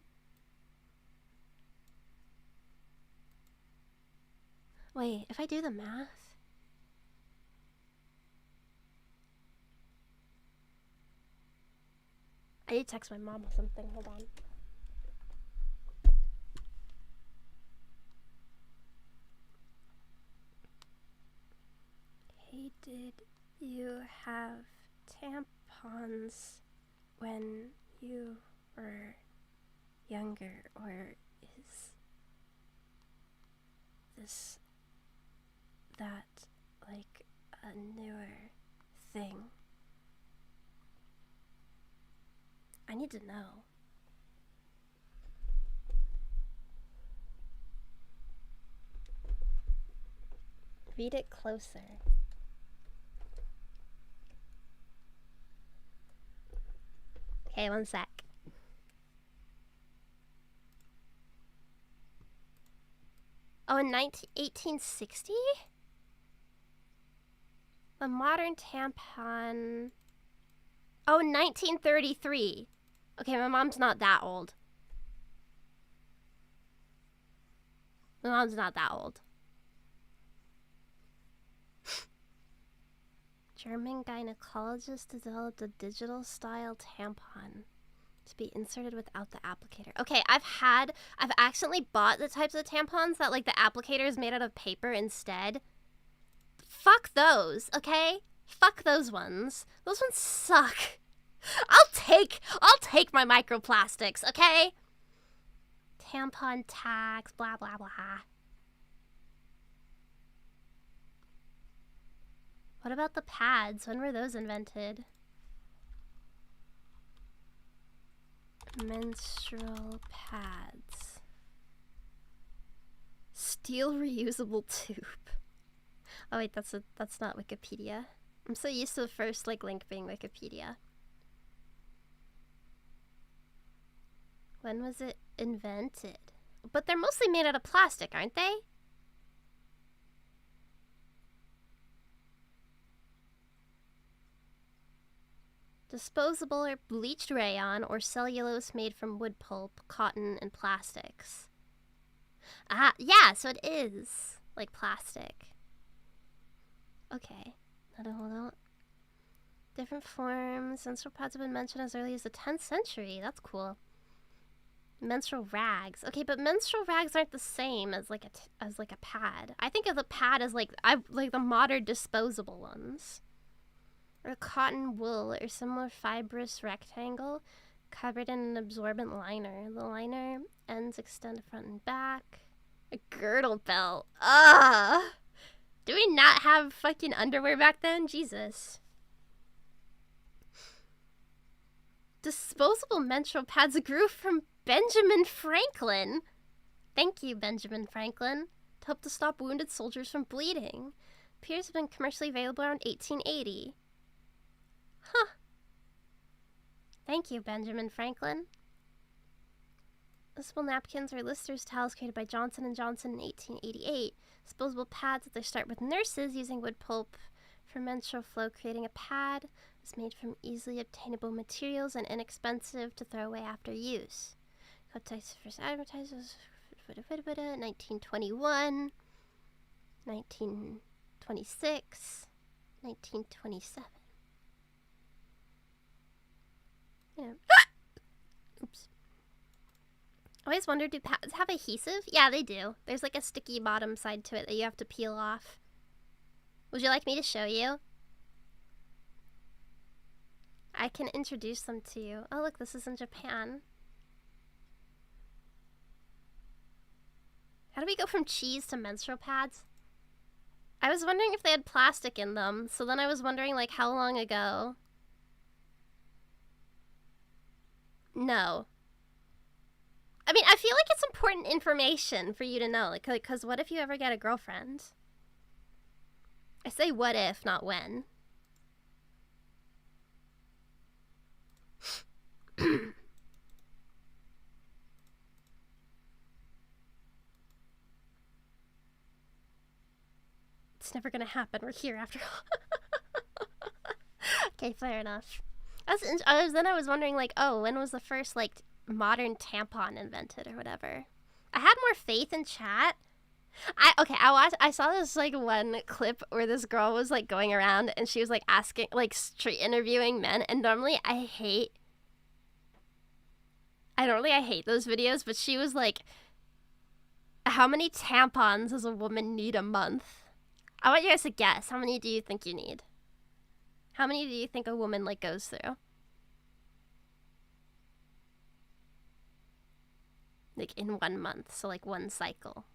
Wait, if I do the math. I need to text my mom or something. Hold on. Hey, did you have tampons when you were younger, or is that like a newer thing? I need to know. Read it closer. Okay, one sec. Oh, in 1860? The modern tampon... Oh, 1933. Okay, my mom's not that old. My mom's not that old. German gynecologist developed a digital style tampon to be inserted without the applicator. Okay, I've accidentally bought the types of tampons that like the applicator is made out of paper instead. Fuck those, okay? Fuck those ones. Those ones suck. I'll take my microplastics, okay? Tampon tax, blah blah blah. What about the pads? When were those invented? Menstrual pads. Steel reusable tube. Oh wait, that's not Wikipedia. I'm so used to the first like link being Wikipedia. When was it invented? But they're mostly made out of plastic, aren't they? Disposable or bleached rayon or cellulose made from wood pulp, cotton, and plastics. Ah, yeah, so it is like plastic. Okay. Hold on. Different forms. Menstrual pads have been mentioned as early as the 10th century. That's cool. Menstrual rags. Okay, but menstrual rags aren't the same as like a pad. I think of the pad as like the modern disposable ones. Or cotton wool or similar fibrous rectangle covered in an absorbent liner. The liner ends extend front and back. A girdle belt. Ugh! Do we not have fucking underwear back then? Jesus. Disposable menstrual pads grew from Benjamin Franklin. Thank you, Benjamin Franklin. To help to stop wounded soldiers from bleeding. Appears to have been commercially available around 1880. Huh. Thank you, Benjamin Franklin. Disposable napkins or Lister's towels created by Johnson & Johnson in 1888. Disposable pads at their start with nurses using wood pulp for menstrual flow. Creating a pad was made from easily obtainable materials and inexpensive to throw away after use. Contacts first advertisers 1921, 1926, 1927. Yeah. Oops. I always wondered, do pads have adhesive? Yeah, they do. There's like a sticky bottom side to it that you have to peel off. Would you like me to show you? I can introduce them to you. Oh, look, this is in Japan. How do we go from cheese to menstrual pads? I was wondering if they had plastic in them, so then I was wondering, like, how long ago? No. I mean, I feel like it's important information for you to know, like, because what if you ever get a girlfriend? I say what if, not when. It's never gonna happen. We're here after all. Okay, fair enough. Then I was wondering, like, oh, when was the first, like, modern tampon invented or whatever? I had more faith in chat. I saw this, like, one clip where this girl was, like, going around and she was, like, asking, like, street interviewing men, and normally I hate those videos, but she was like, how many tampons does a woman need a month? I want you guys to guess. How many do you think you need? How many do you think a woman, like, goes through? Like, in 1 month, so, like, one cycle.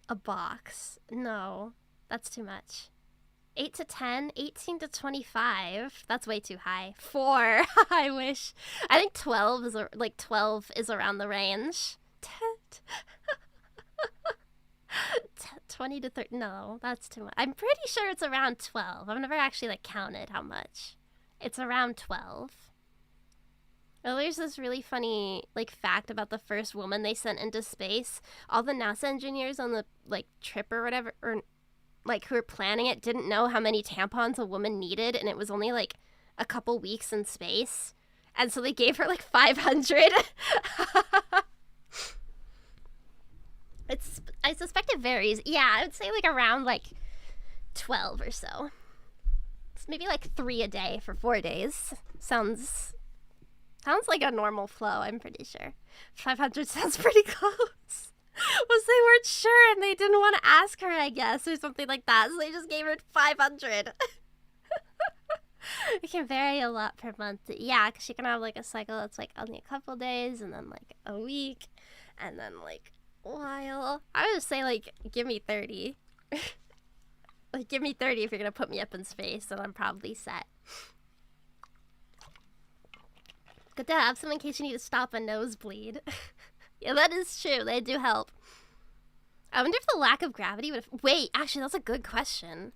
A box. No, that's too much. 8 to 10, 18 to 25. That's way too high. 4. I wish. I think 12 is around the range. 20 to 30. No, that's too much. I'm pretty sure it's around 12. I've never actually, like, counted how much. It's around 12. Oh, there's this really funny, like, fact about the first woman they sent into space. All the NASA engineers on the, like, trip or whatever, or, like, who were planning it didn't know how many tampons a woman needed, and it was only, like, a couple weeks in space. And so they gave her like 500. I suspect it varies. Yeah, I would say like around like 12 or so. It's maybe like 3 a day for 4 days. Sounds like a normal flow, I'm pretty sure. 500 sounds pretty close. Was they weren't sure and they didn't want to ask her, I guess, or something like that. So they just gave her 500. It can vary a lot per month. Yeah, because she can have like a cycle that's like only a couple days and then like a week and then like a while. I would say like give me 30. Like give me 30 if you're going to put me up in space and I'm probably set. Good to have some in case you need to stop a nosebleed. Yeah, that is true. They do help. I wonder if the lack of gravity would... Wait, actually, that's a good question.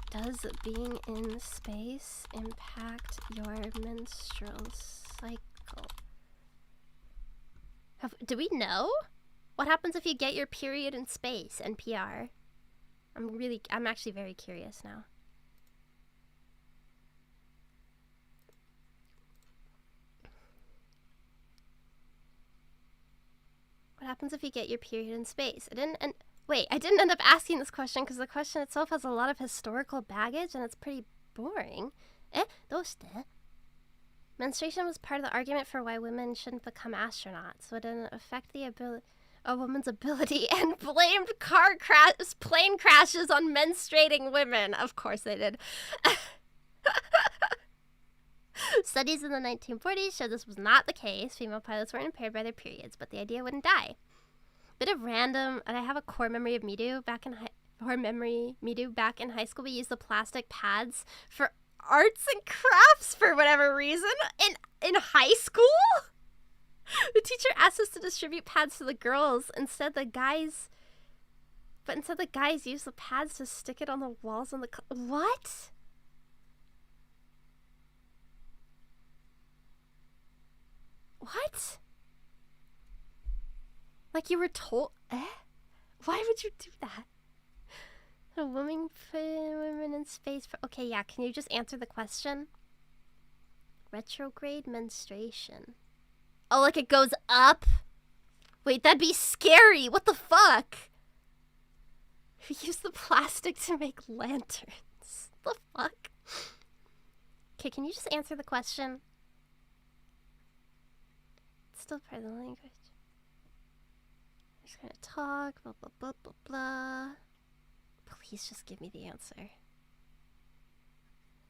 Does being in space impact your menstrual cycle? Do we know? What happens if you get your period in space? NPR. I'm actually very curious now. What happens if you get your period in space? I didn't end up asking this question because the question itself has a lot of historical baggage and it's pretty boring. Doshite? Menstruation was part of the argument for why women shouldn't become astronauts, so it didn't affect a woman's ability and blamed plane crashes on menstruating women. Of course they did. Studies in the 1940s showed this was not the case. Female pilots weren't impaired by their periods, but the idea wouldn't die. Bit of random, and I have a core memory of Miru back in high school. We used the plastic pads for arts and crafts for whatever reason in high school. The teacher asked us to distribute pads to the girls. Instead the guys used the pads to stick it on the walls on the what? What? Like you were told? Why would you do that? A woman in space. Okay, yeah. Can you just answer the question? Retrograde menstruation. Oh, like it goes up? Wait, that'd be scary. What the fuck? We use the plastic to make lanterns. The fuck? Okay, can you just answer the question? It's still part of the language. I'm just gonna talk, blah, blah, blah, blah, blah. Please just give me the answer.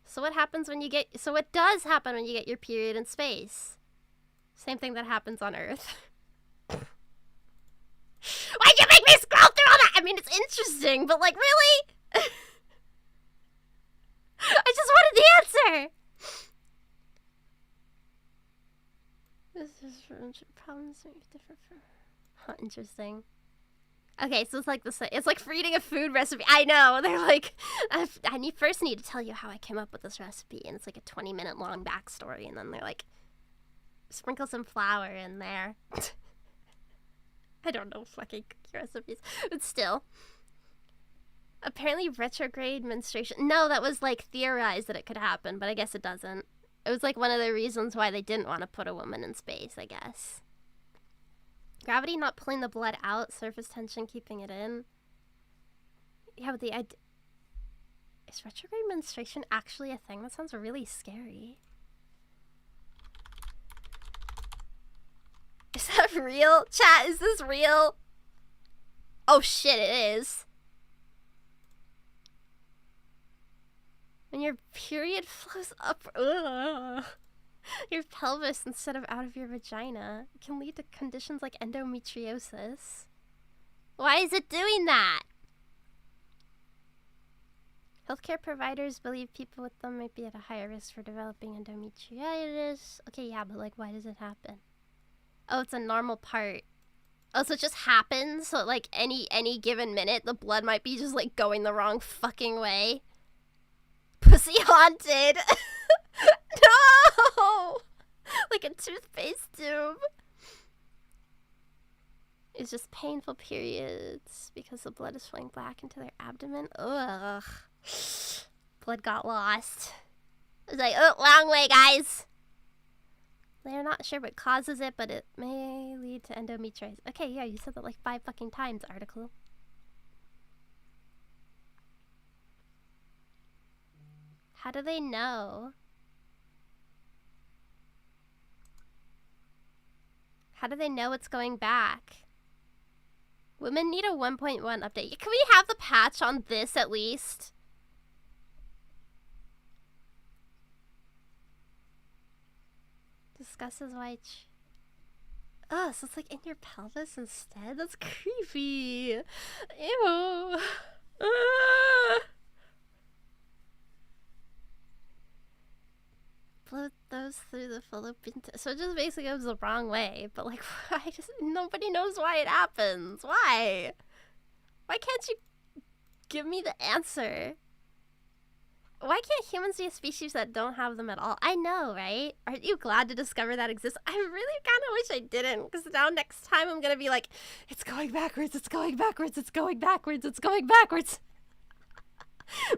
So what happens when you get... So what does happen when you get your period in space? Same thing that happens on Earth. Why'd you make me scroll through all that? I mean, it's interesting, but like, really? I just wanted the answer! This is problems make it different from... Huh, interesting. Okay, so it's like it's like for eating a food recipe. I know, they're like, I first need to tell you how I came up with this recipe, and it's like a 20-minute long backstory, and then they're like, sprinkle some flour in there. I don't know fucking cookie recipes, but still. Apparently retrograde menstruation. No, that was like theorized that it could happen, but I guess it doesn't. It was like one of the reasons why they didn't want to put a woman in space, I guess. Gravity not pulling the blood out, surface tension keeping it in. Yeah, but is retrograde menstruation actually a thing? That sounds really scary. Is that real? Chat, is this real? Oh shit, it is. When your period flows up your pelvis instead of out of your vagina, it can lead to conditions like endometriosis. Why is it doing that? Healthcare providers believe people with them might be at a higher risk for developing endometriosis. Okay, yeah, but like, why does it happen? Oh, it's a normal part. Oh, so it just happens? So like any given minute, the blood might be just like going the wrong fucking way? Pussy haunted! No! Like a toothpaste tube. It's just painful periods because the blood is flowing back into their abdomen. Ugh. Blood got lost. It's like, oh, wrong way, guys. They're not sure what causes it, but it may lead to endometriosis. Okay, yeah, you said that like 5 fucking times, article. How do they know? How do they know it's going back? Women need a 1.1 update. Can we have the patch on this at least? Discusses why. Oh, so it's like in your pelvis instead? That's creepy. Ew. Float those through the fallopian so it just basically goes the wrong way, but like nobody knows why it happens. Why can't you give me the answer? Why can't humans be a species that don't have them at all? I know, right? Aren't you glad to discover that exists? I really kind of wish I didn't, because now next time I'm gonna be like, it's going backwards, it's going backwards, it's going backwards, it's going backwards.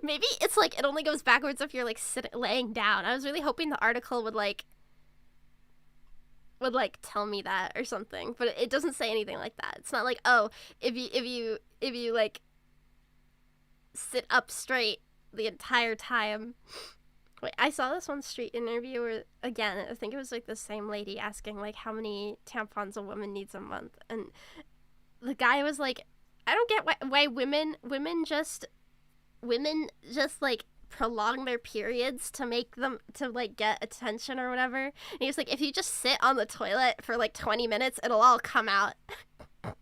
Maybe it's like it only goes backwards if you're like laying down. I was really hoping the article would like tell me that or something, but it doesn't say anything like that. It's not like, oh, if you like sit up straight the entire time. Wait, I saw this one street interview where, again, I think it was like the same lady asking like how many tampons a woman needs a month, and the guy was like, I don't get why women just like prolong their periods to make them to like get attention or whatever. And he was like, if you just sit on the toilet for like 20 minutes, it'll all come out. Could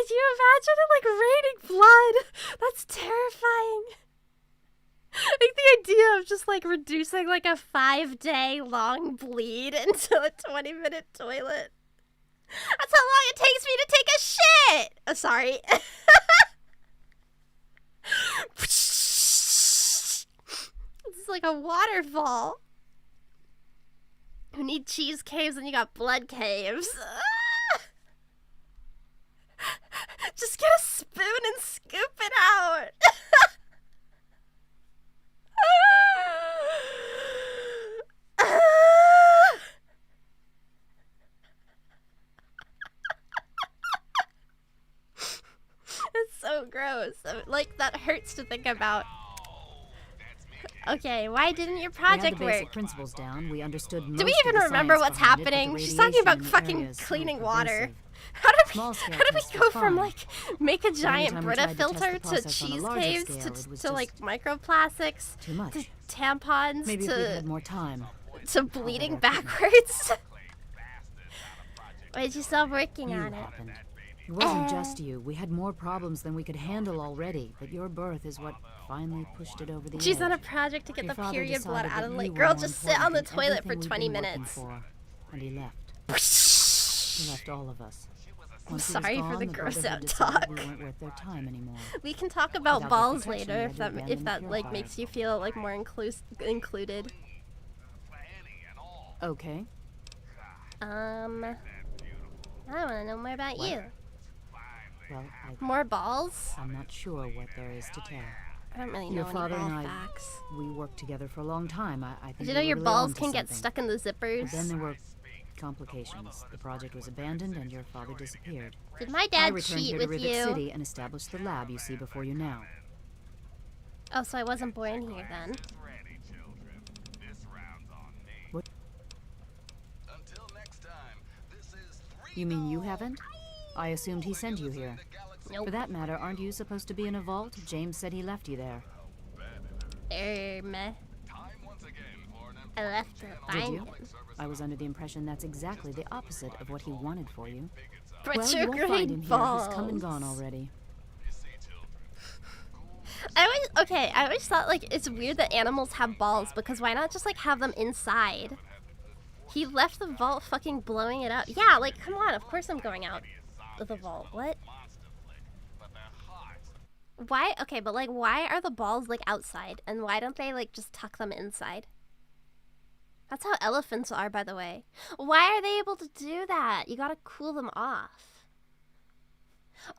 you imagine it like raining blood? That's terrifying. Like the idea of just like reducing like a 5-day long bleed into a 20-minute toilet. That's how long it takes me to take a shit! Oh, sorry. It's like a waterfall. You need cheese caves and you got blood caves. Just get a spoon and scoop it out. It's so gross. Like, that hurts to think about. Okay, why didn't your project we had the basic work? principles down. We understood most Do we of even the remember science what's behind it, but happening? the She's talking about radiation in fucking areas so cleaning water. pervasive. How Small-scale do we tests go were from fine. like make a giant Anytime we Brita tried to test filter the to process on a cheese larger caves scale, it was to like just microplastics too much. to tampons Maybe if we had to more time. bleeding backwards? Why'd you stop working You on it? happened. It wasn't just you. We had more problems than we could handle already, but your birth is what finally pushed it over the She's edge. on a project to get Your the father period blood decided out that of you like, were girl, more just sit on the important than toilet for everything 20 we'd been working minutes. for, and he left. He left all of us. I'm Once he was sorry for gone, the the gross Brotherhood out decided talk. We weren't worth their time anymore. We can talk about Without their balls protection, later we if had to that abandon the like purifier. makes you feel like more included. Okay. I want to know more about What? you. Well, More balls? I'm not sure what there is to tell. I don't really Your know any father ball and I, facts. we worked together for a long time. I think Did you we know were your really balls onto can get something. stuck in the zippers? But then there were complications. The project was abandoned and your father disappeared. Did my I dad returned cheat here to with Rivet you? City and established the lab you see before you now. Oh, so I wasn't born here then. What? You mean you haven't? I assumed he sent you here. Nope. For that matter, aren't you supposed to be in a vault? James said he left you there. I left to Did find you? him. I was under the impression that's exactly the opposite of what he wanted for you. But you won't find him here. He's come and balls. gone already. I always thought like it's weird that animals have balls because why not just like have them inside? He left the vault fucking blowing it up. Yeah, like come on, of course I'm going out of the vault. What? Why? Okay, but like why are the balls like outside and why don't they like just tuck them inside? That's how elephants are, by the way. Why are they able to do that? You gotta cool them off.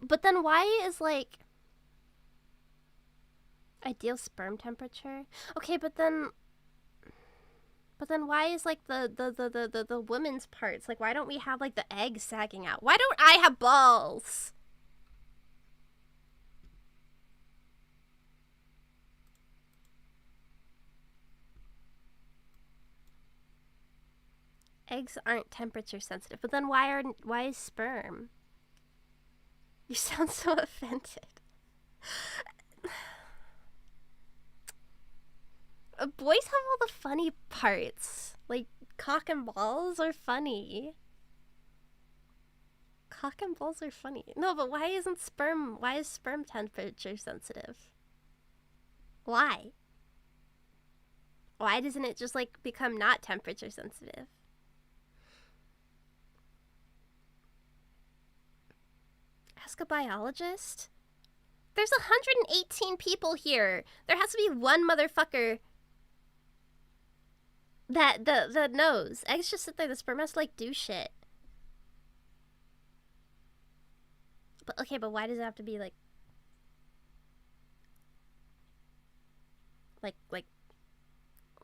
But then why is like Ideal sperm temperature? Okay, but then why is like the women's parts? Like, why don't we have like the egg sagging out? Why don't I have balls? Eggs aren't temperature sensitive, but then why is sperm? You sound so offended. Boys have all the funny parts. Like, cock and balls are funny. Cock and balls are funny. No, but why is sperm temperature sensitive? Why? Why doesn't it just, like, become not temperature sensitive? Ask a biologist? There's 118 people here. There has to be one motherfucker that knows. Eggs just sit there. The sperm has to, like, do shit. But, okay, but why does it have to be, like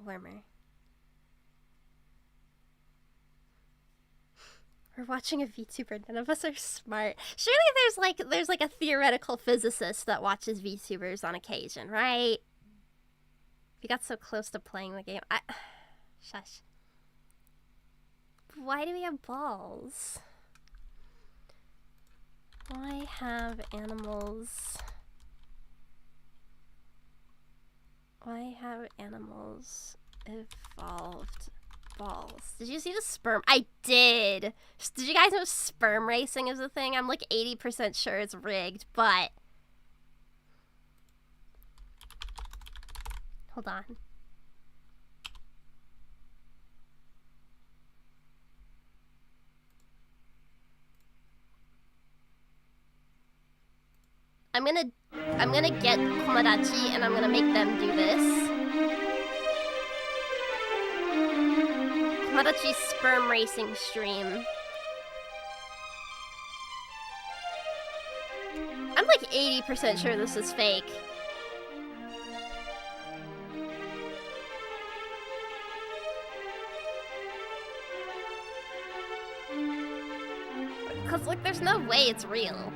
warmer? We're watching a VTuber. None of us are smart. Surely there's like a theoretical physicist that watches VTubers on occasion, right? We got so close to playing the game. Shush. Why do we have balls? Why have animals? Why have animals evolved balls? Did you see the sperm? I did. Did you guys know sperm racing is a thing? I'm like 80% sure it's rigged, but hold on. I'm gonna get Komodachi and I'm gonna make them do this. Komodachi's sperm racing stream. I'm like 80% sure this is fake. Cause like there's no way it's real.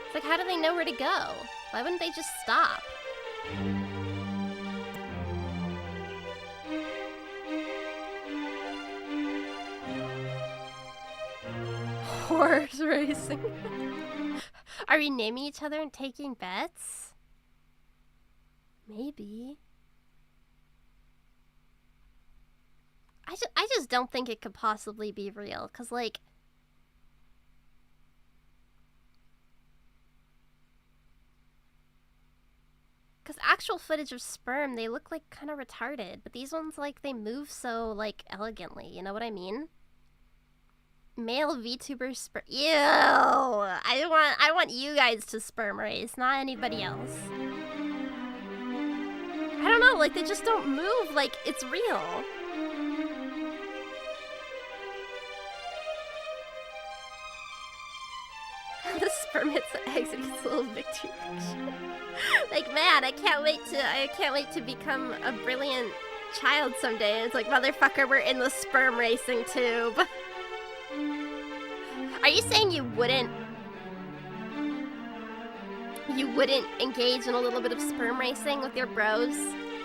It's like, how do they know where to go? Why wouldn't they just stop? Horse racing. Are we naming each other and taking bets? Maybe. I just don't think it could possibly be real, cause like actual footage of sperm, they look like kind of retarded, but these ones, like, they move so, like, elegantly, you know what I mean? Male VTuber sperm. Ew! I want you guys to sperm race, not anybody else. I don't know, like, they just don't move like it's real. The sperm hits the eggs and gets a little victory picture. Like, man, I can't wait to become a brilliant child someday. And it's like, motherfucker, we're in the sperm racing tube. Are you saying you wouldn't engage in a little bit of sperm racing with your bros?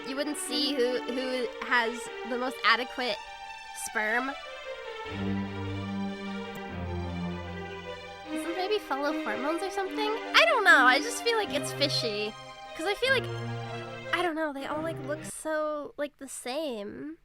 You wouldn't see who has the most adequate sperm? Maybe follow hormones or something? I don't know, I just feel like it's fishy. Because I feel like, I don't know, they all like look so like the same.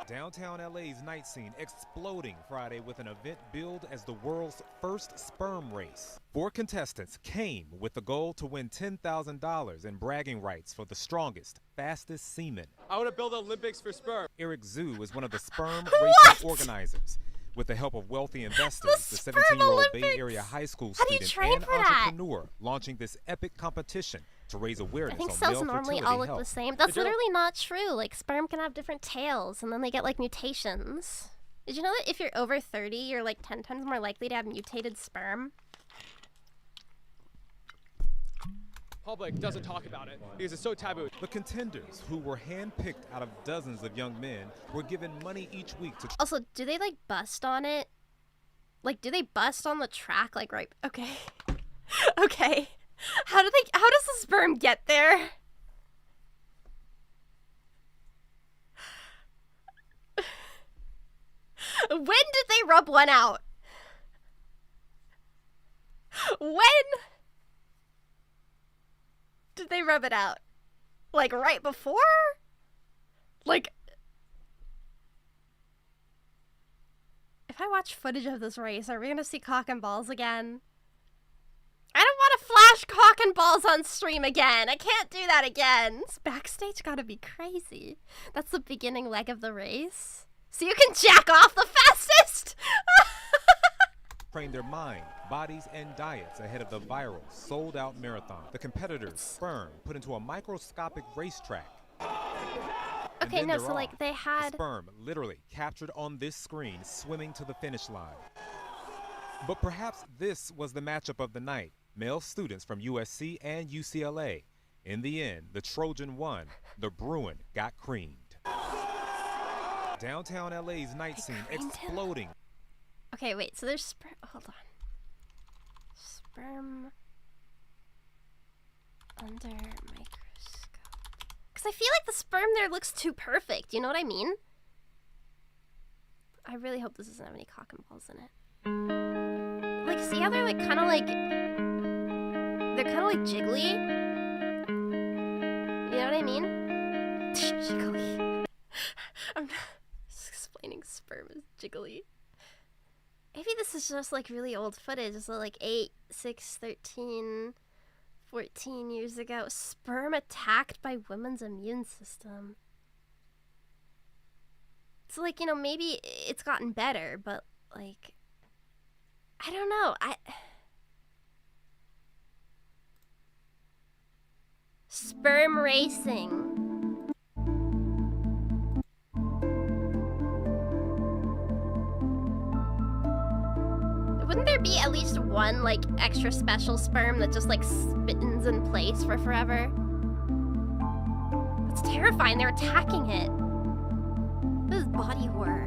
Downtown LA's night scene exploding Friday with an event billed as the world's first sperm race. 4 contestants came with the goal to win $10,000 in bragging rights for the strongest, fastest semen. I want to build Olympics for sperm. Eric Zhu is one of the sperm racing organizers. With the help of wealthy investors, the Sperm 17-year-old Bay Olympics! Area high school How do you student train and for that? entrepreneur launching this epic competition to raise awareness I think on cells male normally fertility all look health. the same. That's literally not true. Like, sperm can have different tails, and then they get, like, mutations. Did you know that if you're over 30, you're, like, 10 times more likely to have mutated sperm? Public doesn't talk about it because it's so taboo. The contenders, who were handpicked out of dozens of young men, were given money each week to... Also, do they, like, bust on it? Like, do they bust on the track? Like, right... Okay. Okay. How does the sperm get there? When did they rub one out? When did they rub it out? Like, right before? Like, if I watch footage of this race, are we gonna see cock and balls again? I don't want to flash cock and balls on stream again. I can't do that again. This backstage gotta be crazy. That's the beginning leg of the race. So you can jack off the fastest! train their mind, bodies, and diets ahead of the viral, sold-out marathon. The competitors' sperm put into a microscopic racetrack. Okay, no, so like they had... The sperm literally captured on this screen, swimming to the finish line. But perhaps this was the matchup of the night. Male students from USC and UCLA. In the end, the Trojan won. The Bruin got creamed. Downtown LA's night scene exploding. Okay, wait, so there's sperm... Hold on. Sperm... under microscope. Because I feel like the sperm there looks too perfect, you know what I mean? I really hope this doesn't have any cock and balls in it. Like, see how they're like kind of like... They're kind of like jiggly? You know what I mean? Jiggly. I'm not just explaining sperm as jiggly. Maybe this is just like really old footage. It's like 8, 6, 13, 14 years ago. Sperm attacked by women's immune system. So like, you know, maybe it's gotten better, but like, I don't know. Sperm racing. Wouldn't there be at least one, like, extra special sperm that just, like, spins in place for forever? That's terrifying. They're attacking it. This is body horror.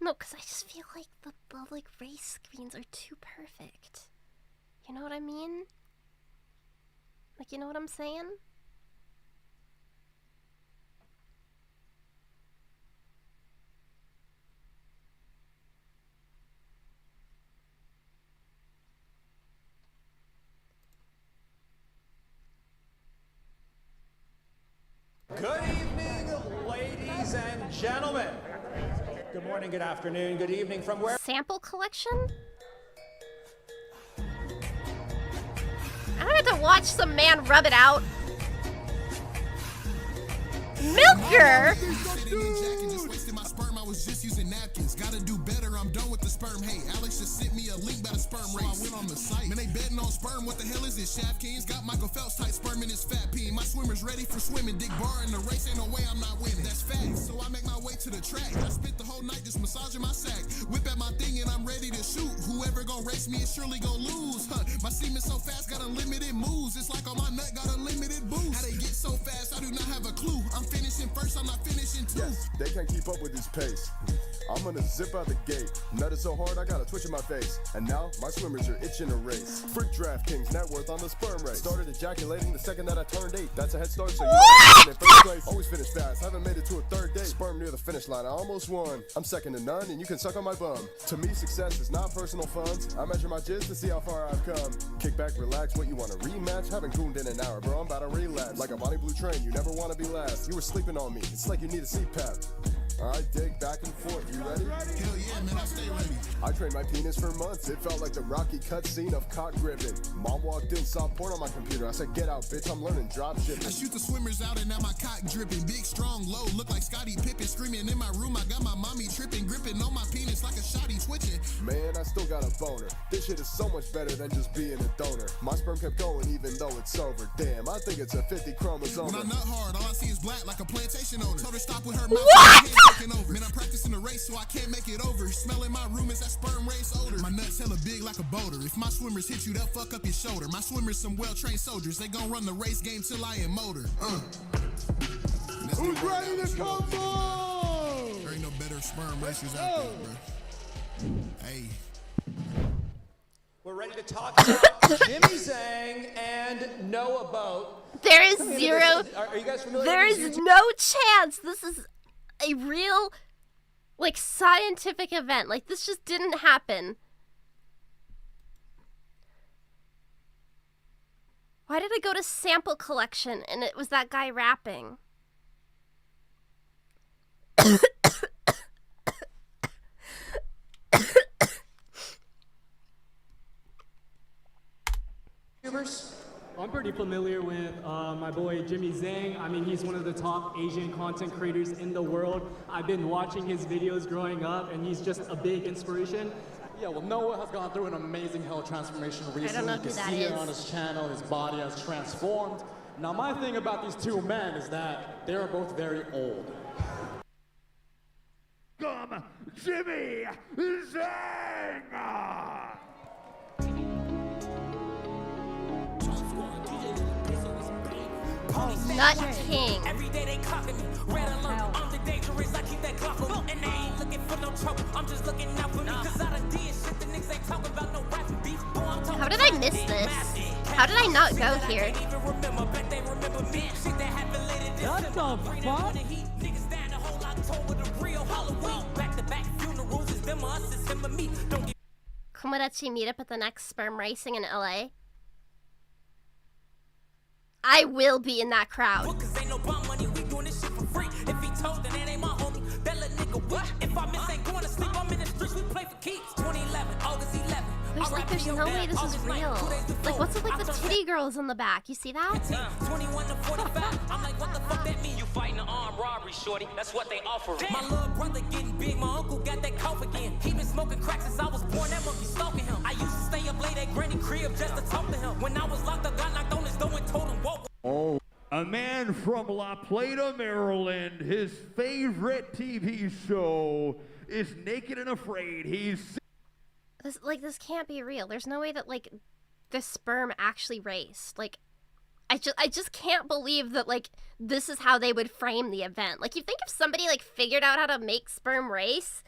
No, because I just feel like the like, race screens are too perfect. You know what I mean? Like, you know what I'm saying? Good evening, ladies and gentlemen. Good morning, good afternoon, good evening from where? Sample collection? I don't have to watch some man rub it out. Milker! I was just using napkins. Gotta do better, I'm done with the sperm. Hey, Alex just sent me a link about a sperm race. So I went on the site. Man, they betting on sperm. What the hell is this? Shaft Kings got Michael Phelps type sperm in his fat peen. My swimmer's ready for swimming. Dick bar in the race. Ain't no way I'm not winning. That's facts. So I make my way to the track. I spent the whole night just massaging my sack. Whip at my thing and I'm ready to shoot. Whoever gon' race me is surely gon' lose. Huh. My semen so fast, got unlimited moves. It's like on my nut, got unlimited boost. How they get so fast, I do not have a clue. I'm finishing first, I'm not finishing two. Yes, they can't keep up with this pace. I'm gonna zip out the gate. Nutted so hard, I got a twitch in my face. And now, my swimmers are itching to race. Freak DraftKings net worth on the sperm race. Started ejaculating the second that I turned 8. That's a head start, so you know in first place. Always finish fast, haven't made it to a third day. Sperm near the finish line, I almost won. I'm second to none, and you can suck on my bum. To me, success is not personal funds. I measure my jizz to see how far I've come. Kick back, relax, what you want, a rematch? Haven't cooned in an hour, bro, I'm about to relapse. Like a Bonnie Blue train, you never want to be last. You were sleeping on me, it's like you need a CPAP. Alright, dig back and forth. You ready? Hell yeah, man, I stay ready. I trained my penis for months. It felt like the Rocky cutscene of cock gripping. Mom walked in, saw porn on my computer. I said, get out, bitch, I'm learning drop shipping. I shoot the swimmers out and now my cock dripping. Big, strong, low, look like Scottie Pippen. Screaming in my room, I got my mommy tripping. Gripping on my penis like a shotty twitching. Man, I still got a boner. This shit is so much better than just being a donor. My sperm kept going even though it's over. Damn, I think it's a 50 chromosome. When I nut hard, all I see is black like a plantation owner. Told her stop with her What? mouth. Over. Man, I'm practicing the race so I can't make it over. Smelling my room is that sperm race odor. My nuts hella big like a boulder. If my swimmers hit you, they'll fuck up your shoulder. My swimmers some well-trained soldiers. They gon' run the race game till I am motor. Who's ready to come on? There ain't no better sperm racers out there, bro. Hey. We're ready to talk about Jimmy Zhang and know about. There is zero. Are you guys familiar There with is these no chance this is a real, like, scientific event. Like, this just didn't happen. Why did I go to sample collection and it was that guy rapping? YouTubers? I'm pretty familiar with my boy Jimmy Zhang. I mean, he's one of the top Asian content creators in the world. I've been watching his videos growing up, and he's just a big inspiration. Yeah, well, Noah has gone through an amazing health transformation recently. know You who can that see it is. on his channel. His body has transformed. Now, my thing about these two men is that they are both very old. Jimmy Zhang! Nut King. Every day they clocking me. Red alert, I'm the dangerous. I keep that clock on me. And they ain't looking for no trouble. I'm just looking out for me. Cause I done did shit the niggas ain't talking about no rapping beef. How did I miss this? How did I not go here? What the fuck? Niggas down the whole October, the real Halloween. Back to back funerals is them or us, it's him or me. Don't get Komodachi meet up at the next sperm racing in LA. I will be in that crowd. Cause ain't no bum money, we doing this shit for free. If he told, then it ain't my homie. That little nigga what? If I miss ain't going to sleep, I'm in the streets, we play for keeps. 2011, August 11. There's no way this is real. Like, what's with, like, the titty girls in the back? You see that? 21 to 45, I'm like, what the fuck that mean? You fighting an armed robbery, shorty. That's what they offer. My little brother getting big, my uncle got that cough again. He been smoking crack since I was born, that monkey stalking him. I used to stay up late at Granny crib just to talk to him. When I was locked up, got knocked on his door and told him, whoa. Oh, a man from La Plata, Maryland, his favorite TV show is Naked and Afraid. He's This can't be real. There's no way that, like, the sperm actually raced. Like, I just can't believe that, like, this is how they would frame the event. Like, you think if somebody, like, figured out how to make sperm race,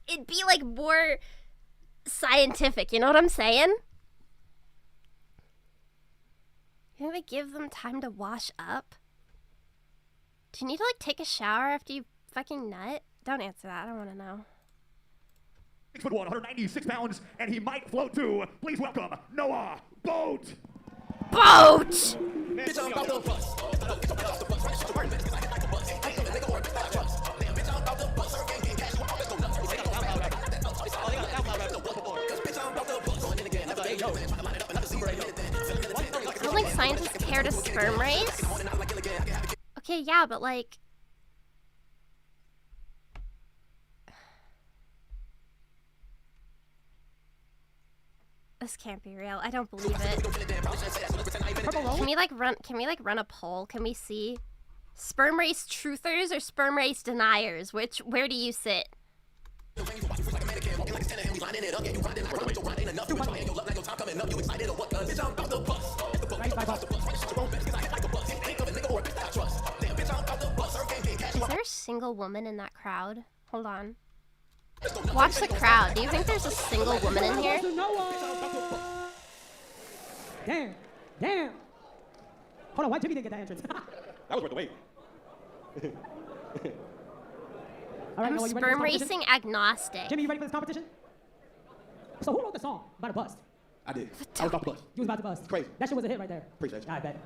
it'd be, like, more scientific, you know what I'm saying? You think they give them time to wash up? Do you need to, like, take a shower after you fucking nut? Don't answer that. I don't want to know. 6'1", 196 pounds, and he might float too. Please welcome Noah Boat. Boat! Bitch, I'm about to bust. Don't, like, scientists care to sperm race? Okay, yeah, but, like... This can't be real. I don't believe it. Can we run a poll? Can we see sperm race truthers or sperm race deniers? Where do you sit? Is there a single woman in that crowd? Hold on. Watch the crowd. Do you think there's a single woman in here? Damn. Damn. Hold on, why Jimmy didn't get that entrance? That was worth the wait. All right, I'm Noah, you ready for this sperm competition? racing agnostic. Jimmy, you ready for this competition? So who wrote the song about a bust? I did. I was about to bust. You was about to bust. Crazy. That shit was a hit right there. Appreciate you. I bet.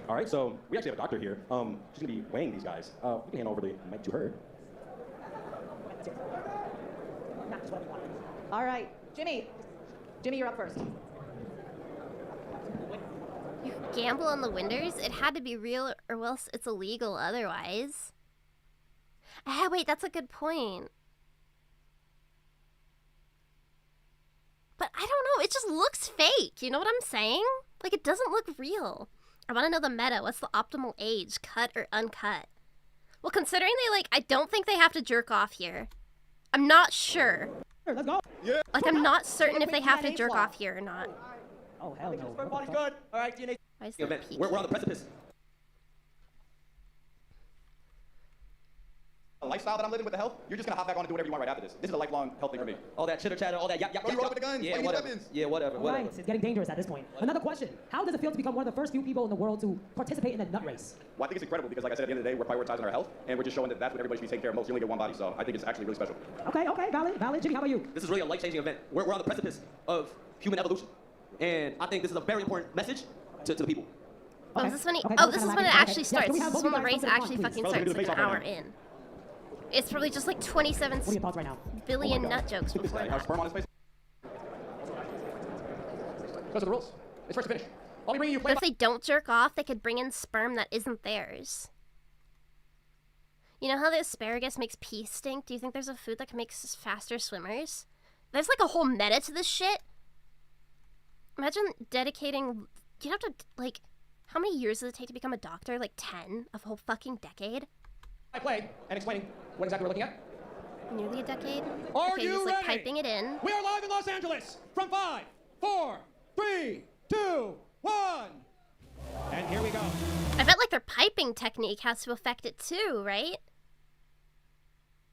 All right, so we actually have a doctor here. She's gonna be weighing these guys. We can hand over the mic to her. All right, Jimmy, you're up first. You gamble on the winners? It had to be real or else it's illegal otherwise. Ah, wait, that's a good point. But I don't know, it just looks fake, you know what I'm saying? Like, it doesn't look real. I want to know the meta. What's the optimal age, cut or uncut? Well, considering I don't think they have to jerk off here. I'm not sure. Let's go. Yeah. Like, I'm not certain if they have to jerk off here or not. Oh, hell no. Sperm body's good. All right, DNA. Why is there peeking? We're on the precipice. A lifestyle that I'm living with the health, you're just gonna hop back on and do whatever you want right after this. This is a lifelong health thing for me. All that chitter chatter, all that yap. You roll with the guns. Yeah, whatever. Yeah, whatever. Right, it's getting dangerous at this point. Another question. How does it feel to become one of the first few people in the world to participate in a nut race? Well, I think it's incredible because, like I said, at the end of the day, we're prioritizing our health, and we're just showing that that's what everybody should be taking care of most. You only get one body, so I think it's actually really special. Okay, valid. Jimmy, how about you? This is really a life-changing event. We're on the precipice of human evolution, and I think this is a very important message to the people. Oh, is this when this is when it actually starts. This is when the race actually fucking starts, like an hour in. It's probably just like 27 billion nut jokes before that. Goes to the rules. It's first to finish. I'll be bringing you. But if they don't jerk off, they could bring in sperm that isn't theirs. You know how the asparagus makes pee stink? Do you think there's a food that can make faster swimmers? There's like a whole meta to this shit. Imagine dedicating. You have to like. How many years does it take to become a doctor? Like 10? A whole fucking decade? I play and explaining what exactly we're looking at. Nearly a decade? Are okay, you he's like ready? piping it in. We are live in Los Angeles from 5, 4, 3, 2, 1. And here we go. I bet like their piping technique has to affect it too, right?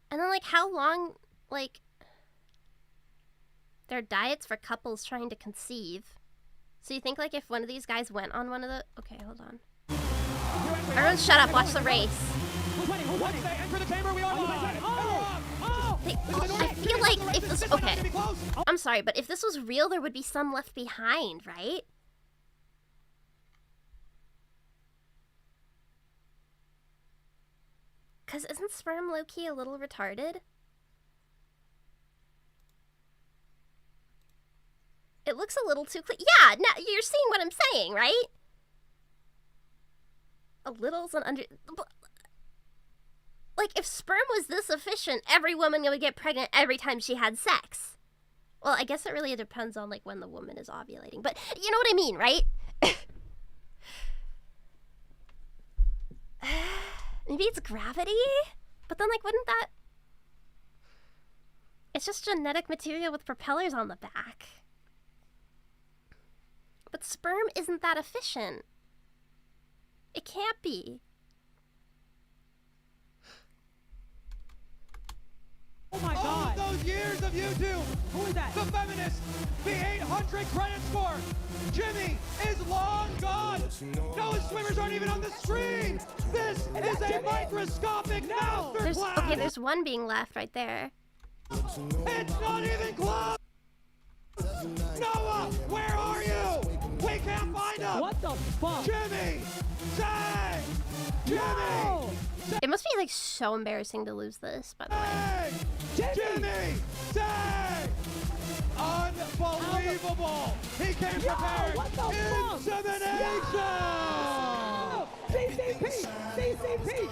And then like how long, like, their diets for couples trying to conceive. So you think like if one of these guys went on one of the, okay, hold on. Everyone shut up, watch the race. Once they enter the chamber, we are live. I feel like if this, okay, I'm sorry, but if this was real, there would be some left behind, right? Cause isn't sperm low-key a little retarded? It looks a little too clean. Yeah, no, you're seeing what I'm saying, right? A little's an under... Like, if sperm was this efficient, every woman would get pregnant every time she had sex. Well, I guess it really depends on, like, when the woman is ovulating. But you know what I mean, right? Maybe it's gravity? But then, like, wouldn't that... It's just genetic material with propellers on the back. But sperm isn't that efficient. It can't be. Oh my God! All of those years of YouTube! Who is that? The feminist! The 800 credit score! Jimmy is long gone! Those swimmers aren't even on the screen! This is a microscopic masterclass! Okay, there's one being left right there. It's not even close! Noah, where are you? We can't find him! What the fuck? Jimmy! Zang! Jimmy! It must be like so embarrassing to lose this, by the way. Jimmy! Zang! Unbelievable! He came prepared! Insemination! CCP!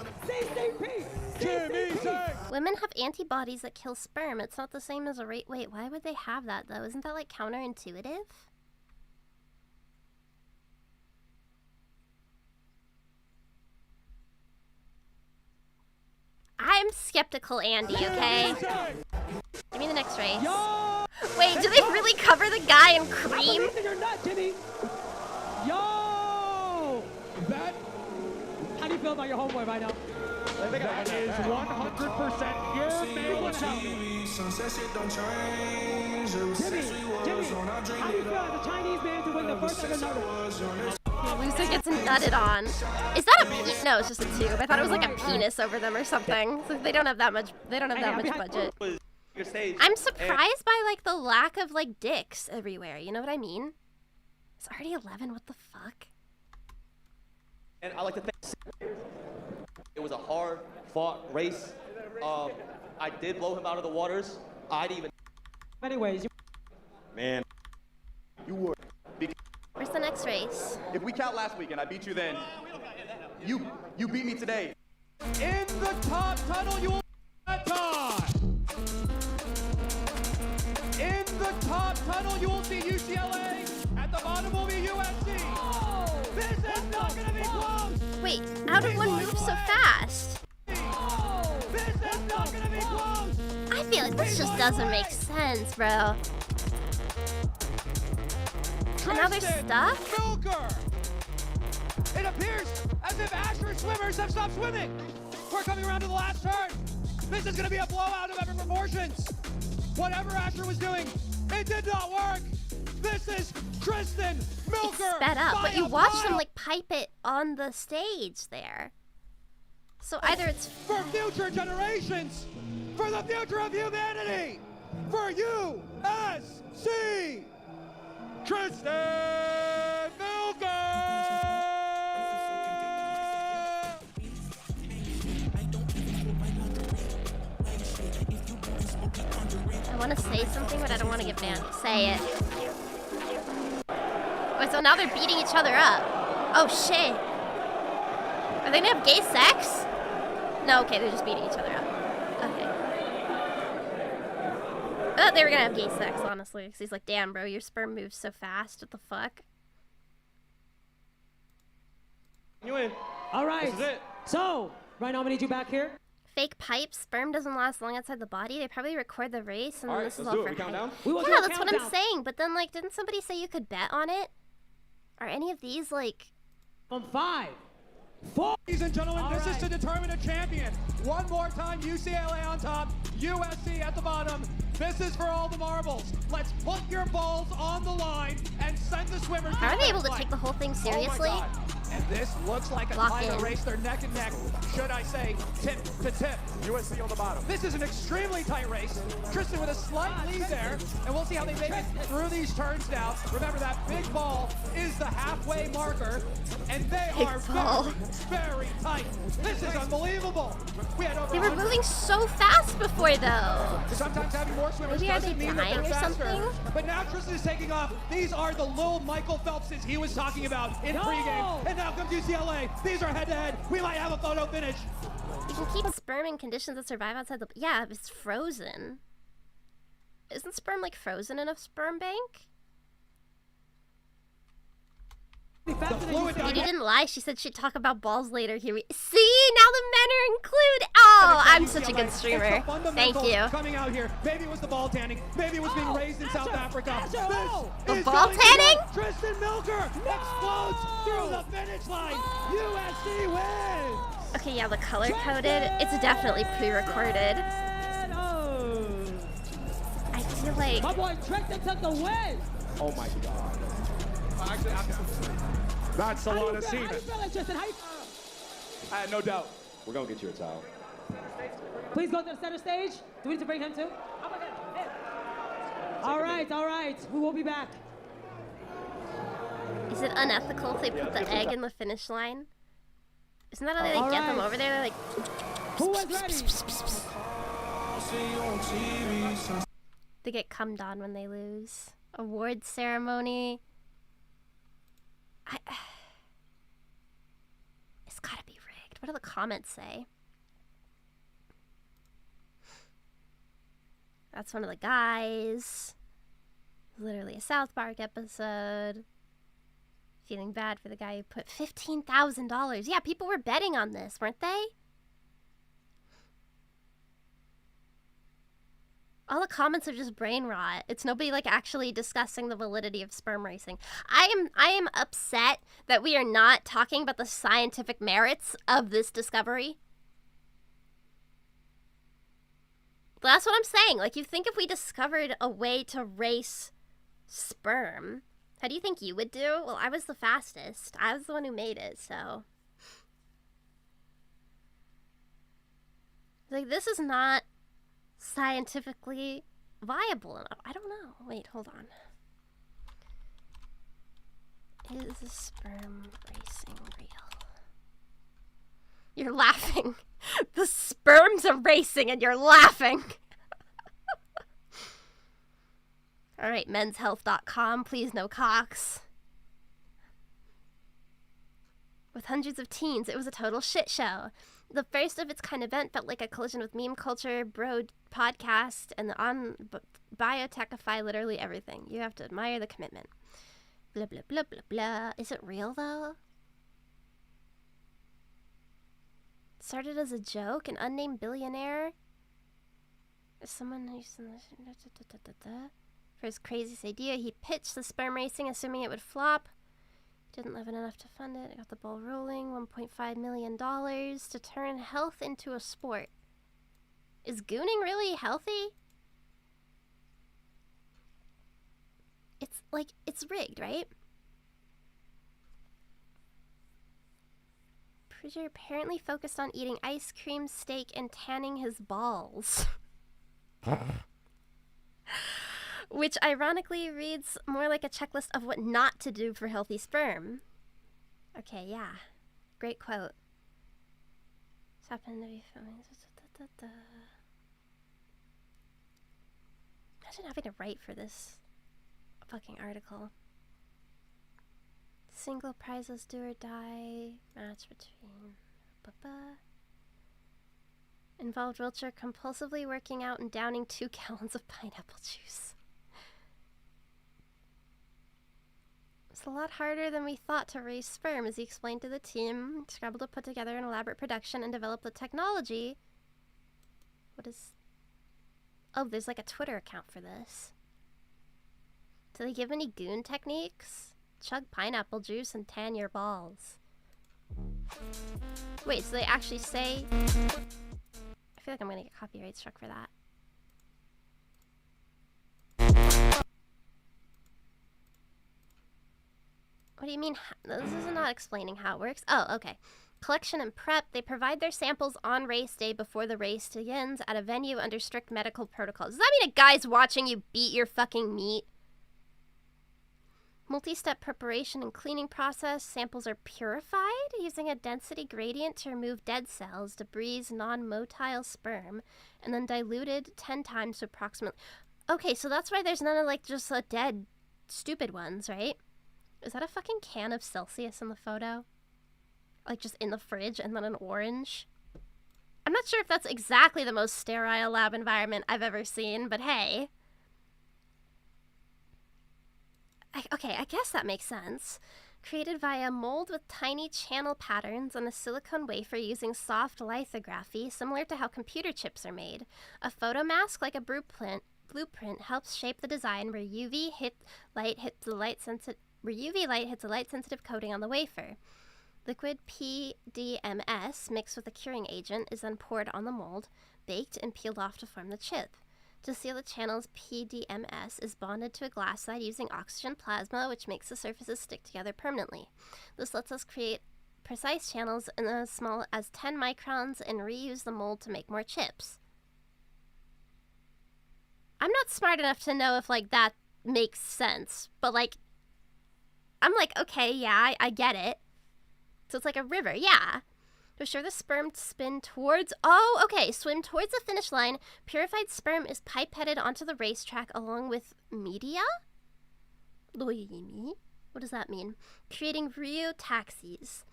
Jimmy Zang! Women have antibodies that kill sperm. It's not the same as a rate. Wait, why would they have that though? Isn't that like counterintuitive? I'm skeptical, Andy, okay? Give me the next race. Wait, do they really cover the guy in cream? You're not, Jimmy. Yo! That... How do you feel about your homeboy right now? That is 100% your male account. Jimmy, how do you feel as a Chinese man to win the first ever nut? The loser gets nutted on. Is that a penis? No, it's just a tube. I thought it was like a penis over them or something. So they don't have that much. They don't have that much budget. I'm surprised by like the lack of like dicks everywhere. You know what I mean? It's already 11. What the fuck? And I'd like to thank. It was a hard-fought race. I did blow him out of the waters. I'd even. Anyways, Man, you were. Where's the next race? If we count last weekend, I beat you then. You beat me today. In the top tunnel, you will that time. In the top tunnel, you will see UCLA. At the bottom will be USC. Oh, this is not going to be close. Wait, how did one move so fast? Oh, this is not going to be close. I feel like this just doesn't make sense, bro. And now they're stuck? Milker. It appears as if Asher swimmers have stopped swimming. We're coming around to the last turn. This is going to be a blowout of epic proportions. Whatever Asher was doing, it did not work. This is Tristan Milker. It's sped up, but you watched them like pipe it on the stage there. So either it's for future generations, for the future of humanity, for USC, Tristan Milker. I want to say something, but I don't want to get banned. Say it. Wait, so now they're beating each other up. Oh shit. Are they gonna have gay sex? No, okay, they're just beating each other up. Okay. I thought they were gonna have gay sex, honestly. Because he's like, damn, bro, your sperm moves so fast. What the fuck? You in. All right. This is it. So, right now I'm gonna need you back here. Fake pipe, sperm doesn't last long outside the body. They probably record the race and then this is all for hype. Yeah, that's what I'm saying. But then, like, didn't somebody say you could bet on it? Are any of these, like... On 5, 4. Ladies and gentlemen, this is to determine a champion. One more time, UCLA on top, USC at the bottom. This is for all the marbles. Let's put your balls on the line and send the swimmers. How are they able to take the whole thing seriously? Oh my God. And this looks like a tight race. They're neck and neck. Should I say tip to tip? USC on the bottom. This is an extremely tight race. Tristan with a slight lead there. And we'll see how they make it through these turns now. Remember, that big ball is the halfway marker. And they are very, very tight. This is unbelievable. We had over They were moving so fast before, though. Sometimes having more swimmers doesn't mean that they're faster. But now Tristan is taking off. These are the little Michael Phelpses he was talking about in pregame. And now comes UCLA. These are head-to-head. We might have a photo finish. You can keep sperm in conditions that survive outside the... Yeah, it's frozen. Isn't sperm, like, frozen in a sperm bank? Katie didn't lie. She said she'd talk about balls later. Here we see. Now the men are included. Oh, I'm such a good streamer. Thank you. Coming out here. Maybe it was the ball tanning. Maybe it was being raised in South Africa. The ball tanning? Tristan Milker explodes through the finish line. USC wins. Okay, yeah, the color coded. It's definitely pre-recorded. I feel like. My boy Tristan took the win. Oh my God. That's a lot of semen. How you feeling, Tristan? I had no doubt. We're gonna get you a towel. Please go to the center stage. Do we need to bring him too? All right. We will be back. Is it unethical if they put the egg in the finish line? Isn't that how they like, get them over there? They're like... Who is ready? They get cummed on when they lose. Award ceremony. It's gotta be rigged. What do the comments say? That's one of the guys. Literally a South Park episode. Feeling bad for the guy who put $15,000. Yeah, people were betting on this, weren't they? All the comments are just brain rot. It's nobody like actually discussing the validity of sperm racing. I am upset that we are not talking about the scientific merits of this discovery. That's what I'm saying. Like, you think if we discovered a way to race sperm, how do you think you would do? Well, I was the fastest. I was the one who made it, so. Like, this is not scientifically viable enough. I don't know. Wait, hold on. Is sperm racing real? You're laughing. The sperms are racing and you're laughing. All right, menshealth.com, please no cocks. With hundreds of teens, it was a total shit show. The first of its kind event felt like a collision with meme culture, bro podcast, and biotechify literally everything. You have to admire the commitment. Blah, blah, blah, blah, blah. Is it real, though? Started as a joke, an unnamed billionaire. Someone who's for his craziest idea, he pitched the sperm racing, assuming it would flop. Didn't live in enough to fund it. Got the ball rolling. $1.5 million to turn health into a sport. Is gooning really healthy? It's like, it's rigged, right? Preacher apparently focused on eating ice cream, steak, and tanning his balls. Which ironically reads more like a checklist of what not to do for healthy sperm. Okay, yeah. Great quote. Just happened to be filming. Imagine having to write for this fucking article. Single prizes, do or die. Match between... Involved wheelchair compulsively working out and downing 2 gallons of pineapple juice. It's a lot harder than we thought to raise sperm, as he explained to the team. Scrabbled to put together an elaborate production and develop the technology. What is... Oh, there's like a Twitter account for this. Do they give any goon techniques? Chug pineapple juice and tan your balls. Wait, so they actually say... I feel like I'm gonna get copyright struck for that. What do you mean? This is not explaining how it works. Oh, okay. Collection and prep. They provide their samples on race day before the race begins at a venue under strict medical protocols. Does that mean a guy's watching you beat your fucking meat? Multi-step preparation and cleaning process. Samples are purified using a density gradient to remove dead cells, debris, non-motile sperm, and then diluted 10 times to approximately... Okay, so that's why there's none of, like, just the dead, stupid ones, right? Is that a fucking can of Celsius in the photo? Like, just in the fridge and then an orange? I'm not sure if that's exactly the most sterile lab environment I've ever seen, but hey. Okay, I guess that makes sense. Created via mold with tiny channel patterns on a silicone wafer using soft lithography, similar to how computer chips are made. A photo mask, like a blueprint, helps shape the design where UV light hits a light-sensitive coating on the wafer. Liquid PDMS mixed with a curing agent is then poured on the mold, baked, and peeled off to form the chip. To seal the channels, PDMS is bonded to a glass slide using oxygen plasma, which makes the surfaces stick together permanently. This lets us create precise channels in as small as 10 microns and reuse the mold to make more chips. I'm not smart enough to know if, like, that makes sense, but, like, I'm like, okay, yeah, I get it. So it's like a river, yeah. To assure the sperm to spin towards... Oh, okay, swim towards the finish line. Purified sperm is pipetted onto the racetrack along with media? What does that mean? Creating Rio taxis.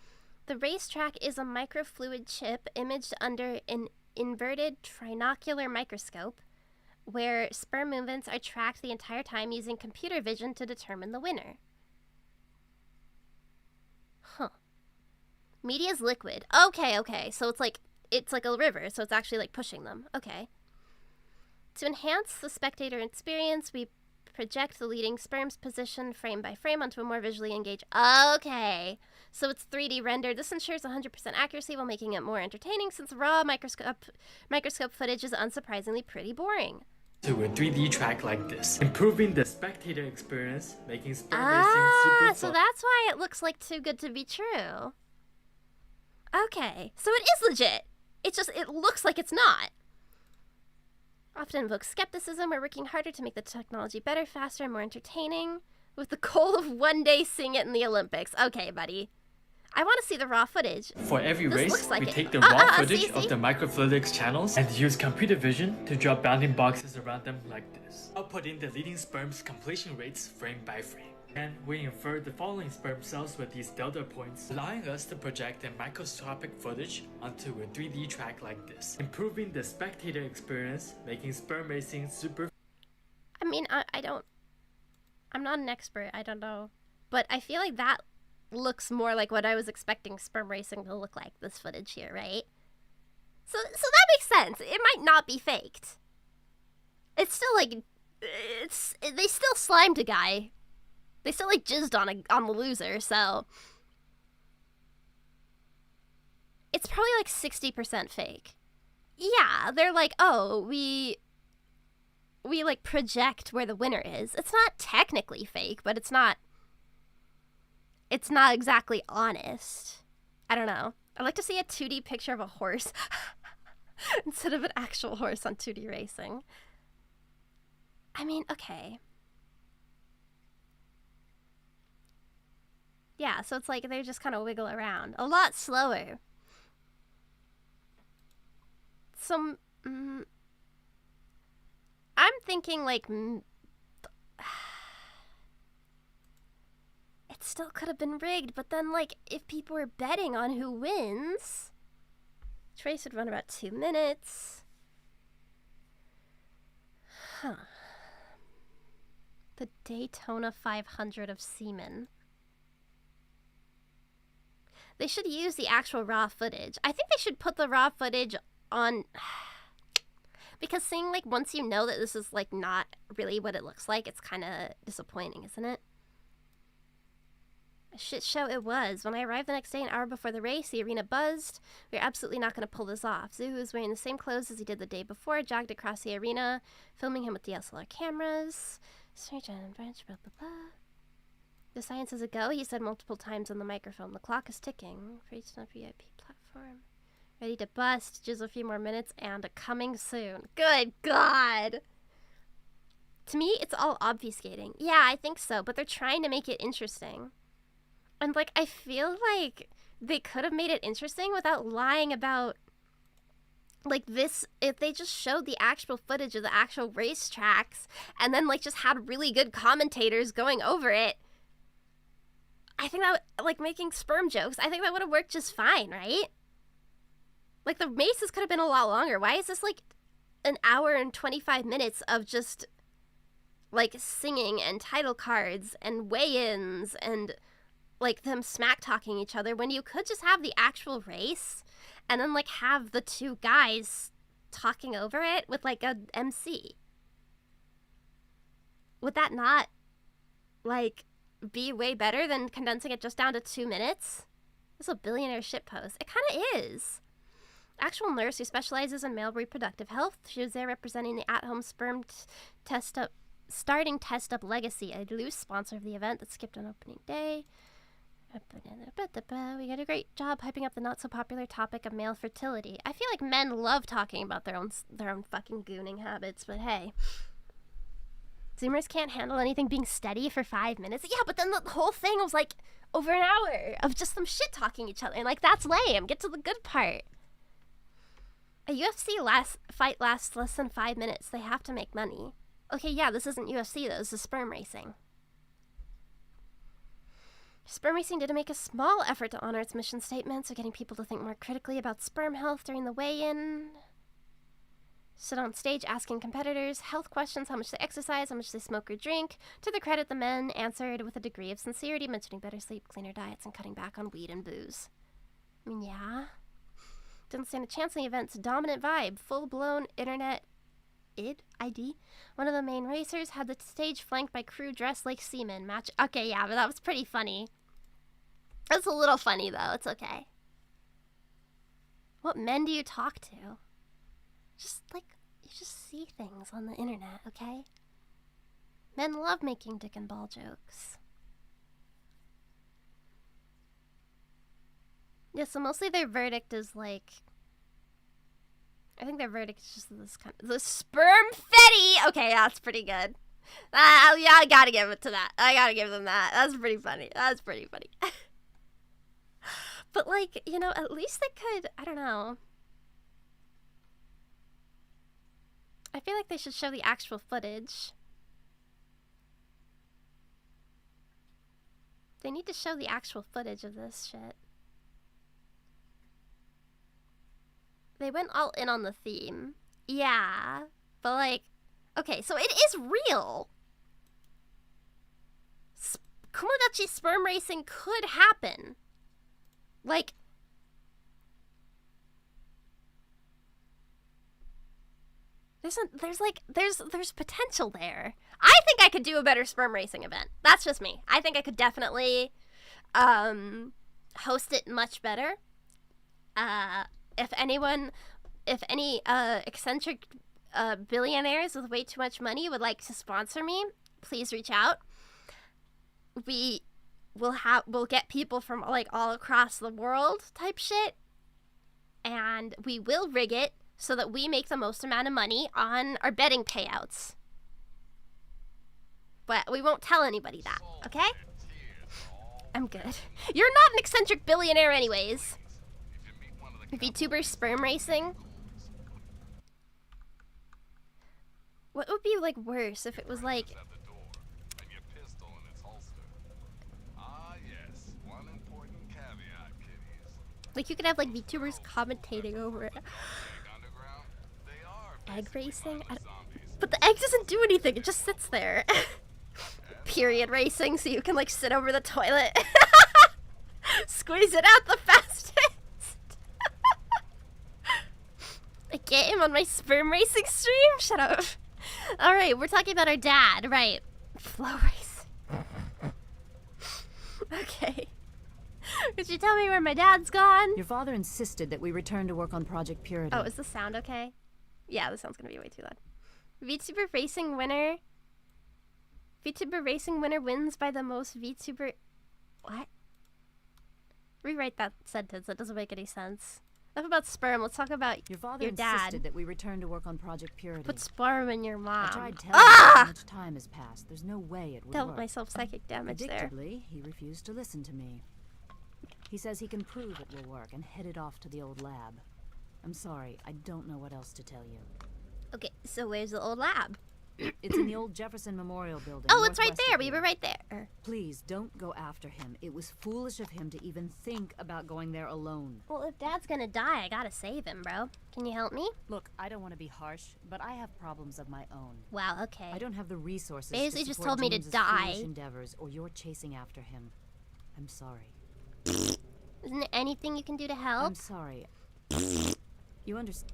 The racetrack is a microfluid chip imaged under an inverted trinocular microscope where sperm movements are tracked the entire time using computer vision to determine the winner. Huh. Media's liquid. Okay. So it's like a river, so it's actually like pushing them. Okay. To enhance the spectator experience, we project the leading sperm's position frame by frame onto a more visually engaged... Okay. So it's 3D rendered. This ensures 100% accuracy while making it more entertaining, since raw microscope footage is unsurprisingly pretty boring. To a 3D track like this, improving the spectator experience, making sperm racing super fun. So that's why it looks like too good to be true. Okay, so it is legit. It looks like it's not. Often invokes skepticism. We're working harder to make the technology better, faster, and more entertaining, with the goal of one day seeing it in the Olympics. Okay, buddy. I want to see the raw footage. For every This race, looks like we it. take the raw footage See? of the microfluidics channels and use computer vision to draw bounding boxes around them like this. I'll put in the leading sperm's completion rates frame by frame. And we infer the following sperm cells with these delta points, allowing us to project the microscopic footage onto a 3D track like this, improving the spectator experience, making sperm racing super... I mean, I'm not an expert, I don't know. But I feel like that looks more like what I was expecting sperm racing to look like, this footage here, right? So that makes sense. It might not be faked. It's still like, they still slimed a guy. They still like jizzed on the loser, so it's probably like 60% fake. Yeah, they're like, oh, we like project where the winner is. It's not technically fake, but it's not exactly honest. I don't know. I'd like to see a 2D picture of a horse instead of an actual horse on 2D racing. I mean, okay. Yeah, so it's like they just kind of wiggle around. A lot slower. I'm thinking like... it still could have been rigged, but then like if people were betting on who wins... each race would run about 2 minutes. Huh. The Daytona 500 of semen. They should use the actual raw footage. I think they should put the raw footage on... because seeing, like, once you know that this is, like, not really what it looks like, it's kind of disappointing, isn't it? A shit show it was. When I arrived the next day, an hour before the race, the arena buzzed. We were absolutely not going to pull this off. Zuhu was wearing the same clothes as he did the day before, jogged across the arena, filming him with DSLR cameras. Strange and branch, blah, blah, blah. The science is a go, he said multiple times on the microphone. The clock is ticking. For each VIP platform. Ready to bust. Just a few more minutes and coming soon. Good God! To me, it's all obfuscating. Yeah, I think so, but they're trying to make it interesting. And, like, I feel like they could have made it interesting without lying about, like, this. If they just showed the actual footage of the actual racetracks and then, like, just had really good commentators going over it, I think that, like, making sperm jokes, I think that would have worked just fine, right? Like, the races could have been a lot longer. Why is this, like, an hour and 25 minutes of just, like, singing and title cards and weigh-ins and, like, them smack-talking each other when you could just have the actual race and then, like, have the two guys talking over it with, like, a MC? Would that not, like... be way better than condensing it just down to 2 minutes? This is a billionaire shitpost. It kind of is. Actual nurse who specializes in male reproductive health. She was there representing the at-home sperm starting test up legacy, a loose sponsor of the event that skipped on opening day. We did a great job hyping up the not so popular topic of male fertility. I feel like men love talking about their own fucking gooning habits, but hey. Zoomers can't handle anything being steady for 5 minutes. Yeah, but then the whole thing was like over an hour of just some shit talking each other. And like, that's lame. Get to the good part. A UFC fight lasts less than 5 minutes. They have to make money. Okay, yeah, this isn't UFC though. This is sperm racing. Sperm racing did make a small effort to honor its mission statements of getting people to think more critically about sperm health during the weigh-in. Stood on stage asking competitors health questions, how much they exercise, how much they smoke or drink. To their credit, the men answered with a degree of sincerity, mentioning better sleep, cleaner diets, and cutting back on weed and booze. I mean, yeah. Didn't stand a chance in the event's dominant vibe. Full-blown internet ID. One of the main racers had the stage flanked by crew dressed like seamen. Match. Okay, yeah, but that was pretty funny. That's a little funny, though. It's okay. What men do you talk to? Just, like, you just see things on the internet, okay? Men love making dick and ball jokes. Yeah, so mostly their verdict is, like... I think their verdict is just this kind of... The sperm fetty! Okay, yeah, that's pretty good. Yeah, I gotta give it to that. I gotta give them that. That's pretty funny. That's pretty funny. But, like, you know, at least they could, I don't know. I feel like they should show the actual footage. They need to show the actual footage of this shit. They went all in on the theme. Yeah, but like, okay, so it is real. Kumazuki sperm racing could happen. Like, there's potential there. I think I could do a better sperm racing event. That's just me. I think I could definitely host it much better. If any eccentric billionaires with way too much money would like to sponsor me, please reach out. We'll get people from like all across the world type shit, and we will rig it so that we make the most amount of money on our betting payouts. But we won't tell anybody that, okay? I'm good. You're not an eccentric billionaire anyways. VTuber sperm racing? What would be like worse if it was like... Like you could have like VTubers commentating over it. Egg racing? But the egg doesn't do anything, it just sits there. Period racing, so you can like sit over the toilet. Squeeze it out the fastest. A game on my sperm racing stream? Shut up. Alright, we're talking about our dad, right. Flow racing. Okay. Could you tell me where my dad's gone? Your father insisted that we return to work on Project Purity. Oh, is the sound okay? Yeah, the sound's gonna be way too loud. VTuber racing winner. VTuber racing winner wins by the most VTuber... What? Rewrite that sentence, that doesn't make any sense. Enough about sperm, let's talk about your father your dad. Insisted that we return to work on Project Purity. Put sperm in your mom. I tried telling him how much time has passed. There's no way it would Dealt work. myself psychic damage there. Predictably, he refused to listen to me. He says he can prove it will work and headed off to the old lab. I'm sorry, I don't know what else to tell you. Okay, so where's the old lab? It's in the old Jefferson Memorial Building. Oh, it's right there. We were right there. Please, don't go after him. It was foolish of him to even think about going there alone. Well, if Dad's gonna die, I gotta save him, bro. Can you help me? Look, I don't want to be harsh, but I have problems of my own. Wow, okay. I don't have the resources Basically to just support told me to James's die. foolish endeavors, or you're chasing after him. I'm sorry. Isn't there anything you can do to help? I'm sorry. You understand?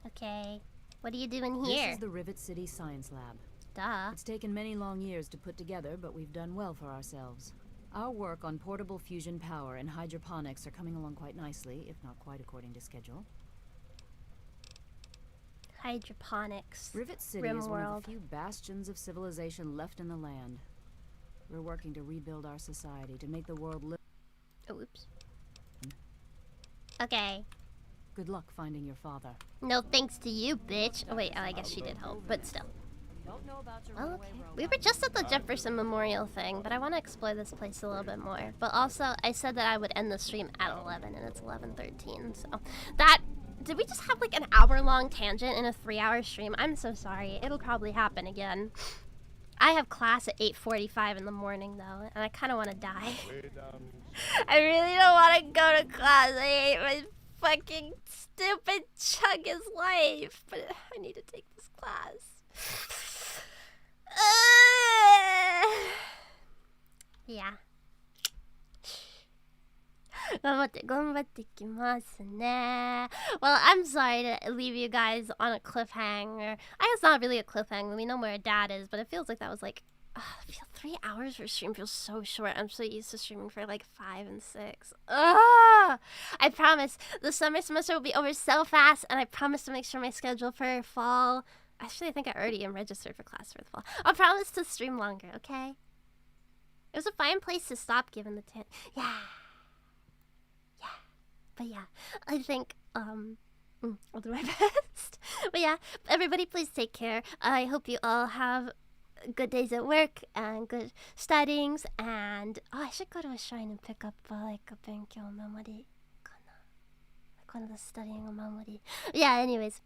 Okay. What are you doing here? This is the Rivet City Science Lab. Duh. It's taken many long years to put together, but we've done well for ourselves. Our work on portable fusion power and hydroponics are coming along quite nicely, if not quite according to schedule. Hydroponics. Rivet City Rim is one world. of the few bastions of civilization left in the land. We're working to rebuild our society, to make the world live. Oops. Okay. Good luck finding your father. No thanks to you, bitch. Oh wait, I guess she did help, but still. Well, okay. We were just at the Jefferson Memorial thing, but I want to explore this place a little bit more. But also, I said that I would end the stream at 11, and it's 11:13, so... Did we just have like an hour-long tangent in a 3-hour stream? I'm so sorry. It'll probably happen again. I have class at 8:45 in the morning, though, and I kind of want to die. I really don't want to go to class. I hate my fucking stupid chuggus life, but I need to take this class. Yeah. 頑張ってきますね. Well, I'm sorry to leave you guys on a cliffhanger. I guess it's not really a cliffhanger. We know where our dad is, but it feels like that was like... 3 hours for a stream feels so short. I'm so used to streaming for like 5 and 6. I promise the summer semester will be over so fast, and I promise to make sure my schedule for fall... Actually, I think I already am registered for class for the fall. I'll promise to stream longer, okay? It was a fine place to stop given the Yeah. But yeah, I think, I'll do my best. But yeah, everybody please take care. I hope you all have good days at work and good studyings. And I should go to a shrine and pick up like a benkyo mamori. Like one of the studying mamori. Yeah, anyways.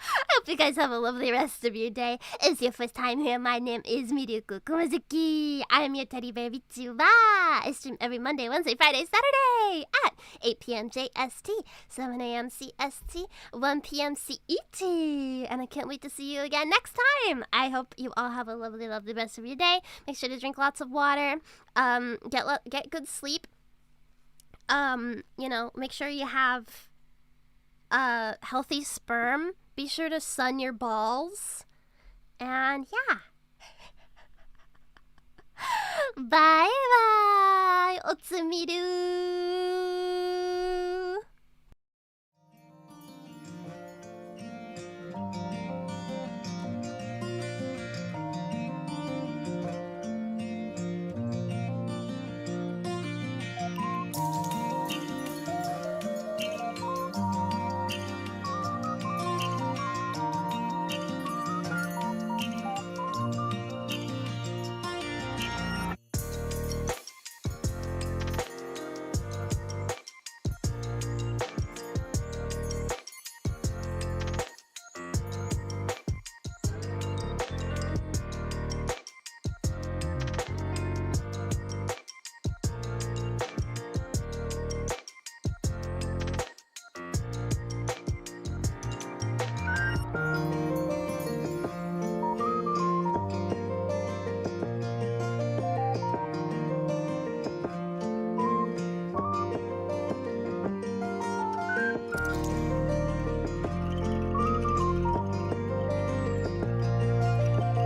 I hope you guys have a lovely rest of your day. If it's your first time here, my name is Miruku Kumazuki. I am your teddy bear vtuber. I stream every Monday, Wednesday, Friday, Saturday at 8 p.m. JST, 7 a.m. CST, 1 p.m. CET. And I can't wait to see you again next time. I hope you all have a lovely, lovely rest of your day. Make sure to drink lots of water. Get good sleep. Make sure you have healthy sperm. Be sure to sun your balls. And yeah. Bye bye. Otsumiru.